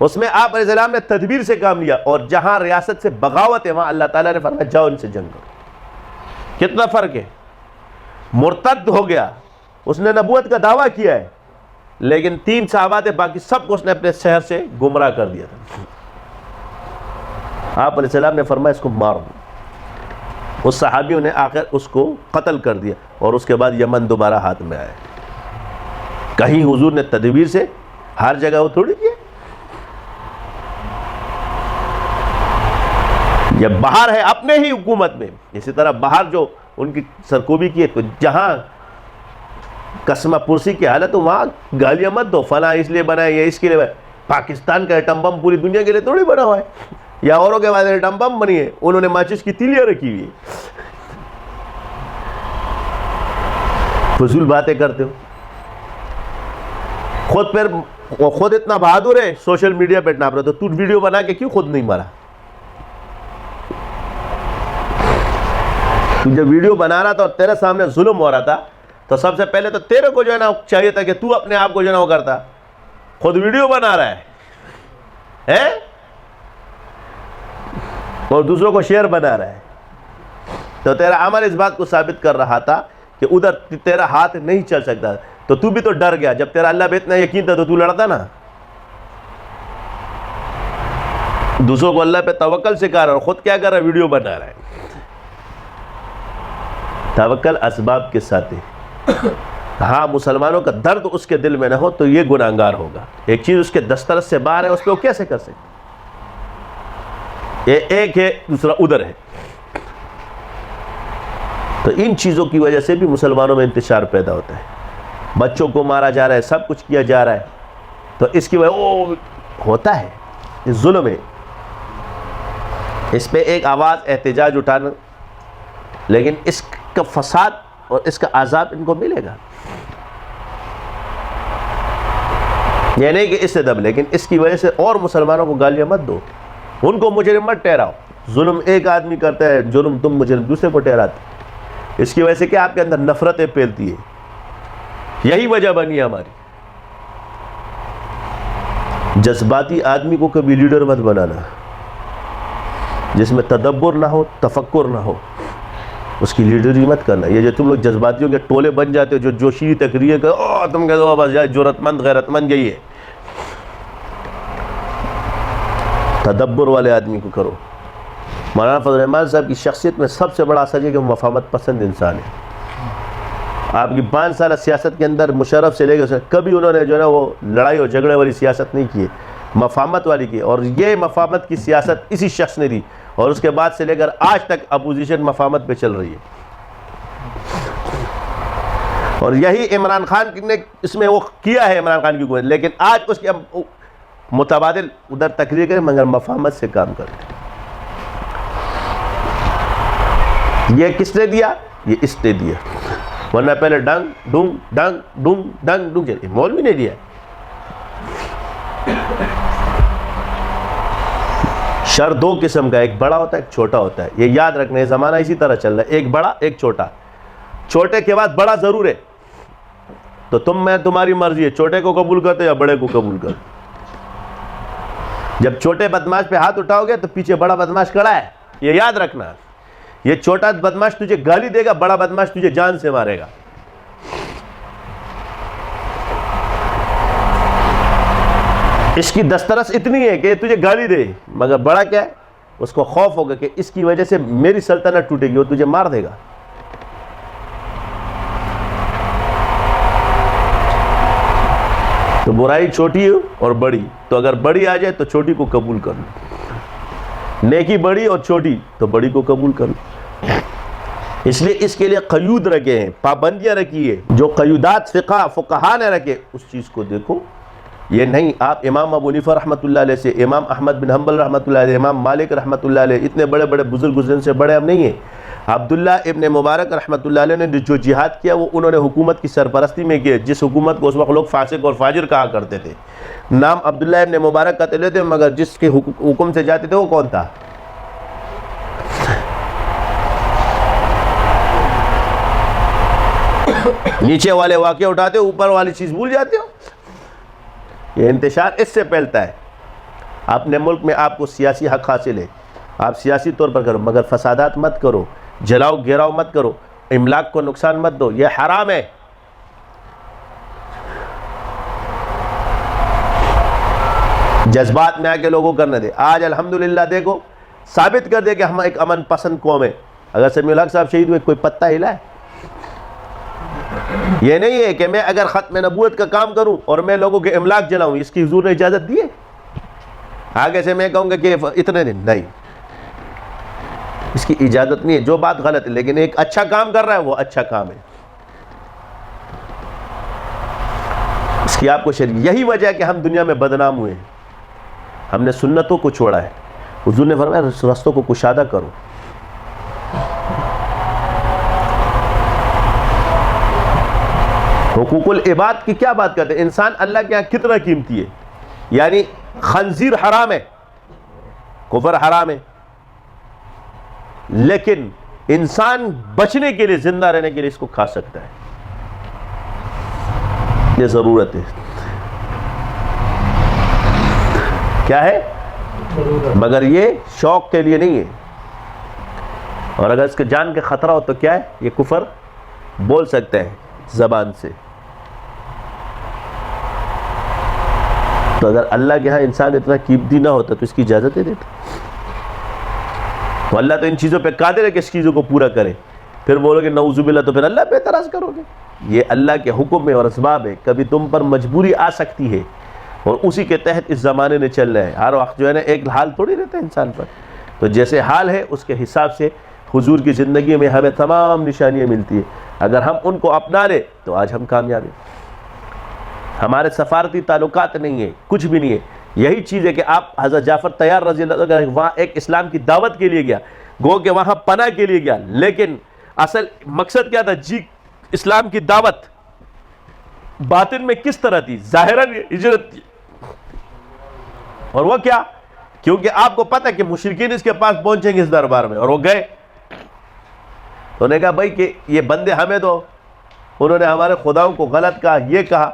اس میں آپ علیہ السلام نے تدبیر سے کام لیا, اور جہاں ریاست سے بغاوت ہے وہاں اللہ تعالیٰ نے فرمایا جاؤ ان سے جنگ کرو. کتنا فرق ہے. مرتد ہو گیا, اس نے نبوت کا دعویٰ کیا ہے, لیکن 3 صحابہ تھے, باقی سب کو اس نے اپنے شہر سے گمراہ کر دیا تھا. آپ علیہ السلام نے فرمایا اس کو مار دو. اس صحابیوں نے آخر اس کو قتل کر دیا, اور اس کے بعد یمن دوبارہ ہاتھ میں آیا. کہیں حضور نے تدبیر سے ہر جگہ وہ تھوڑی کیا. یہ باہر ہے اپنے ہی حکومت میں, اسی طرح باہر جو ان کی سرکوبی کی ہے, تو جہاں قسمہ پرسی کی حالت ہو وہاں گالیاں مت دو, فلاں اس لیے بنا ہے, یہ اس کے لیے. پاکستان کا ایٹم بم پوری دنیا کے لیے تھوڑی بنا ہوا ہے, یا اوروں کے بعد ایٹم بم بنی ہے, انہوں نے ماچس کی تیلیاں رکھی ہوئی ہے. فضول باتیں کرتے ہو. خود اتنا بہادر ہے, سوشل میڈیا پہ ٹاپ رہا, تو ویڈیو بنا کے کیوں خود نہیں مرا؟ تو جب ویڈیو بنا رہا تھا اور تیرے سامنے ظلم ہو رہا تھا, تو سب سے پہلے تو تیرے کو جو ہے نا چاہیے تھا کہ تو اپنے آپ کو جو ہے نا وہ کرتا. خود ویڈیو بنا رہا ہے اور دوسروں کو شیئر بنا رہا ہے, تو تیرا عمل اس بات کو ثابت کر رہا تھا کہ ادھر تیرا ہاتھ نہیں چل سکتا. تو بھی تو ڈر گیا. جب تیرا اللہ پہ اتنا یقین تھا تو لڑتا نا. دوسروں کو اللہ پہ توکل سکھا رہا, اور خود کیا کر رہا ہے؟ ویڈیو بنا رہا ہے. توکل اسباب کے ساتھ ہے. ہاں مسلمانوں کا درد اس کے دل میں نہ ہو تو یہ گناہگار ہوگا. ایک چیز اس کے دسترس سے باہر ہے, اس پہ وہ کیسے کر سکتے؟ یہ ایک ہے, دوسرا ادھر ہے. تو ان چیزوں کی وجہ سے بھی مسلمانوں میں انتشار پیدا ہوتا ہے. بچوں کو مارا جا رہا ہے, سب کچھ کیا جا رہا ہے, تو اس کی وجہ ہوتا ہے یہ ظلم ہے. اس پہ ایک آواز احتجاج اٹھانا, لیکن اس کا فساد اور اس کا عذاب ان کو ملے گا. یہ نہیں کہ اس سے دب, لیکن اس کی وجہ سے اور مسلمانوں کو گالیاں مت دو, ان کو مجرم مت ٹھہراؤ. ظلم ایک آدمی کرتا ہے, جرم تم مجرم دوسرے کو ٹھہراتے. اس کی وجہ سے کہ آپ کے اندر نفرتیں پھیلتی ہے. یہی وجہ بنی ہے ہماری. جذباتی آدمی کو کبھی لیڈر مت بنانا, جس میں تدبر نہ ہو, تفکر نہ ہو, اس کی لیڈری مت کرنا. یہ جو تم لوگ جذباتیوں کے ٹولے بن جاتے ہو, جو جوشی تقریر کر, تم کہتے ہو بس جرات مند غیرت مند یہی ہے. تدبر والے آدمی کو کرو. مولانا فضل الرحمان صاحب کی شخصیت میں سب سے بڑا اثر یہ کہ وہ مفاہمت پسند انسان ہے. آپ کی 5 سالہ سیاست کے اندر مشرف سے لے کے کبھی انہوں نے جو ہے نا وہ لڑائی اور جھگڑے والی سیاست نہیں کی, مفاہمت والی کی. اور یہ مفاہمت کی سیاست اسی شخص نے دی, اور اس کے بعد سے لے کر آج تک اپوزیشن مفاہمت پہ چل رہی ہے. اور یہی عمران خان نے اس میں وہ کیا ہے, عمران خان کی حکومت, لیکن آج اس کے متبادل ادھر تقریر کریں مگر مفاہمت سے کام کرتے. یہ کس نے دیا؟ یہ اس نے دیا. ورنہ پہلے ڈنگ ڈونگ ڈنگ ڈونگ ڈنگ ڈونگ چلے, مولوی نے دیا. شر 2 قسم کا, ایک بڑا ہوتا ہے ایک چھوٹا ہوتا ہے. یہ یاد رکھنا ہے, زمانہ اسی طرح چل رہا ہے, ایک بڑا ایک چھوٹا. چھوٹے کے بعد بڑا ضرور ہے, تو تمہاری مرضی ہے, چھوٹے کو قبول کرتے یا بڑے کو قبول کرتے. جب چھوٹے بدماش پہ ہاتھ اٹھاؤ گے تو پیچھے بڑا بدماش کھڑا ہے, یہ یاد رکھنا. یہ چھوٹا بدماش تجھے گالی دے گا, بڑا بدماش تجھے جان سے مارے گا. اس کی دسترس اتنی ہے کہ تجھے گالی دے, مگر بڑا کیا ہے, اس کو خوف ہوگا کہ اس کی وجہ سے میری سلطنت ٹوٹے گی, وہ تجھے مار دے گا. تو برائی چھوٹی اور بڑی, تو اگر بڑی آ جائے تو چھوٹی کو قبول کر لو. نیکی بڑی اور چھوٹی تو بڑی کو قبول کر لو. اس لیے اس کے لیے قیود رکھے ہیں, پابندیاں رکھی ہے. جو قیودات فقہا نے رکھے اس چیز کو دیکھو. یہ نہیں آپ امام ابو حنیفہ رحمۃ اللہ علیہ سے, امام احمد بن حنبل رحمۃ اللہ علیہ, امام مالک رحمۃ اللہ علیہ, اتنے بڑے بڑے بزرگ گزرن سے بڑے ہم نہیں ہیں. عبداللہ ابن مبارک رحمۃ اللہ علیہ نے جو جہاد کیا وہ انہوں نے حکومت کی سرپرستی میں کیا, جس حکومت کو اس وقت لوگ فاسق اور فاجر کہا کرتے تھے. نام عبداللہ ابن مبارک کا تلے تھے, مگر جس کے حکم سے جاتے تھے وہ کون تھا؟ نیچے والے واقعے اٹھاتے ہو, اوپر والی چیز بھول جاتے ہو. یہ انتشار اس سے پھیلتا ہے. اپنے ملک میں آپ کو سیاسی حق حاصل ہے, آپ سیاسی طور پر کرو, مگر فسادات مت کرو, جلاؤ گھیراؤ مت کرو, املاک کو نقصان مت دو, یہ حرام ہے. جذبات میں آ کے لوگوں کرنے دے. آج الحمدللہ دیکھو ثابت کر دے کہ ہم ایک امن پسند قوم ہے. اگر سمیع الحق صاحب شہید ہوئے کوئی پتہ ہلا ہے؟ یہ نہیں ہے کہ میں اگر ختم نبوت کا کام کروں اور میں لوگوں کے املاک جلاؤں, اس کی حضور نے اجازت دی ہے؟ آگے سے میں کہوں گا کہ اتنے دن نہیں, اس کی اجازت نہیں ہے. جو بات غلط ہے, لیکن ایک اچھا کام کر رہا ہے وہ اچھا کام ہے, اس کی آپ کو شریک. یہی وجہ ہے کہ ہم دنیا میں بدنام ہوئے ہیں. ہم نے سنتوں کو چھوڑا ہے. حضور نے فرمایا رستوں کو کشادہ کرو. حقوق العباد کی کیا بات کرتے ہیں؟ انسان اللہ کے یہاں کتنا قیمتی ہے. یعنی خنزیر حرام ہے, کفر حرام ہے, لیکن انسان بچنے کے لیے, زندہ رہنے کے لیے اس کو کھا سکتا ہے. یہ ضرورت ہے. کیا ہے؟ مگر یہ شوق کے لیے نہیں ہے. اور اگر اس کے جان کے خطرہ ہو تو کیا ہے؟ یہ کفر بول سکتے ہیں زبان سے. تو اگر اللہ کے ہاں انسان اتنا قیمتی نہ ہوتا تو اس کی اجازت دے دیتا. تو اللہ تو ان چیزوں پہ قادر ہے کہ اس چیزوں کو پورا کرے. پھر بولو کہ نعوذ باللہ, تو پھر اللہ پہ اعتراض کرو گے. یہ اللہ کے حکم میں اور اسباب ہے. کبھی تم پر مجبوری آ سکتی ہے اور اسی کے تحت اس زمانے نے چل رہا ہے. ہر وقت جو ہے نا ایک حال تھوڑی رہتا ہے انسان پر. تو جیسے حال ہے اس کے حساب سے حضور کی زندگی میں ہمیں تمام نشانیاں ملتی ہیں. اگر ہم ان کو اپنا لیں تو آج ہم کامیاب ہیں. ہمارے سفارتی تعلقات نہیں ہے, کچھ بھی نہیں ہے. یہی چیز ہے کہ آپ حضرت جعفر طیار رضی اللہ عنہ وہاں ایک اسلام کی دعوت کے لیے گیا, گو کہ وہاں پناہ کے لیے گیا, لیکن اصل مقصد کیا تھا؟ جی اسلام کی دعوت. باطن میں کس طرح تھی؟ ظاہراً ہجرت تھی. اور وہ کیا؟ کیونکہ آپ کو پتہ کہ مشرکین اس کے پاس پہنچیں گے اس دربار میں, اور وہ گئے. تو نے کہا بھائی کہ یہ بندے ہمیں دو. انہوں نے ہمارے خداؤں کو غلط کہا, یہ کہا.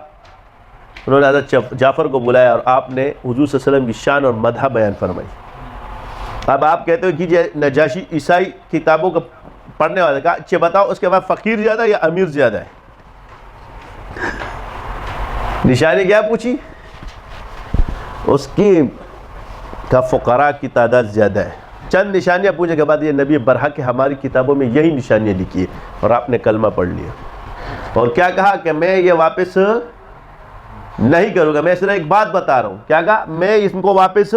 انہوں نے حضرت جعفر کو بلایا اور آپ نے حضور صلی اللہ علیہ وسلم کی شان اور مدح بیان فرمائی. اب آپ کہتے ہو کہ نجاشی عیسائی کتابوں کا پڑھنے والے کہا اچھا بتاؤ اس کے بعد فقیر زیادہ یا امیر زیادہ ہے؟ نشانی کیا پوچھی؟ اس کی کا فقراء کی تعداد زیادہ ہے. چند نشانیاں پوچھنے کے بعد یہ نبی برحق کہ ہماری کتابوں میں یہی نشانیاں لکھی ہے, اور آپ نے کلمہ پڑھ لیا. اور کیا کہا کہ میں یہ واپس نہیں کروں گا. میں صرف ایک بات بتا رہا ہوں. کیا کہا؟ میں اس کو واپس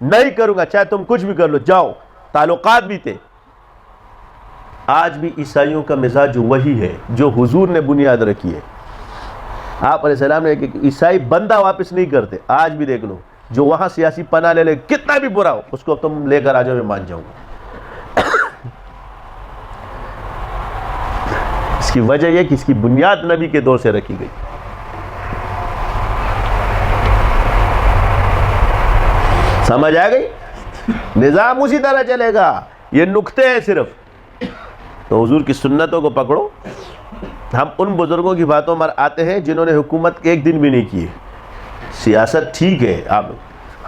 نہیں کروں گا, چاہے تم کچھ بھی کر لو, جاؤ. تعلقات بھی تھے. آج بھی عیسائیوں کا مزاج وہی ہے جو حضور نے بنیاد رکھی ہے. آپ علیہ السلام نے کہ عیسائی بندہ واپس نہیں کرتے. آج بھی دیکھ لو, جو وہاں سیاسی پناہ لے لے, کتنا بھی برا ہو, اس کو تم لے کر آ جاؤ, میں مان جاؤں گا. اس کی وجہ یہ کہ اس کی بنیاد نبی کے دور سے رکھی گئی. سمجھ آ گئی؟ نظام اسی طرح چلے گا. یہ نکتے ہیں صرف. تو حضور کی سنتوں کو پکڑو. ہم ان بزرگوں کی باتوں پر آتے ہیں جنہوں نے حکومت ایک دن بھی نہیں کی. سیاست ٹھیک ہے, اب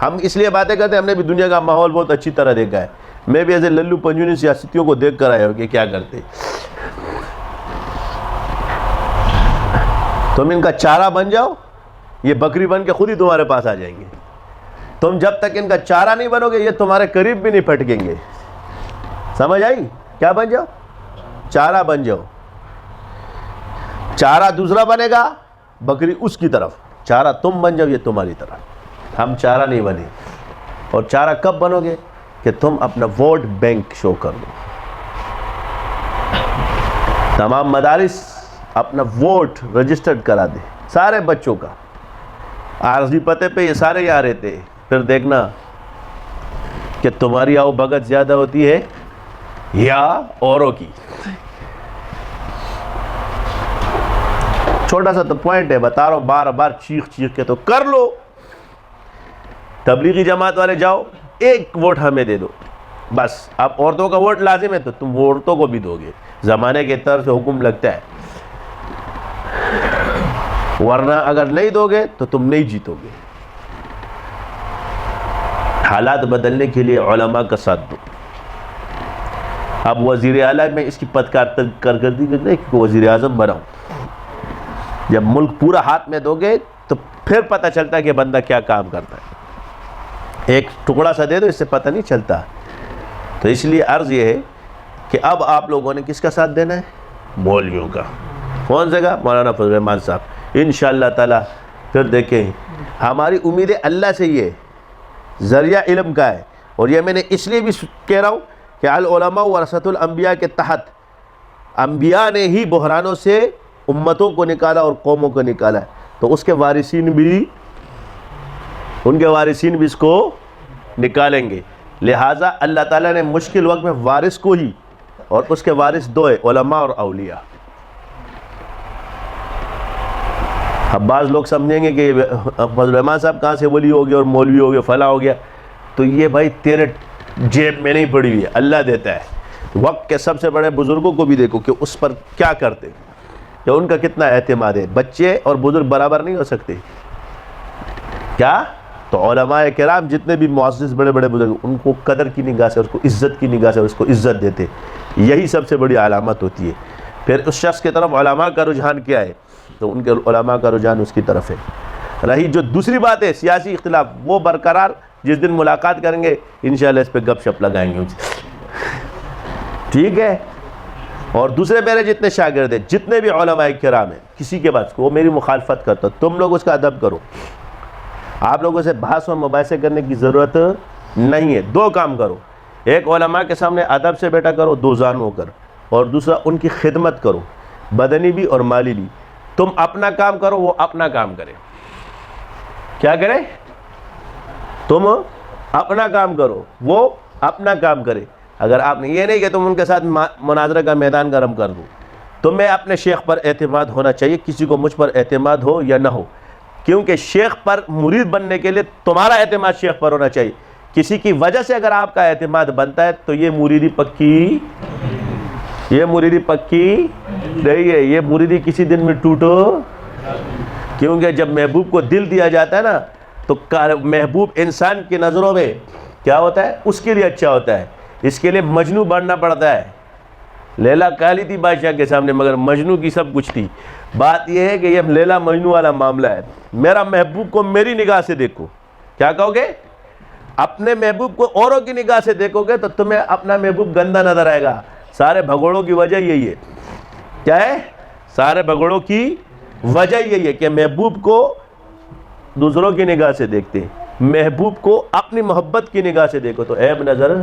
ہم اس لیے باتیں کرتے ہیں, ہم نے بھی دنیا کا ماحول بہت اچھی طرح دیکھا ہے. میں بھی ایسے للو پنجونی سیاستیوں کو دیکھ کر آیا ہوں کہ کیا کرتے. تم ان کا چارہ بن جاؤ, یہ بکری بن کے خود ہی تمہارے پاس آ جائیں گے. تم جب تک ان کا چارہ نہیں بنو گے یہ تمہارے قریب بھی نہیں پھٹکیں گے. سمجھ آئی؟ کیا بن جاؤ؟ چارہ بن جاؤ. چارہ دوسرا بنے گا, بکری اس کی طرف. چارہ تم بن جاؤ, یہ تمہاری طرف. ہم چارہ نہیں بنے. اور چارہ کب بنو گے؟ کہ تم اپنا ووٹ بینک شو کر دو. تمام مدارس اپنا ووٹ رجسٹرڈ کرا دے, سارے بچوں کا. عارضی پتے پہ یہ سارے یہاں رہتے. پھر دیکھنا کہ تمہاری آؤ بھگت زیادہ ہوتی ہے یا اوروں کی. چھوٹا سا تو پوائنٹ ہے, بتا رہا ہوں, بار بار چیخ چیخ کے تو کر لو. تبلیغی جماعت والے جاؤ, ایک ووٹ ہمیں دے دو بس. اب عورتوں کا ووٹ لازم ہے تو تم عورتوں کو بھی دو گے. زمانے کے طرز سے حکم لگتا ہے. ورنہ اگر نہیں دو گے تو تم نہیں جیتو گے. حالات بدلنے کے لیے علماء کا ساتھ دو. اب وزیر اعلیٰ میں اس کی کارکردگی کرنے کہ وزیر اعظم بناؤ. جب ملک پورا ہاتھ میں دو گے تو پھر پتہ چلتا ہے کہ بندہ کیا کام کرتا ہے. ایک ٹکڑا سا دے دو اس سے پتہ نہیں چلتا. تو اس لیے عرض یہ ہے کہ اب آپ لوگوں نے کس کا ساتھ دینا ہے؟ مولویوں کا. کون سے کا؟ مولانا فضل الرحمان صاحب. انشاءاللہ تعالی پھر دیکھیں. ہماری امید اللہ سے یہ ذریعہ علم کا ہے. اور یہ میں نے اس لیے بھی کہہ رہا ہوں کہ العلماء ورثۃ الانبیاء کے تحت انبیاء نے ہی بحرانوں سے امتوں کو نکالا اور قوموں کو نکالا ہے. تو اس کے وارثین بھی ان کے وارثین بھی اس کو نکالیں گے. لہٰذا اللہ تعالیٰ نے مشکل وقت میں وارث کو ہی، اور اس کے وارث دو ہے، علماء اور اولیاء. اب بعض لوگ سمجھیں گے کہ فضل الرحمان صاحب کہاں سے ولی ہو گیا اور مولوی ہو گیا فلاں ہو گیا. تو یہ بھائی تیرے جیب میں نہیں پڑی ہوئی ہے، اللہ دیتا ہے. وقت کے سب سے بڑے بزرگوں کو بھی دیکھو کہ اس پر کیا کرتے، کہ ان کا کتنا اعتماد ہے. بچے اور بزرگ برابر نہیں ہو سکتے کیا؟ تو علماء کرام جتنے بھی معزز بڑے بڑے بزرگ، ان کو قدر کی نگاہ سے، اس کو عزت کی نگاہ سے اس کو عزت دیتے. یہی سب سے بڑی علامت ہوتی ہے. پھر اس شخص کی طرف علماء کا رجحان کیا ہے؟ تو ان کے علماء کا رجحان اس کی طرف ہے. رہی جو دوسری بات ہے سیاسی اختلاف، وہ برقرار جس دن ملاقات کریں گے انشاءاللہ اس پہ گپ شپ لگائیں گے. ٹھیک ہے. اور دوسرے میرے جتنے شاگرد ہیں، جتنے بھی علماء کرام ہیں، کسی کے بعد وہ میری مخالفت کرتا، تم لوگ اس کا ادب کرو. آپ لوگوں سے بحث و مباحثے کرنے کی ضرورت نہیں ہے. دو کام کرو. ایک علماء کے سامنے ادب سے بیٹھا کرو دوزان ہو کر، اور دوسرا ان کی خدمت کرو، بدنی بھی اور مالی بھی. تم اپنا کام کرو، وہ اپنا کام کرے. کیا کرے؟ تم اپنا کام کرو، وہ اپنا کام کرے. اگر آپ نے یہ نہیں کہ تم ان کے ساتھ مناظرہ کا میدان گرم کر دو. تمہیں اپنے شیخ پر اعتماد ہونا چاہیے، کسی کو مجھ پر اعتماد ہو یا نہ ہو. کیونکہ شیخ پر مرید بننے کے لیے تمہارا اعتماد شیخ پر ہونا چاہیے. کسی کی وجہ سے اگر آپ کا اعتماد بنتا ہے تو یہ مریدی پکی نہیں ہے. یہ مریدی کسی دن میں ٹوٹو. کیونکہ جب محبوب کو دل دیا جاتا ہے نا تو محبوب انسان کی نظروں میں کیا ہوتا ہے؟ اس کے لیے اچھا ہوتا ہے. اس کے لیے مجنو بننا پڑتا ہے. لیلا کالی تھی بادشاہ کے سامنے مگر مجنو کی سب کچھ تھی. بات یہ ہے کہ یہ لیلا مجنو والا معاملہ ہے. میرا محبوب کو میری نگاہ سے دیکھو. کیا کہو گے؟ اپنے محبوب کو اوروں کی نگاہ سے دیکھو گے تو تمہیں اپنا محبوب گندا نظر آئے گا. سارے بھگوڑوں کی وجہ یہی ہے. کیا ہے؟ سارے بھگوڑوں کی وجہ یہی ہے کہ محبوب کو دوسروں کی نگاہ سے دیکھتے ہیں. محبوب کو اپنی محبت کی نگاہ سے دیکھو تو عیب نظر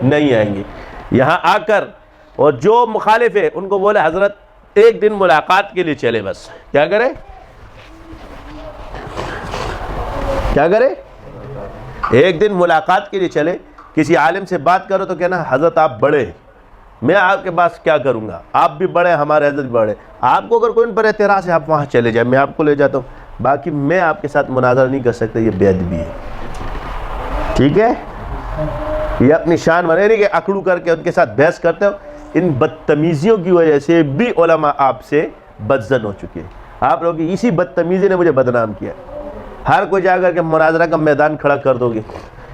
نہیں آئیں گے. یہاں آ کر اور جو مخالف ہے ان کو بولے حضرت ایک دن ملاقات کے لیے چلے. بس کیا کرے؟ ایک دن ملاقات کے لیے چلے. کسی عالم سے بات کرو تو کہنا حضرت آپ بڑے، میں آپ کے پاس کیا کروں گا، آپ بھی بڑے، ہمارے حضرت بھی بڑے. آپ کو اگر کوئی ان پر اعتراض ہے آپ وہاں چلے جائیں، میں آپ کو لے جاتا ہوں. باقی میں آپ کے ساتھ مناظرہ نہیں کر سکتا. یہ بے ادبی ہے. ٹھیک ہے؟ یہ اپنی شان بنے نہیں کہ اکڑو کر کے ان کے ساتھ بحث کرتے ہو. ان بدتمیزیوں کی وجہ سے بھی علماء آپ سے بدزن ہو چکے ہیں. آپ لوگوں کی اسی بدتمیزی نے مجھے بدنام کیا. ہر کوئی جا کر کے مناظرہ کا میدان کھڑا کر دو گے.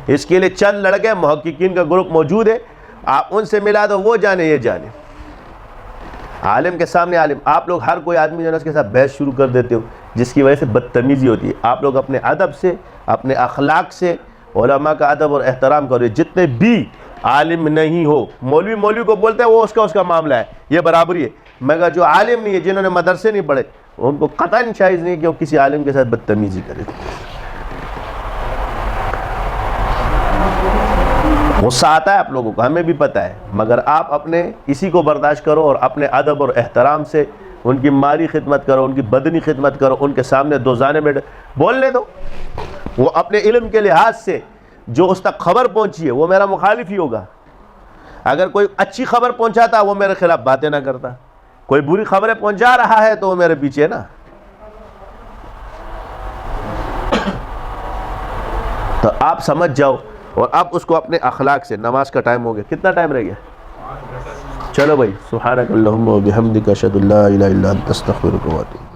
اس کے لیے چند لڑکے محققین کا گروپ موجود ہے، آپ ان سے ملا دو، وہ جانے یہ جانے. عالم کے سامنے عالم. آپ لوگ ہر کوئی آدمی جو ہے اس کے ساتھ بحث شروع کر دیتے ہو جس کی وجہ سے بدتمیزی ہوتی ہے. آپ لوگ اپنے ادب سے، اپنے اخلاق سے علماء کا ادب اور احترام کرو. جتنے بھی عالم نہیں ہو، مولوی کو بولتے ہیں وہ اس کا معاملہ ہے، یہ برابری ہے. مگر جو عالم نہیں ہے، جنہوں نے مدرسے نہیں پڑھے، ان کو قطعاً جائز نہیں کہ وہ کسی عالم کے ساتھ بدتمیزی کرے. غصہ آتا ہے آپ لوگوں کو، ہمیں بھی پتہ ہے، مگر آپ اپنے اسی کو برداشت کرو اور اپنے ادب اور احترام سے ان کی مالی خدمت کرو، ان کی بدنی خدمت کرو. ان کے سامنے دوزانے بیٹھے بولنے دو. وہ اپنے علم کے لحاظ سے جو اس تک خبر پہنچی ہے وہ میرا مخالف ہی ہوگا. اگر کوئی اچھی خبر پہنچاتا وہ میرے خلاف باتیں نہ کرتا. کوئی بری خبریں پہنچا رہا ہے تو وہ میرے پیچھے ہے نا. تو آپ سمجھ جاؤ اور اب اس کو اپنے اخلاق سے. نماز کا ٹائم ہو گیا. کتنا ٹائم رہ گیا؟ چلو بھائی، سبحانک اللہم و بحمدک اشہد ان لا الہ الا انت استغفرک و اتوب